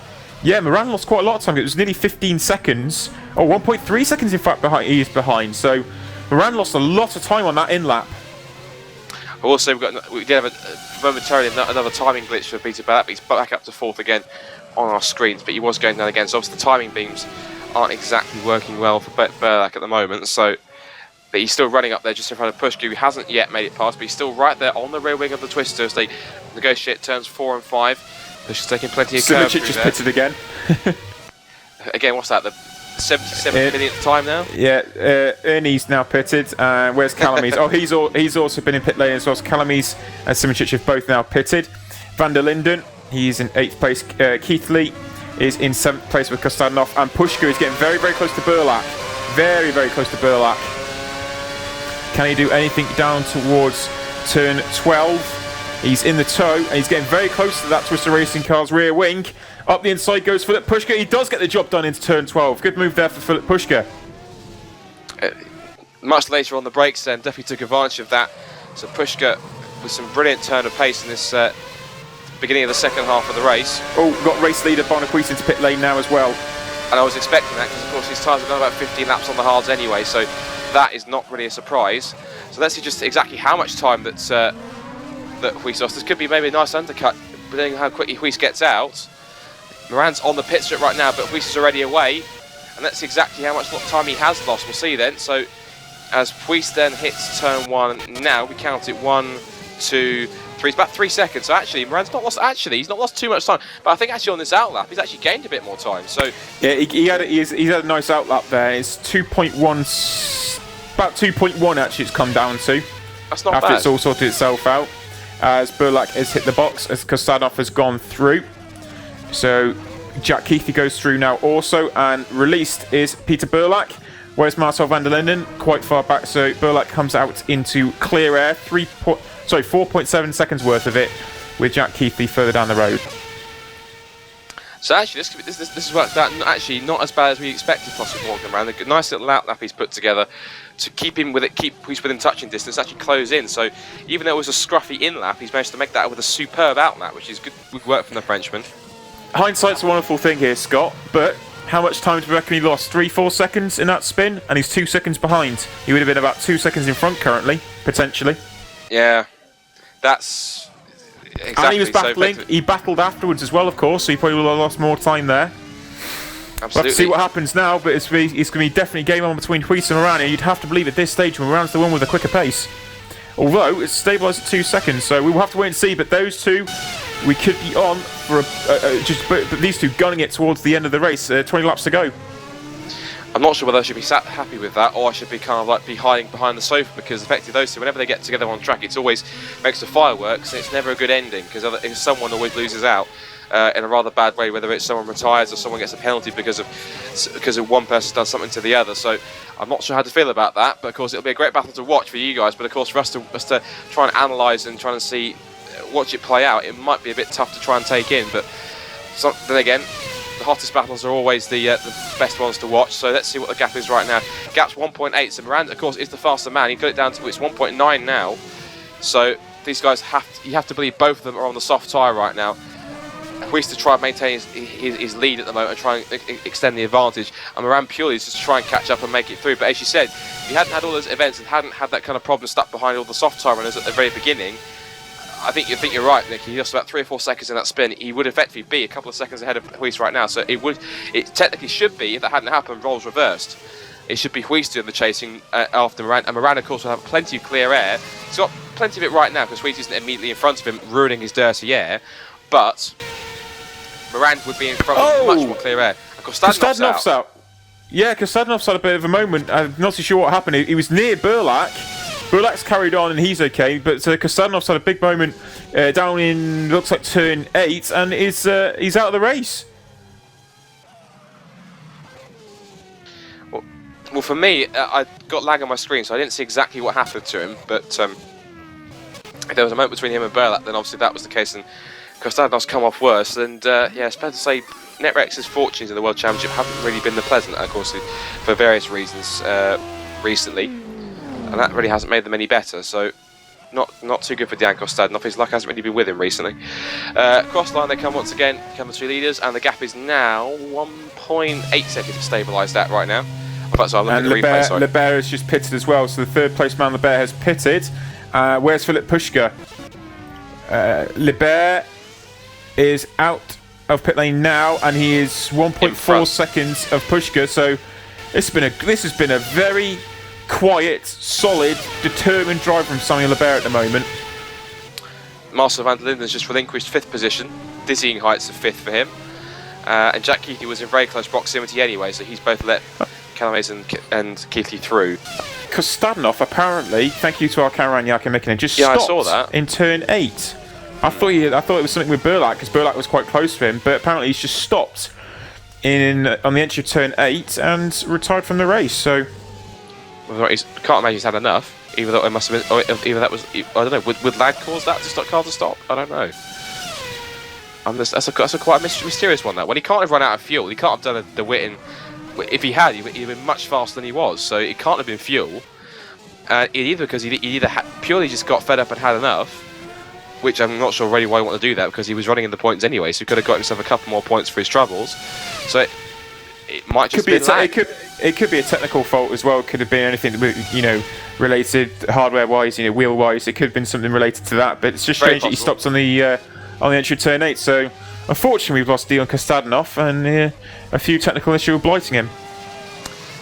yeah, Moran lost quite a lot of time. It was nearly 15 seconds. Oh, 1.3 seconds in fact behind. He is behind. So Moran lost a lot of time on that in lap. Also, we did have momentarily another timing glitch for Peter Burlak, but he's back up to 4th again on our screens, but he was going down again, so obviously the timing beams aren't exactly working well for Burlak at the moment, so but he's still running up there just in front of Pushka, who hasn't yet made it past, but he's still right there on the rear wing of the twister as they negotiate turns 4 and 5. Pushka's taking plenty of curves through just pitted again. Again, what's that, the 77 millionth time now? Yeah, Ernie's now pitted. Where's Calamies? Oh, he's also been in pit lane as well. So Calamies and Simincic have both now pitted. Van der Linden, he's in 8th place. Keith Lee is in 7th place with Kostanov. And Pushka is getting very, very close to Burlak. Very, very close to Burlak. Can he do anything down towards turn 12? He's in the toe, and he's getting very close to that Twister Racing car's rear wing. Up the inside goes Philip Pushka. He does get the job done into turn 12. Good move there for Philip Pushka. much later on the brakes then definitely took advantage of that. So Pushka with some brilliant turn of pace in this beginning of the second half of the race. Oh, got race leader Barnaquist into pit lane now as well. And I was expecting that because of course his tyres have done about 15 laps on the hards anyway, so that is not really a surprise. So let's see just exactly how much time that Huis lost. This could be maybe a nice undercut, depending on how quickly Huis gets out. Moran's on the pit strip right now, but Huis is already away. And let's see exactly how much time he has lost. We'll see then. So as Huis then hits turn 1 now, we count it 1, 2, 3. It's about 3 seconds. So actually, Moran's not lost. Actually, he's not lost too much time. But I think actually on this outlap, he's actually gained a bit more time. So yeah, he's had a nice outlap there. It's 2.1, about 2.1 actually. It's come down to. That's not bad. After it's all sorted itself out, as Burlak has hit the box, as Kostanov has gone through. So Jack Keithley goes through now also, and released is Peter Burlak. Where's Marcel van der Linden? Quite far back, so Burlak comes out into clear air. 4.7 seconds worth of it, with Jack Keithley further down the road. So actually, this has worked out actually not as bad as we expected. Possibly walking around, a nice little outlap he's put together to keep Huis within touching distance, actually close in. So even though it was a scruffy in lap, he's managed to make that with a superb outlap, which is good work from the Frenchman. Hindsight's a wonderful thing here, Scott, but how much time do you reckon he lost? 3-4 seconds in that spin, and he's 2 seconds behind. He would have been about 2 seconds in front currently, potentially. Yeah, that's exactly. And he was battling. So he battled afterwards as well, of course, so he probably would have lost more time there. Absolutely. We'll have to see what happens now, but it's going to be definitely game on between Huis and Moran. You'd have to believe at this stage Moran's the one with a quicker pace. Although it's stabilised at 2 seconds, so we will have to wait and see. But those two, we could be on for but these two gunning it towards the end of the race. 20 laps to go. I'm not sure whether I should be sat happy with that, or I should be kind of like be hiding behind the sofa, because effectively those two, whenever they get together on track, it's always makes the fireworks, and it's never a good ending because someone always loses out in a rather bad way, whether it's someone retires or someone gets a penalty because of one person's done something to the other. So I'm not sure how to feel about that, but of course it'll be a great battle to watch for you guys. But of course for us to try and analyse and try and see, watch it play out, it might be a bit tough to try and take in. But then again, the hottest battles are always the best ones to watch. So let's see what the gap is right now. Gap's 1.8. So Moran, of course, is the faster man. He got it down to it's 1.9 now. So these guys you have to believe both of them are on the soft tyre right now. Huis to try and maintain his lead at the moment and try and extend the advantage, and Moran purely is just to try and catch up and make it through. But as you said, if he hadn't had all those events and hadn't had that kind of problem stuck behind all the soft tyre runners at the very beginning, I think you're right, Nick. He lost about 3 or 4 seconds in that spin. He would effectively be a couple of seconds ahead of Huis right now. So it technically should be, if that hadn't happened, roles reversed. It should be Huis doing the chasing after Moran, and Moran of course will have plenty of clear air. He's got plenty of it right now because Huis isn't immediately in front of him, ruining his dirty air. But Moran would be in front with much more clear air. And Kostanov's out. Yeah, Kostanov's had a bit of a moment. I'm not too sure what happened. He was near Burlak. Burlak's carried on and he's okay, but Kostanov's had a big moment down in, looks like turn 8, and he's out of the race. Well, for me, I got lag on my screen, so I didn't see exactly what happened to him, but if there was a moment between him and Burlak, then obviously that was the case, and Kostanov's come off worse. And yeah, it's fair to say Netrex's fortunes in the World Championship haven't really been the pleasant, of course, for various reasons recently, and that really hasn't made them any better. So not too good for Dejan Kostanov. His luck hasn't really been with him recently. Cross line they come once again, the two leaders, and the gap is now 1.8 seconds stabilised at right now. And Lebert has just pitted as well, so the third place man Lebert has pitted. Where's Philip Pushka? Lebert is out of pit lane now, and he is 1.4 seconds of Pushka. So this has been a very quiet, solid, determined drive from Samuel Lebert at the moment. Marcel van der Linden has just relinquished 5th position, dizzying heights of 5th for him. And Jack Keithley was in very close proximity anyway, so he's both let Calames and Keithley through. Kostanov apparently, thank you to our cameraman Jaakko Mikkonen, just stopped I saw that. In turn 8. I thought it was something with Burlak, because Burlak was quite close to him, but apparently he's just stopped on the entry of turn 8 and retired from the race. So I can't imagine he's had enough. Either that it must have been, or either that was, I don't know. Would lag cause that to stop car to stop? I don't know. That's a quite mysterious one. That when he can't have run out of fuel, he can't have done the Witten. If he had, he'd been much faster than he was. So it can't have been fuel. Either because he either purely just got fed up and had enough, which I'm not sure really why he wanted to do that, because he was running in the points anyway, so he could have got himself a couple more points for his troubles. So it might just be it could be a technical fault as well. It could have been anything, related hardware-wise, wheel-wise. It could have been something related to that. But it's just strange that he stopped on the entry turn 8. So unfortunately, we've lost Dion Kostadinov, and a few technical issues blighting him.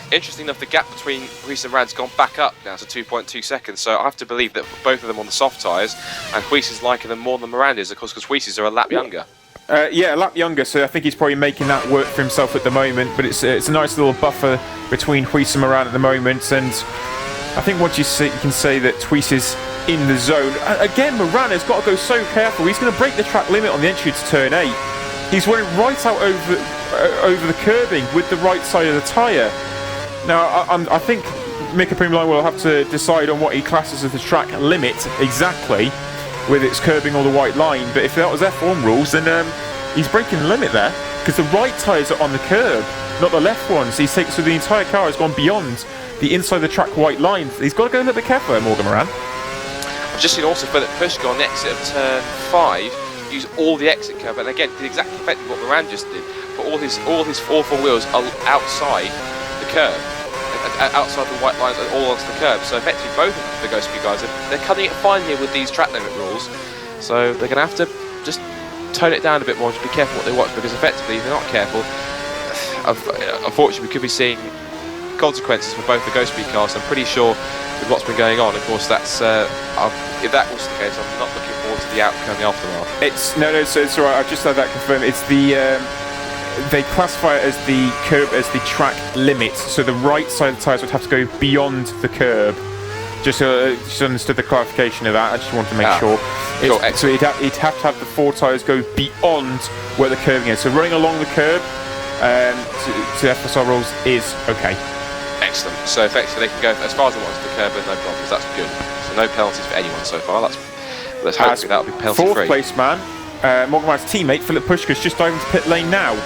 Interesting enough, the gap between Huis and Rad's gone back up now to 2.2 seconds, so I have to believe that both of them on the soft tyres, and Huis is liking them more than Miranda is, of course, because Huis are a lap younger. A lap younger, so I think he's probably making that work for himself at the moment, but it's a nice little buffer between Huis and Moran at the moment, and I think once you can say that Huis is in the zone. Again, Moran has got to go so careful. He's going to break the track limit on the entry to turn 8. He's running right out over the curbing with the right side of the tyre. Now, I think Mikko Primula will have to decide on what he classes as the track limit exactly, with its curbing or the white line. But if that was F1 rules, then he's breaking the limit there, because the right tyres are on the curb, not the left ones. So the entire car has gone beyond the inside the track white line. He's got to go a little bit careful there, Morgan Moran. I've just seen also Philip Pushka on the exit of turn 5 use all the exit curb, and again did exactly effectively what Moran just did. But all his four wheels are outside the curb, outside the white lines and all onto the curb. So effectively both of the Ghost Speed guys, they're cutting it fine here with these track limit rules. So they're going to have to just tone it down a bit more, just be careful what they watch, because effectively if they're not careful, unfortunately we could be seeing consequences for both the Ghost Speed cars. I'm pretty sure with what's been going on, of course, that's if that was the case, I'm not looking forward to the outcome in the aftermath. So it's alright, I've just had that confirmed. It's the they classify it as the curb as the track limit, so the right side of the tyres would have to go beyond the curb. Just understood the clarification of that. I just wanted to make sure. So he'd have to have the 4 tyres go beyond where the curbing is. So running along the curb to FSR rules is okay. Excellent. So effectively they can go as far as they want to the curb with no problems. That's good. So no penalties for anyone so far. Let's hope that'll be penalty free. Fourth place man, Morgan Moran's teammate Philip Pushka's just diving to pit lane now.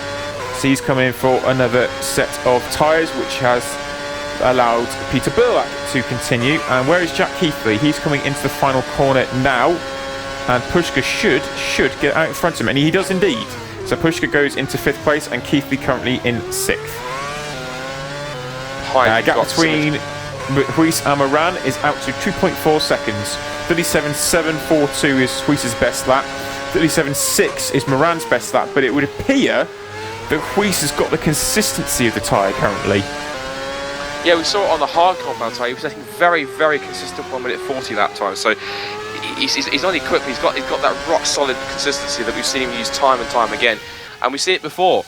So he's coming in for another set of tyres, which has allowed Peter Burlack to continue. And where is Jack Keithley? He's coming into the final corner now, and Pushka should get out in front of him, and he does indeed. So Pushka goes into 5th place, and Keithley currently in 6th. Gap between Huis and Moran is out to 2.4 seconds. 37.742 is Huis's best lap. 37.6 is Moran's best lap, but it would appear that Huis has got the consistency of the tyre currently. Yeah, we saw it on the hard compound tyre. He was setting very, very consistent 1 minute 40 lap time. So he's not only quick, but he's got that rock solid consistency that we've seen him use time and time again. And we've seen it before.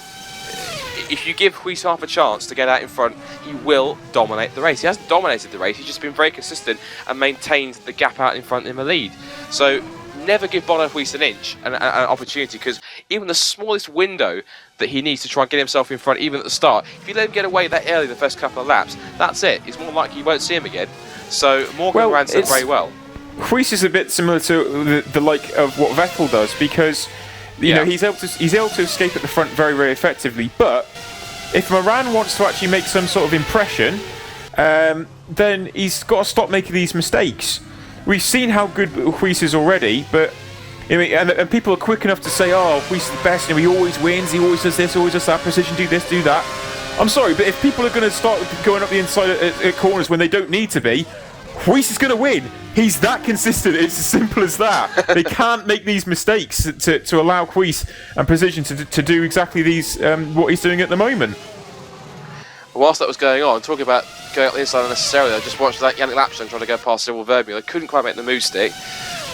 If you give Huis half a chance to get out in front, he will dominate the race. He hasn't dominated the race, he's just been very consistent and maintained the gap out in front in the lead. So never give Bono Huis an inch, an opportunity, because even the smallest window that he needs to try and get himself in front, even at the start, if you let him get away that early the first couple of laps, that's it. It's more likely you won't see him again. So Morgan ran very well. Huis is a bit similar to the like of what Vettel does, because you know he's able to escape at the front very, very effectively. But if Moran wants to actually make some sort of impression, then he's got to stop making these mistakes. We've seen how good Huis is already, but and people are quick enough to say, "Oh, Huis is the best. He always wins. He always does this, always does that. Precision, do this, do that." I'm sorry, but if people are going to start going up the inside at corners when they don't need to be, Huis is going to win. He's that consistent. It's as simple as that. They can't make these mistakes to allow Huis and Precision to do exactly these what he's doing at the moment. Whilst that was going on, talking about going up the inside unnecessarily, I just watched that Yannick Lapson trying to go past Cyril Vermeer. I couldn't quite make the move stick,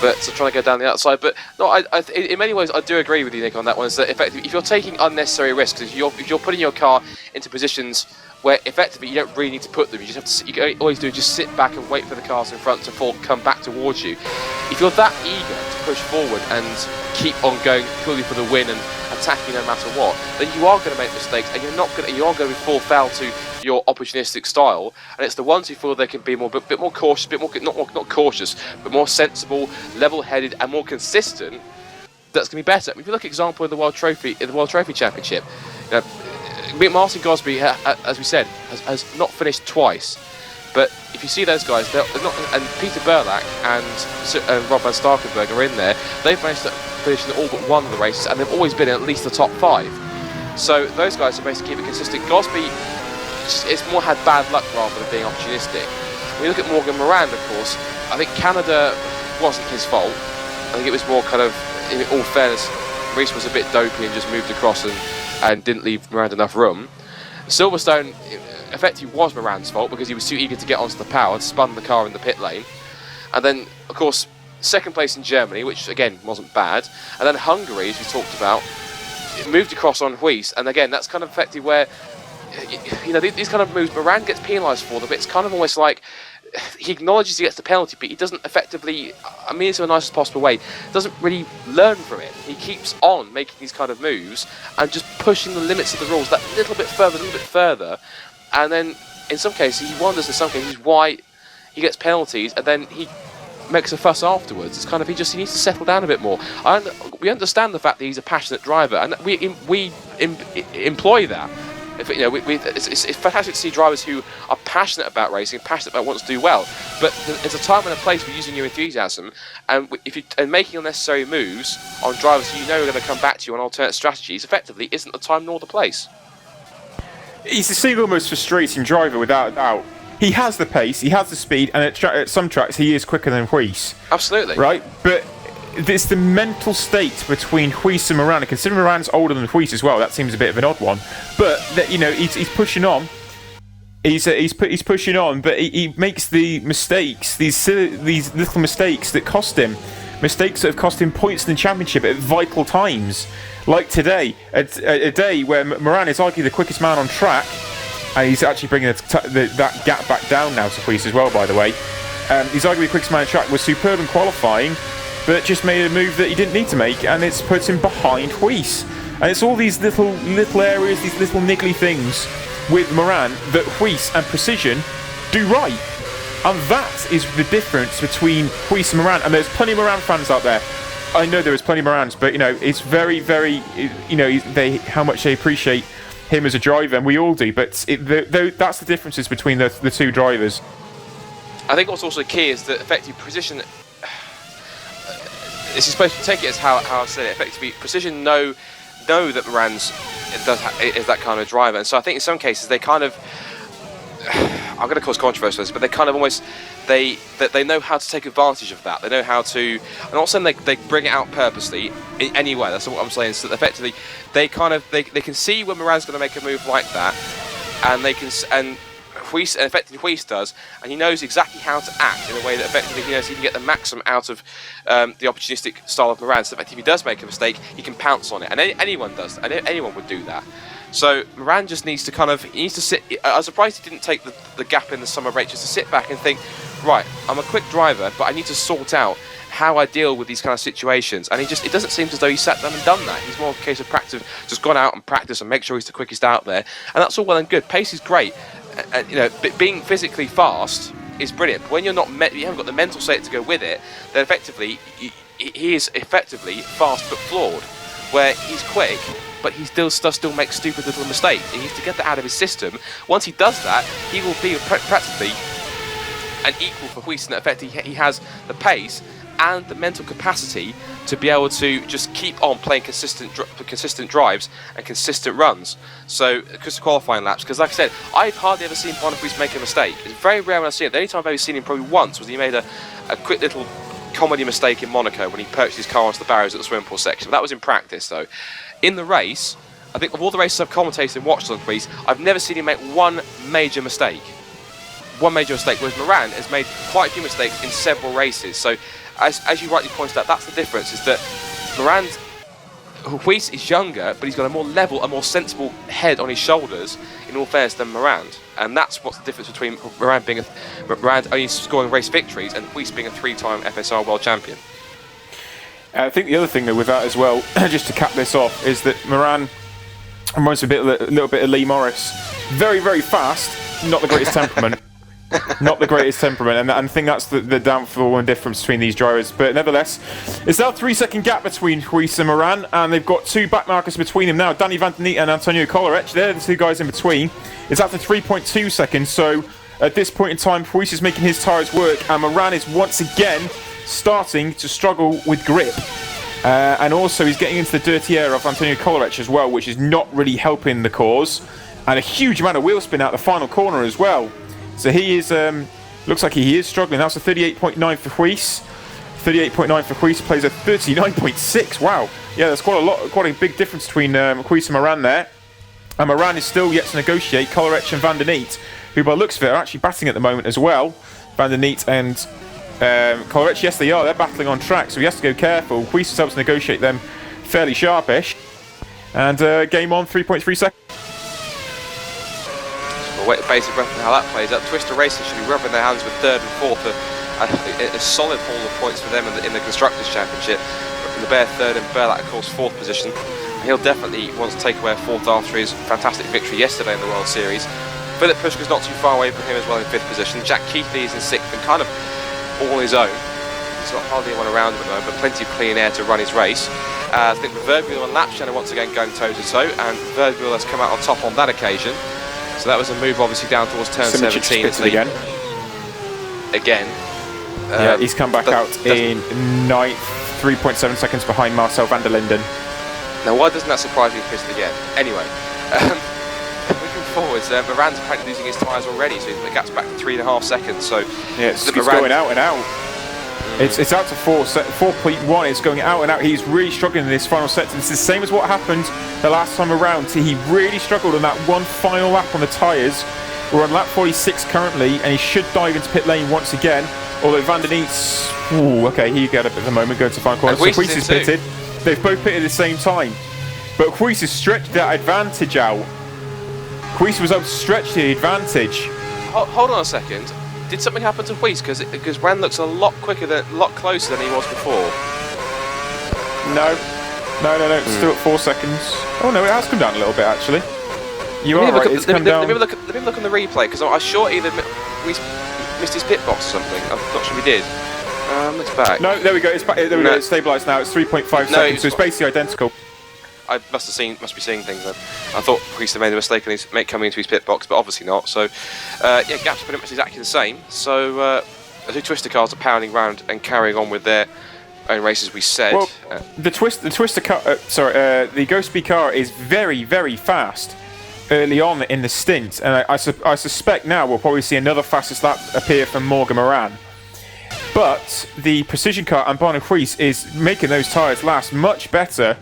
but so trying to go down the outside. But no, in many ways, I do agree with you, Nick, on that one. Is that effectively, if you're taking unnecessary risks, if you're putting your car into positions where effectively you don't really need to put them, you just have to. You can always do is just sit back and wait for the cars in front to come back towards you. If you're that eager to push forward and keep on going purely for the win and attacking no matter what, then you are going to make mistakes, and you are going to fall foul to your opportunistic style. And it's the ones who feel they can be a bit more cautious, not cautious, but more sensible, level-headed, and more consistent. That's going to be better. If you look, example, in the World Trophy Championship, Martin Gosby, as we said, has not finished twice. But if you see those guys, they're not, and Peter Burlack and Rob van Starkenburg are in there. They've managed to finish in all but one of the races, and they've always been in at least the top 5. So those guys are basically keep it consistent. Gosby, it's more had bad luck rather than being opportunistic. When you look at Morgan Morand, of course, I think Canada wasn't his fault. I think it was more kind of, in all fairness, Reese was a bit dopey and just moved across and didn't leave Morand enough room. Silverstone effectively was Morand's fault because he was too eager to get onto the power, spun the car in the pit lane. And then, of course, second place in Germany, which again wasn't bad. And then Hungary, as we talked about, it moved across on Huis. And again, that's kind of effectively where, you know, these kind of moves, Morand gets penalised for them. It's kind of almost like he acknowledges he gets the penalty, but he doesn't effectively, I mean it's in the nicest possible way, doesn't really learn from it. He keeps on making these kind of moves and just pushing the limits of the rules that little bit further, and then in some cases he wonders in some cases why he gets penalties and then he makes a fuss afterwards. It's kind of he needs to settle down a bit more. We understand the fact that he's a passionate driver, and we employ that. It's fantastic to see drivers who are passionate about racing, passionate about wanting to do well. But there's a time and a place for using your enthusiasm, and making unnecessary moves on drivers who you know are going to come back to you on alternate strategies effectively isn't the time nor the place. He's a single most frustrating driver without a doubt. He has the pace, he has the speed, and at some tracks he is quicker than Huis. Absolutely. Right, but it's the mental state between Huis and Moran. Considering Moran's older than Huis as well, that seems a bit of an odd one. But he's pushing on. He's pushing on, but he makes the mistakes, these little mistakes that cost him. Mistakes that have cost him points in the championship at vital times, like today, a day where Moran is arguably the quickest man on track, and he's actually bringing that gap back down now to Huis as well. By the way, he's arguably the quickest man on track. Was superb in qualifying, but just made a move that he didn't need to make, and it's put him behind Huis. And it's all these little areas, these little niggly things with Moran that Huis and Precision do right. And that is the difference between Huis and Moran. And there's plenty of Moran fans out there. I know there is plenty of Morans, but it's very, very, how much they appreciate him as a driver, and we all do. But that's the differences between the two drivers. I think what's also key is that effective Precision. This is supposed to take it as how I said it. Effectively, Precision know that Moran's is that kind of driver, and so I think in some cases they kind of. I'm going to cause controversy with this, but they kind of almost they know how to take advantage of that. They know how to, and also they bring it out purposely in any way. That's what I'm saying. So that effectively, they can see when Moran's going to make a move like that, and they can effectively Huis does, and he knows exactly how to act in a way that effectively he knows he can get the maximum out of the opportunistic style of Moran. So effectively, if he does make a mistake, he can pounce on it, and anyone does, and anyone would do that. So Moran just needs to sit. I was surprised he didn't take the gap in the summer break just to sit back and think, right, I'm a quick driver, but I need to sort out how I deal with these kind of situations. And it doesn't seem as though he sat down and done that. He's more of a case of practice, just gone out and practice and make sure he's the quickest out there. And that's all well and good. Pace is great. Being physically fast is brilliant. But when you haven't got the mental state to go with it, then effectively he is effectively fast but flawed. Where he's quick, but he still makes stupid little mistakes. He needs to get that out of his system. Once he does that, he will be practically an equal for Huis, in that effect he has the pace and the mental capacity to be able to just keep on playing consistent drives and consistent runs. So, because of qualifying laps, because like I said, I've hardly ever seen Boniface make a mistake. It's very rare when I see it. The only time I've ever seen him probably once was he made a quick little comedy mistake in Monaco when he perched his car onto the barriers at the swimming pool section. That was in practice though. In the race, I think of all the races I've commentated and watched on Prix, I've never seen him make one major mistake. Whereas Moran has made quite a few mistakes in several races. So as you rightly pointed out, that's the difference, is that Huis is younger, but he's got a more level, a more sensible head on his shoulders, in all fairness, than Moran. And that's what's the difference between Moran only scoring race victories and Huis being a 3-time FSR world champion. I think the other thing with that as well, just to cap this off, is that Moran reminds me a little bit of Lee Morris. Very, very fast, not the greatest temperament. Not the greatest temperament, and I think that's the downfall and difference between these drivers. But nevertheless, it's now a 3-second gap between Huis and Moran, and they've got two back markers between them now. Danny Van Den Niet and Antonio Kolarec, they're the two guys in between. It's after 3.2 seconds, so At this point in time, Prix is making his tyres work, and Moran is once again starting to struggle with grip. And also he's getting into the dirty air of Antonio Kolarec as well, which is not really helping the cause. And a huge amount of wheel spin out the final corner as well. So he is, looks like he is struggling. That's a 38.9 for Prix. 38.9 for Prix, plays a 39.6. Wow. Yeah, that's quite a big difference between Prix and Moran there. And Moran is still yet to negotiate Kolarec and Van der Neet, who by the looks of it are actually battling at the moment as well. Van der Neet and Kolarec, yes they are, they're battling on track, so he has to go careful. Prix helps negotiate them fairly sharpish. And game on, 3.3 seconds. We'll wait a basic breath on how that plays out. Twister Racing should be rubbing their hands with 3rd and 4th. A solid haul of points for them in the Constructors' Championship. Lebert 3rd and Berlac, of course, 4th position. He'll definitely want to take away a 4th after his fantastic victory yesterday in the World Series. Philip Pushka's not too far away from him as well in 5th position. Jack Keithley is in 6th and kind of all on his own. He's not hardly anyone around him at the moment, but plenty of clean air to run his race. I think Verbule and Lapshan are once again going toe-to-toe, and Verbule has come out on top on that occasion. So that was a move obviously down towards turn 17. Again. Yeah, he's come back out in 9th, 3.7 seconds behind Marcel van der Linden. Now, why doesn't that surprise me, Chris, again? Anyway, looking forwards, Moran's apparently losing his tyres already, so the gap's back to 3.5 seconds. So yeah, it's going out and out. It's out to 4.1. It's going out and out. He's really struggling in this final sector. It's the same as what happened the last time around. He really struggled on that one final lap on the tyres. We're on lap 46 currently, and he should dive into pit lane once again. Although Van der Neet's, okay, he got up at the moment, going to the final corner. So Prix is pitted. They've both pitted at the same time. But Prix has stretched that advantage out. Prix was able to stretch the advantage. Hold on a second. Did something happen to Prix? Because Ran looks a lot closer than he was before. No. It's still at 4 seconds. Oh no, it has come down a little bit actually. You are right, it's come down. Let me look on the replay, because I'm sure either we missed his pit box or something. I'm not sure we did. It's back. No, there we go. It's back. There we go. It's stabilised now. It's 3.5 seconds, so it's basically identical. I must be seeing things then. I thought Prix had made a mistake and he's coming into his pit box, but obviously not. So, yeah, gap's pretty much exactly the same. So, the two Twister cars are pounding round and carrying on with their own races. We said. Well, the Twister car, the Ghost B car is very, very fast early on in the stint, and I suspect now we'll probably see another fastest lap appear from Morgan Moran. But the Precision car and Bernard Prix is making those tyres last much better.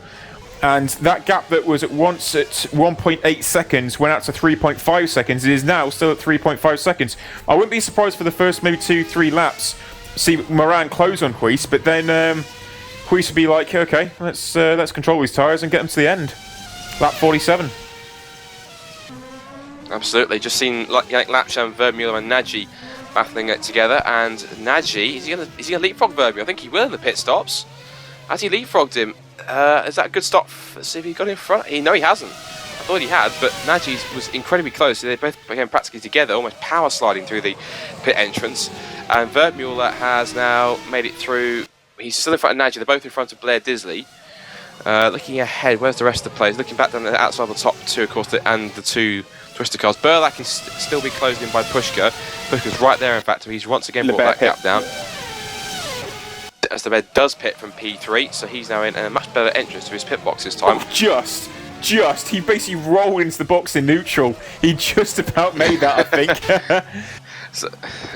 And that gap that was at once at 1.8 seconds went out to 3.5 seconds. It is now still at 3.5 seconds. I wouldn't be surprised for the first maybe 2-3 laps see Moran close on Prix, but then Prix would be like, okay, let's control these tyres and get them to the end. Lap 47. Absolutely. Just seen like Lapsham, Vermeulen and Nagy battling it together, and Nagy, is he gonna leapfrog Vermeulen? I think he will in the pit stops. Has he leapfrogged him? Is that a good stop? Let's see if he got in front. No, he hasn't. I thought he had, but Nagy was incredibly close. They both became practically together, almost power sliding through the pit entrance. And Vermeulen has now made it through. He's still in front of Nagy. They're both in front of Blair Disley. Looking ahead, where's the rest of the players? Looking back down the outside the top two, of course, and the two Twister cars. Berlac can still be closed in by Pushka. Pushka's right there, in fact. He's once again brought that gap down. As the bed does pit from P3, so he's now in a much better entrance to his pit box this time. Oh, just he basically rolled into the box in neutral. He just about made that, I think.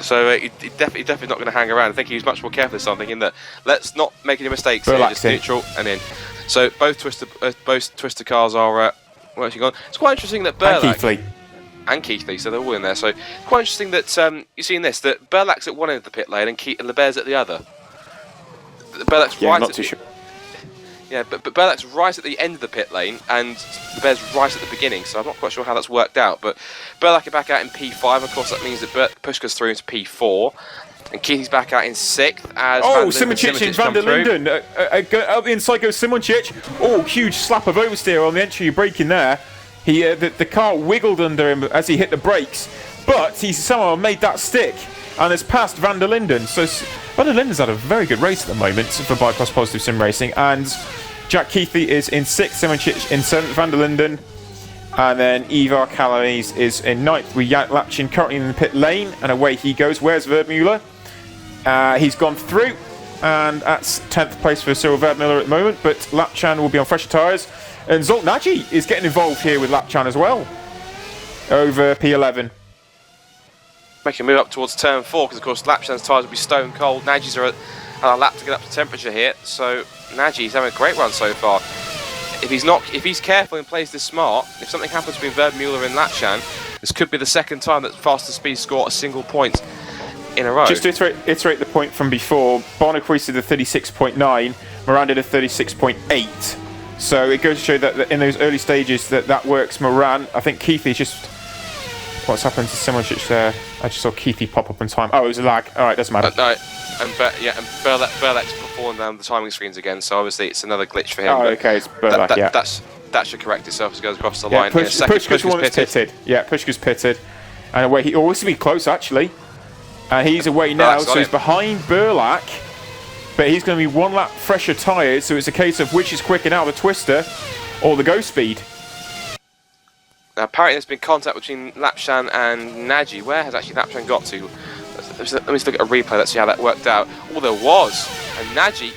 so he's definitely not going to hang around. I think he was much more careful this time, thinking that let's not make any mistakes here, just neutral and in. So both Twister cars are working on. It's quite interesting that Berlac and Keithley, so they're all in there. So quite interesting that you're seeing this, that Berlac's at one end of the pit lane and Lebert's at the other. Berlac's right not too sure. Yeah, but Berlac's right at the end of the pit lane and Lebert's right at the beginning, so I'm not quite sure how that's worked out. But Berlac are back out in P5, of course that means that Pushka's through into P4, and Keithley's back out in 6th as Simoncic and Van der Linden. Out the inside goes Simoncic. Oh, huge slap of oversteer on the entry brake in there. The car wiggled under him as he hit the brakes, but he somehow made that stick and has passed Van der Linden. So Van der Linden's had a very good race at the moment for Bypass Positive Sim Racing, and Jack Keithley is in 6th, Simoncic in 7th, Van der Linden And then Ivar Calanes is in 9th, with Jan Lapchin currently in the pit lane, and away he goes. Where's Verdmuller? He's gone through, and that's 10th place for Cyril Verdmuller at the moment, but Lapchan will be on fresher tyres. And Zolt Nagy is getting involved here with Lapchan as well, over P11. Making a move up towards turn 4, because of course Lapchan's tyres will be stone cold. Nagy's are at a lap to get up to temperature here, so Nagy's having a great run so far. If he's careful and plays this smart, if something happens between Verdmuller and Lapchan, this could be the second time that Faster Speed score a single point in a row. Just to iterate the point from before, Bonaquist did a 36.9, Moran did a 36.8. So it goes to show that in those early stages that works. Moran, I think Keithy just... What's happened to someone? I just saw Keithy pop up in time. Oh, it was a lag. Alright, doesn't matter. No, and Berlek's performed down the timing screens again, so obviously it's another glitch for him. Oh, okay, it's Berlek, yeah. That should correct itself as it goes across the Yeah, line. Pushka's one that's pitted. Yeah, Pushka's pitted. And away he always be close actually. And he's away now, so he's behind Berlak. But he's going to be 1 lap fresher tyres, so it's a case of which is quicker now, the Twister or the Go Speed. Now, apparently there's been contact between Lapchan and Nagy. Where has actually Lapchan got to? Let me just look at a replay, let's see how that worked out. Oh, there was. And Nagy,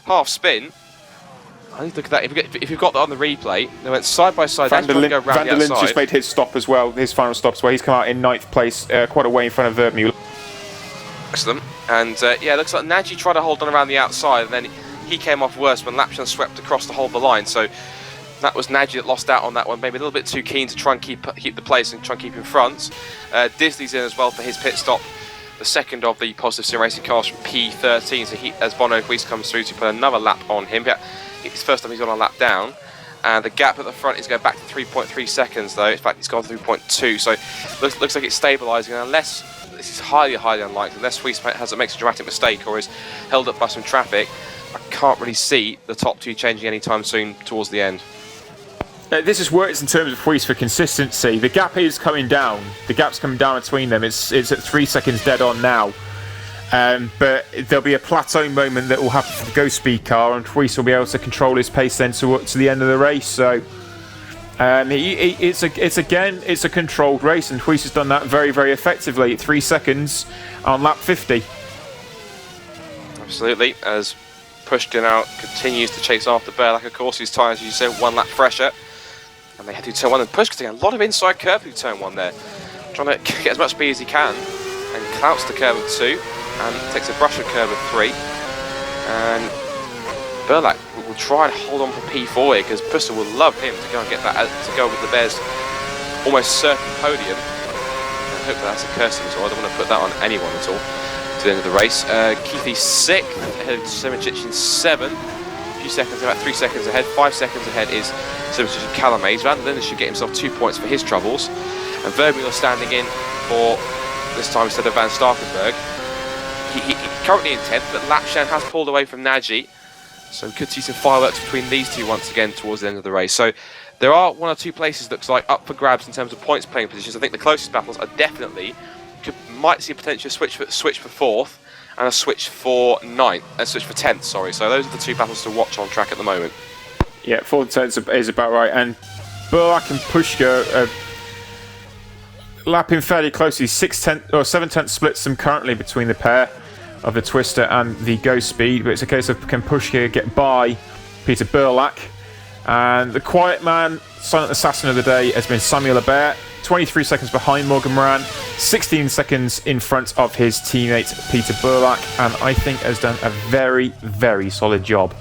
half spin. I need to look at that. If you've got that on the replay, they went side by side. Van der Lind's just made his stop as well, his final stops, where he's come out in 9th place, quite a way in front of Verdmuller. Excellent. And yeah, it looks like Nagy tried to hold on around the outside, and then he came off worse when Lapchan swept across the whole of the line. So that was Nagy that lost out on that one, maybe a little bit too keen to try and keep the place and try and keep in front. Disley's in as well for his pit stop, the second of the positive sim racing cars from P13. So as Bonaquist comes through to put another lap on him. It's the first time he's gone a lap down. And the gap at the front is going back to 3.3 seconds though. In fact, it's gone 3.2. So looks like it's stabilising. And unless, this is highly unlikely, unless Weiss makes a dramatic mistake or is held up by some traffic, I can't really see the top two changing anytime soon towards the end. This has worked in terms of Weiss for consistency. The gap is coming down. The gap's coming down between them. It's at 3 seconds dead on now. But there'll be a plateau moment that will happen for the Go Speed car, and Weiss will be able to control his pace then to the end of the race. So it's a controlled race, and Weiss has done that very effectively at 3 seconds on lap 50. Absolutely, as Pushkin now continues to chase after Berlak. Of course, his tyres, as you said, 1 lap fresher, and they head through turn 1. And Pushkin's taking a lot of inside curve through turn 1 there, trying to get as much speed as he can, and clouts the curve of 2. And takes a brush of curve of 3, and Berlak will try and hold on for P4 here, because Puster will love him to go and get that to go with the Bears' almost certain podium. I hope that's a cursing as well. I don't want to put that on anyone at all to the end of the race. Keithy 6th, ahead of Semicic in 7th. A few seconds, about 3 seconds ahead. 5 seconds ahead is Semicic and Calamaze. Van der Linde should get himself 2 points for his troubles. And Vermuller standing in for this time instead of Van Starkenberg. He's currently in 10th, but Lapchan has pulled away from Nagy, so we could see some fireworks between these two once again towards the end of the race. So there are 1 or 2 places looks like up for grabs in terms of points playing positions. I think the closest battles are definitely might see a potential switch for 4th and a switch for 9th, and switch for 10th. Sorry. So those are the 2 battles to watch on track at the moment. Yeah, 4th and 10th is about right, and Berlak and Pushka lapping fairly closely. 7/10 splits them currently between the pair of the Twister and the Go Speed, but it's a case of can Pushka get by Peter Berlak. And the quiet man, silent assassin of the day, has been Samuel Abert, 23 seconds behind Morgan Moran, 16 seconds in front of his teammate Peter Berlak, and I think has done a very solid job.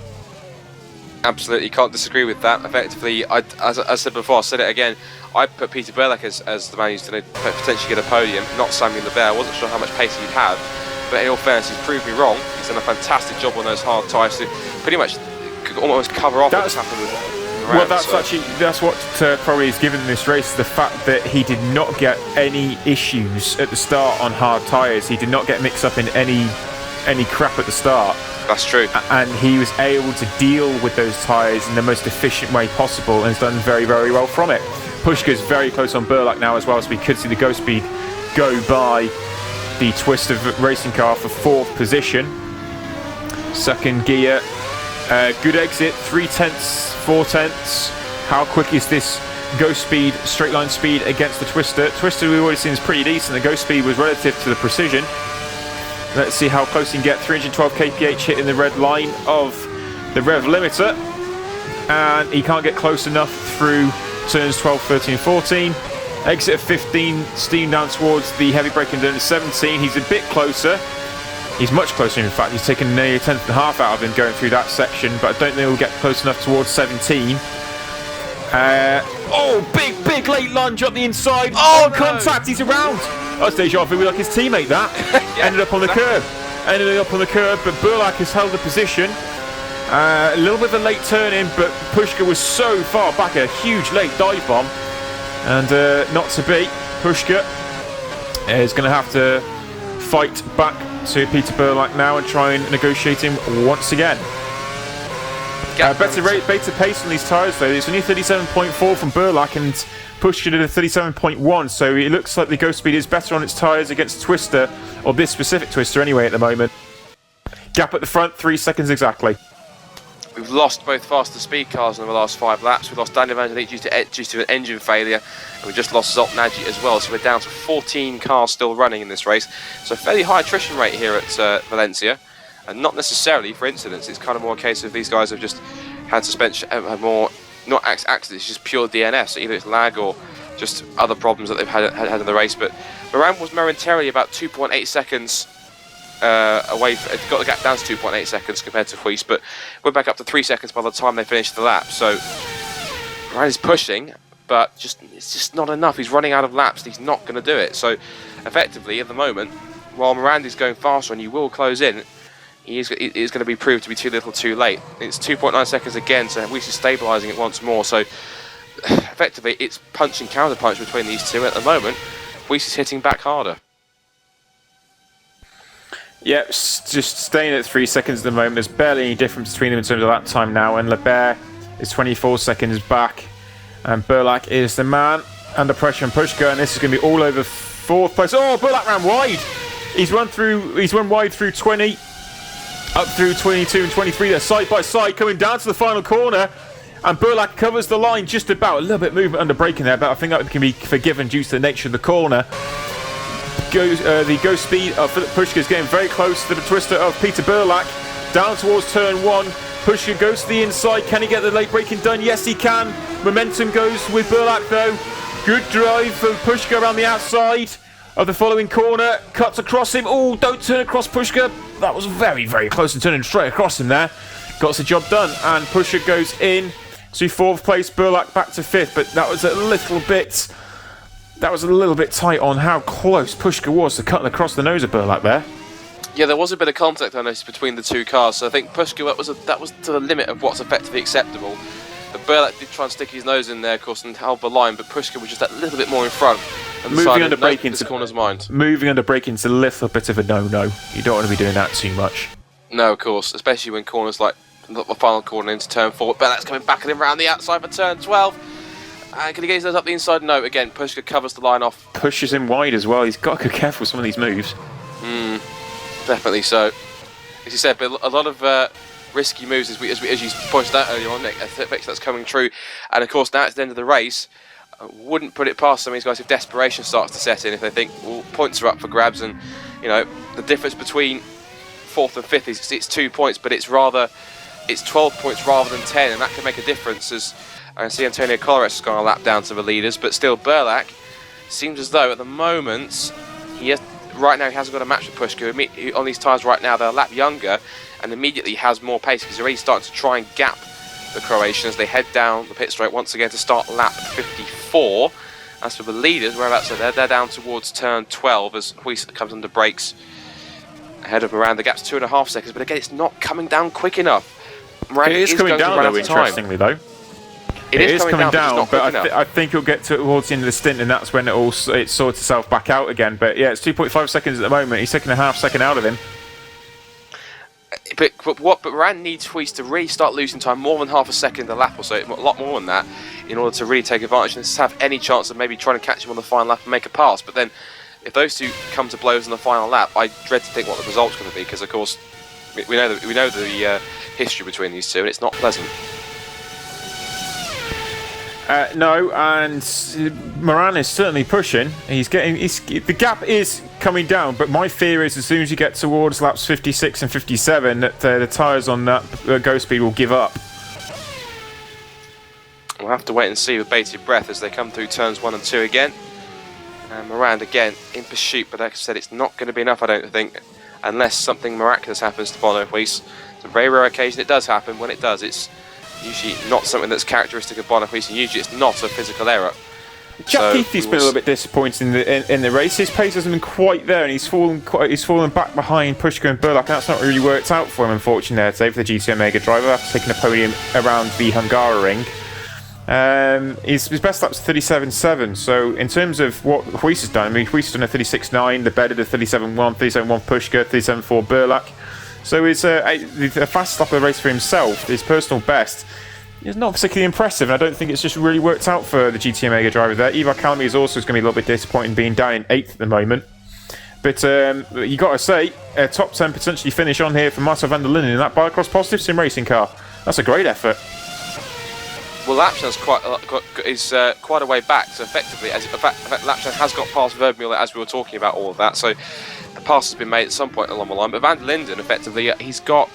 Absolutely, can't disagree with that. Effectively, as I said before, I'll say it again, I put Peter Berlak as the man who's going to potentially get a podium, not Samuel Abert. I wasn't sure how much pace he'd have, but in all fairness, he's proved me wrong. He's done a fantastic job on those hard tyres to pretty much almost cover off what's happened with Moran. Well, that's what probably has given this race, the fact that he did not get any issues at the start on hard tyres. He did not get mixed up in any crap at the start. That's true. And he was able to deal with those tyres in the most efficient way possible, and has done very well from it. Pushka's very close on Berlak now as well, so we could see the Go Speed go by the Twister racing car for 4th position. Second gear, good exit, 3/10, 4/10, how quick is this ghost speed, straight line speed against the Twister. Twister we've already seen is pretty decent. The ghost speed was relative to the precision. Let's see how close he can get. 312 kph hitting the red line of the rev limiter, and he can't get close enough through turns 12, 13, 14. Exit of 15, steam down towards the heavy braking down to 17. He's a bit closer. He's much closer, in fact. He's taken nearly a tenth and a half out of him going through that section, but I don't think he'll get close enough towards 17. Oh, big late lunge up the inside. Oh, no. Contact, he's around. That's deja vu, like his teammate that. Yeah, ended up on the curb. But Burlak has held the position. A little bit of a late turn in, but Pushka was so far back, a huge late dive bomb. And not to be. Pushka is going to have to fight back to Peter Burlak now and try and negotiate him once again. Better pace on these tyres though. It's only 37.4 from Burlak and Pushka did a 37.1, so it looks like the ghost speed is better on its tyres against Twister, or this specific Twister anyway at the moment. Gap at the front, 3 seconds exactly. We've lost both faster speed cars in the last 5 laps. We've lost Daniel Van due to an engine failure, and we just lost Zolt Nagy as well, so we're down to 14 cars still running in this race. So a fairly high attrition rate here at Valencia, and not necessarily for incidents. It's kind of more a case of these guys have just had suspension, have more, not accidents, it's just pure DNS. So either it's lag or just other problems that they've had in the race. But Moran was momentarily about 2.8 seconds away, got the gap down to 2.8 seconds compared to Huis, but we're back up to 3 seconds by the time they finished the lap. So Moran is pushing, but it's just not enough. He's running out of laps, he's not going to do it. So effectively at the moment, while Morandi's going faster and he will close in, it is going to be proved to be too little too late. It's 2.9 seconds again, so Huis is stabilising it once more. So effectively it's punch and counter punch between these two. At the moment Huis is hitting back harder. Yep, just staying at 3 seconds at the moment. There's barely any difference between them in terms of lap time now, and Lebert is 24 seconds back, and Burlak is the man under pressure and Pushka, and this is going to be all over 4th place. Oh, Burlak ran wide. He's run wide through 20, up through 22 and 23. They're side by side coming down to the final corner, and Burlak covers the line just about. A little bit of movement under braking there, but I think that can be forgiven due to the nature of the corner. The ghost speed of Philip Pushka is getting very close to the Twister of Peter Burlak. Down towards turn 1. Pushka goes to the inside. Can he get the late braking done? Yes, he can. Momentum goes with Burlak though. Good drive from Pushka around the outside of the following corner. Cuts across him. Oh, don't turn across Pushka. That was very, very close to turning straight across him there. Got the job done. And Pushka goes in to 4th place. Burlak back to 5th. But that was a little bit... That was a little bit tight on how close Pushka was to cutting across the nose of Burlak there. Yeah, there was a bit of contact I noticed between the two cars, so I think Pushka, that was to the limit of what's effectively acceptable. But Burlak did try and stick his nose in there, of course, and held the line, but Pushka was just that little bit more in front. And moving under braking to corner's mind. Moving under braking is a little bit of a no-no. You don't want to be doing that too much. No, of course, especially when corners like the final corner into turn 4. Burlak's coming back at him around the outside for turn 12. And can he get those up the inside? No, again, Pushka covers the line off. Pushes him wide as well. He's got to be careful with some of these moves. Definitely so. As you said, but a lot of risky moves, as you pointed out earlier on, Nick. That's coming true. And of course, now it's the end of the race. I wouldn't put it past some of these guys if desperation starts to set in, if they think, well, points are up for grabs, and you know the difference between 4th and 5th is it's 2 points, but it's 12 points rather than 10, and that can make a difference. As I see Antonio Colares has gone a lap down to the leaders, but still Burlak seems as though at the moment right now he hasn't got a match with Pushka. On these tyres right now they're a lap younger, and immediately has more pace because he's already starting to try and gap the Croatian as they head down the pit straight once again to start lap 54. As for the leaders, whereabouts are they? They're down towards turn 12 as Huis comes under brakes ahead of Moran. The gap's 2.5 seconds, but again it's not coming down quick enough. Moran is coming down though, interestingly though. It is coming down, but I think it'll get towards the end of the stint, and that's when it sorts itself back out again. But yeah, it's 2.5 seconds at the moment. He's taking a half second out of him. But Moran needs Huis to really start losing time, more than half a second a lap or so, a lot more than that, in order to really take advantage and have any chance of maybe trying to catch him on the final lap and make a pass. But then, if those two come to blows in the final lap, I dread to think what the result's going to be, because of course we know the history between these two, and it's not pleasant. No, and Moran is certainly pushing. The gap is coming down, but my fear is as soon as you get towards laps 56 and 57 that the tyres on that go speed will give up. We'll have to wait and see with bated breath as they come through turns 1 and 2 again. And Moran again in pursuit, but like I said, it's not going to be enough, I don't think, unless something miraculous happens to Woodwiss. It's a very rare occasion it does happen. When it does, it's usually not something that's characteristic of Woodwiss, and usually it's not a physical error. Jack Keithy's been a little bit disappointed in the race. His pace hasn't been quite there, and he's fallen back behind Pushka and Burlak, and that's not really worked out for him, unfortunately, there today for the GT Omega driver after taking a podium around the Hungaroring. His best lap's 37.7, so in terms of what Woodwiss has done, I mean, Woodwiss has done a 36.9, the better, the 37.1, 37.1 Pushka, 37.4 Burlak. So it's the fastest lap of the race for himself, his personal best. It's not particularly impressive, and I don't think it's just really worked out for the GT Omega driver there. Ivar Kalami is also going to be a little bit disappointing being down in 8th at the moment. But you got to say, a top 10 potentially finish on here for Marcel van der Linden in that Biocross Positive Sim Racing car. That's a great effort. Well, Lapshan's quite a way back, so effectively, in fact, Lapshan has got past Vermeulen as we were talking about all of that, so the pass has been made at some point along the line. But van der Linden, effectively, he's got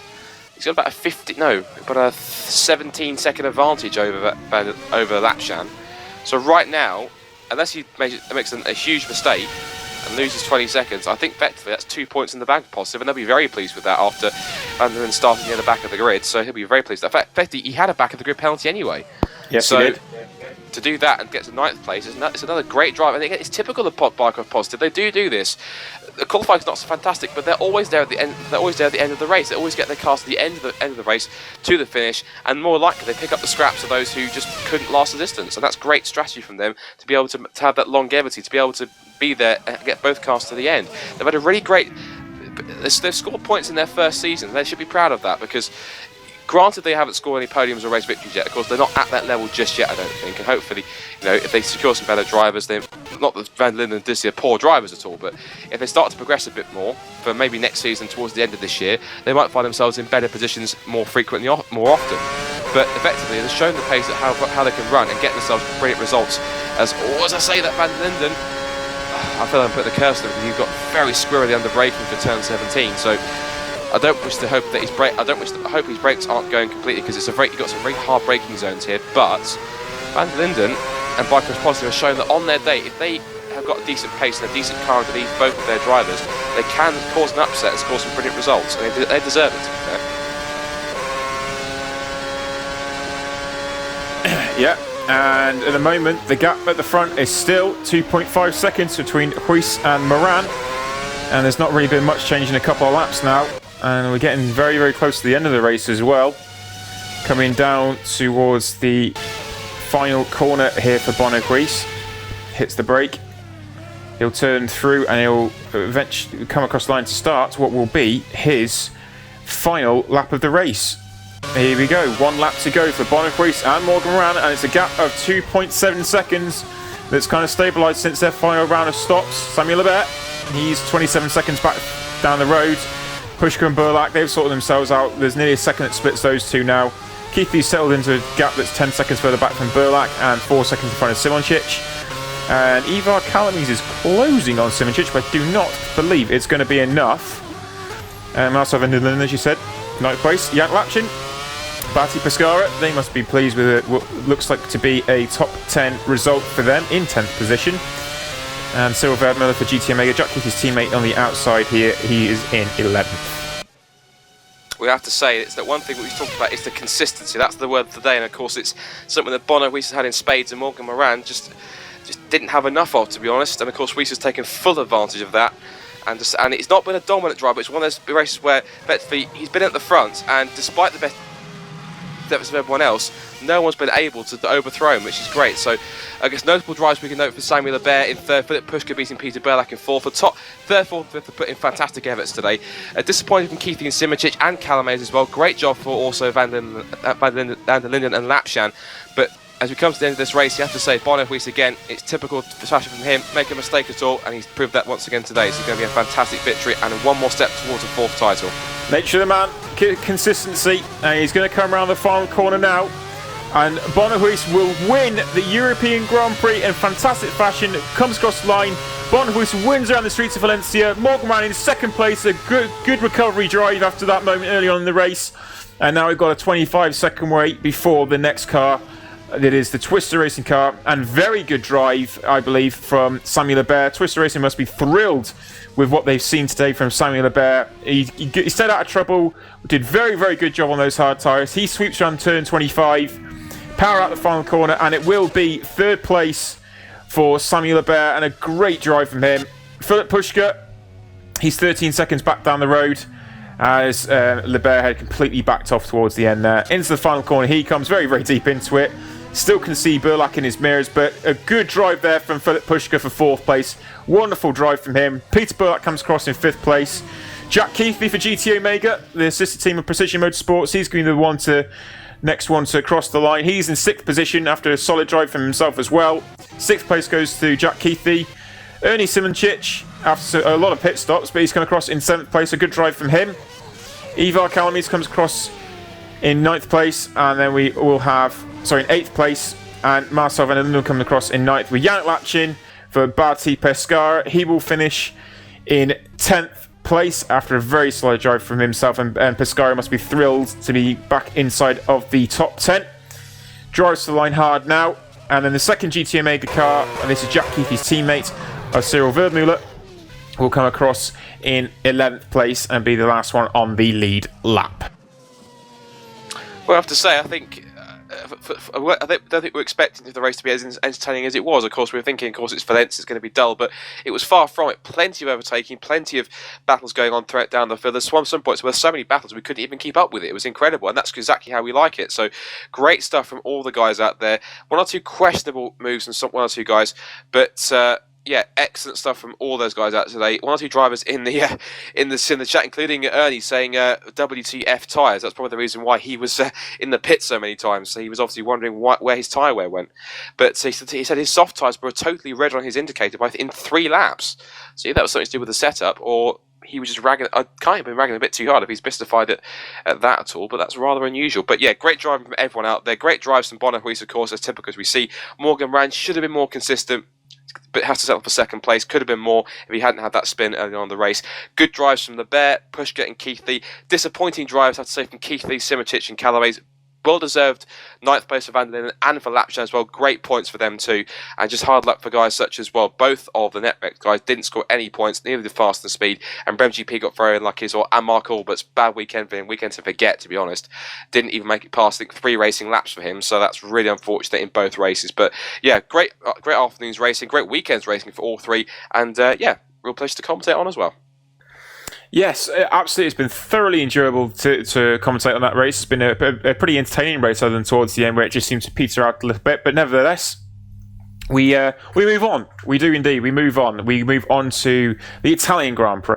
about a 17-second advantage over Lapshan. So right now, unless he makes a huge mistake and loses 20 seconds, I think effectively that's 2 points in the bag positive, and they'll be very pleased with that after van der Linden starting near the back of the grid. So he'll be very pleased. In fact, effectively, he had a back of the grid penalty anyway. Yes, so he did. To do that and get to 9th place is another great drive. I think it's typical of Biocross Positive. They do this. The qualifying's not so fantastic, but they're always there at the end. They're always there at the end of the race. They always get their cars to the end of the race to the finish, and more likely they pick up the scraps of those who just couldn't last the distance. And that's great strategy from them to be able to have that longevity, to be able to be there and get both cars to the end. They've had a really great. They've scored points in their first season. They should be proud of that because. Granted, they haven't scored any podiums or race victories yet. Of course, they're not at that level just yet, I don't think. And hopefully, if they secure some better drivers, then not that van der Linden and Disney are poor drivers at all, but if they start to progress a bit more for maybe next season towards the end of this year, they might find themselves in better positions more frequently, more often. But effectively, they've shown the pace at how they can run and get themselves brilliant results. As I say that van der Linden, I feel I'm putting the curse on him because he's got very squirrely under braking for turn 17. So. I don't wish to hope that I hope his brakes aren't going completely because you've got some very hard braking zones here. But van der Linden and Biocross Positive have shown that on their day, if they have got a decent pace and a decent car underneath both of their drivers, they can cause an upset and score some brilliant results. I mean, they deserve it, to be fair. Yeah, and at the moment, the gap at the front is still 2.5 seconds between Woodwiss and Moran. And there's not really been much change in a couple of laps now. And we're getting very, very close to the end of the race as well. Coming down towards the final corner here for Woodwiss. Hits the brake. He'll turn through and he'll eventually come across the line to start what will be his final lap of the race. Here we go. 1 lap to go for Woodwiss and Morgan Moran. And it's a gap of 2.7 seconds that's kind of stabilised since their final round of stops. Samuel Lebert, he's 27 seconds back down the road. Pushka and Burlak, they've sorted themselves out. There's nearly a second that splits those two now. Keithy's settled into a gap that's 10 seconds further back from Burlak and 4 seconds in front of Simoncic. And Ivar Kalamis is closing on Simoncic, but I do not believe it's going to be enough. And Marcel van der Linden, as you said, 9th place. Jan Lapchin, Bati Pescara, they must be pleased with what looks like to be a top 10 result for them in 10th position. And Cyril Vermeulen for GT Omega. Jack Keithy's teammate on the outside here, he is in 11th. We have to say it's that one thing we've talked about is the consistency. That's the word of the day, and of course it's something that Woodwiss had in spades, and Morgan Moran just didn't have enough of, to be honest. And of course Woodwiss has taken full advantage of that, and it's not been a dominant drive, but it's one of those races where effectively he's been at the front, and despite the best efforts of everyone else, no one's been able to overthrow him, which is great. So I guess notable drives we can note for Samuel Lebert in 3rd, Philip Pushka beating Peter Burlak in 4th. For 3rd, 4th, 5th have put in fantastic efforts today. Disappointing from Keithy and Simoncic and Kalamays as well. Great job for also van der Linden and Lapshan. But as we come to the end of this race, you have to say Woodwiss again, it's typical fashion from him, make a mistake at all, and he's proved that once again today. So it's going to be a fantastic victory and one more step towards a 4th title. Nature of the man, consistency, and he's going to come around the final corner now. And Woodwiss will win the European Grand Prix in fantastic fashion. Comes across the line. Woodwiss wins around the streets of Valencia. Morgan ran in second place. A good recovery drive after that moment early on in the race. And now we've got a 25-second wait before the next car. That is the Twister Racing car. And very good drive, I believe, from Samuel Lebert. Twister Racing must be thrilled with what they've seen today from Samuel Lebert. He stayed out of trouble. Did very good job on those hard tyres. He sweeps around turn 25. Power out the final corner, and it will be third place for Samuel Lebert, and a great drive from him. Philip Pushka, he's 13 seconds back down the road as Lebert had completely backed off towards the end there. Into the final corner he comes, very deep into it. Still can see Burlak in his mirrors, but a good drive there from Philip Pushka for fourth place. Wonderful drive from him. Peter Burlak comes across in fifth place. Jack Keithley for GT Omega, the sister team of Precision Motorsports. He's going to be the next one to cross the line. He's in sixth position after a solid drive from himself as well. Sixth place goes to Jack Keithley. Ernie Simoncic, after a lot of pit stops, but he's going to cross in seventh place. A good drive from him. Ivar Kalamis comes across in ninth place, and then we will have, in eighth place, and Marcel Van Linden coming across in ninth with Yannick Lachin for Barty Pescara. He will finish in 10th place after a very solid drive from himself, and Pescara must be thrilled to be back inside of the top 10. Drives to the line hard now, and then the second GT Omega car, and this is Jack Keithley's teammate of Cyril Verdmuller, will come across in 11th place and be the last one on the lead lap. Well, I have to say, I think I don't think we're expecting the race to be as entertaining as it was. Of course, we were thinking, it's Valencia, it's going to be dull, but it was far from it. Plenty of overtaking, plenty of battles going on throughout down the field. There's some points where so many battles we couldn't even keep up with it. It was incredible, and that's exactly how we like it. So, great stuff from all the guys out there. One or two questionable moves and one or two guys, but yeah, excellent stuff from all those guys out today. One or two drivers in the chat, including Ernie, saying WTF tyres. That's probably the reason why he was in the pit so many times. So he was obviously wondering where his tyre wear went. But he said his soft tyres were totally red on his indicator in 3 laps. So that was something to do with the setup, or he was just ragging. I can't have been ragging a bit too hard if he's mystified at that at all, but that's rather unusual. But yeah, great driving from everyone out there. Great drives from Woodwiss, of course, as typical as we see. Morgan Rand should have been more consistent, but has to settle for second place. Could have been more if he hadn't had that spin early on in the race. Good drives from Lebert, Pushka and Keithley. Disappointing drives, I have to say, from Keithley, Simoncic and Callaway's. Well-deserved 9th place for Van der Linden and for Lapchan as well. Great points for them too. And just hard luck for guys such as, both of the NetRec guys didn't score any points, neither did Fast and Speed. And BremGP got very unlucky as well. And Mark Albert's bad weekend for him. Weekend to forget, to be honest. Didn't even make it past, I think, 3 racing laps for him. So that's really unfortunate in both races. But yeah, great afternoons racing. Great weekends racing for all 3. And yeah, real pleasure to commentate on as well. Yes, absolutely. It's been thoroughly enjoyable to commentate on that race. It's been a pretty entertaining race, other than towards the end where it just seemed to peter out a little bit. But nevertheless, we move on. We do indeed. We move on. We move on to the Italian Grand Prix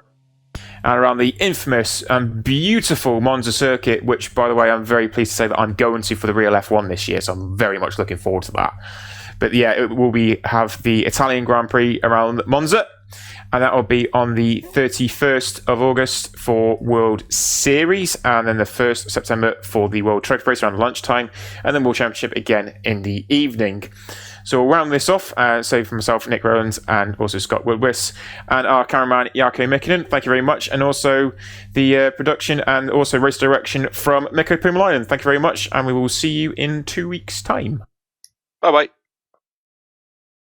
and around the infamous and beautiful Monza circuit, which, by the way, I'm very pleased to say that I'm going to for the real F1 this year. So I'm very much looking forward to that. But yeah, it will have the Italian Grand Prix around Monza. And that will be on the 31st of August for World Series, and then the 1st of September for the World Trophy Race around lunchtime, and then World Championship again in the evening. So we'll round this off, so for myself, Nick Rowland, and also Scott Woodwiss, and our cameraman, Jaakko Mikkonen. Thank you very much. And also the production and also race direction from Mikko Pumalainen. Thank you very much, and we will see you in 2 weeks' time. Bye-bye.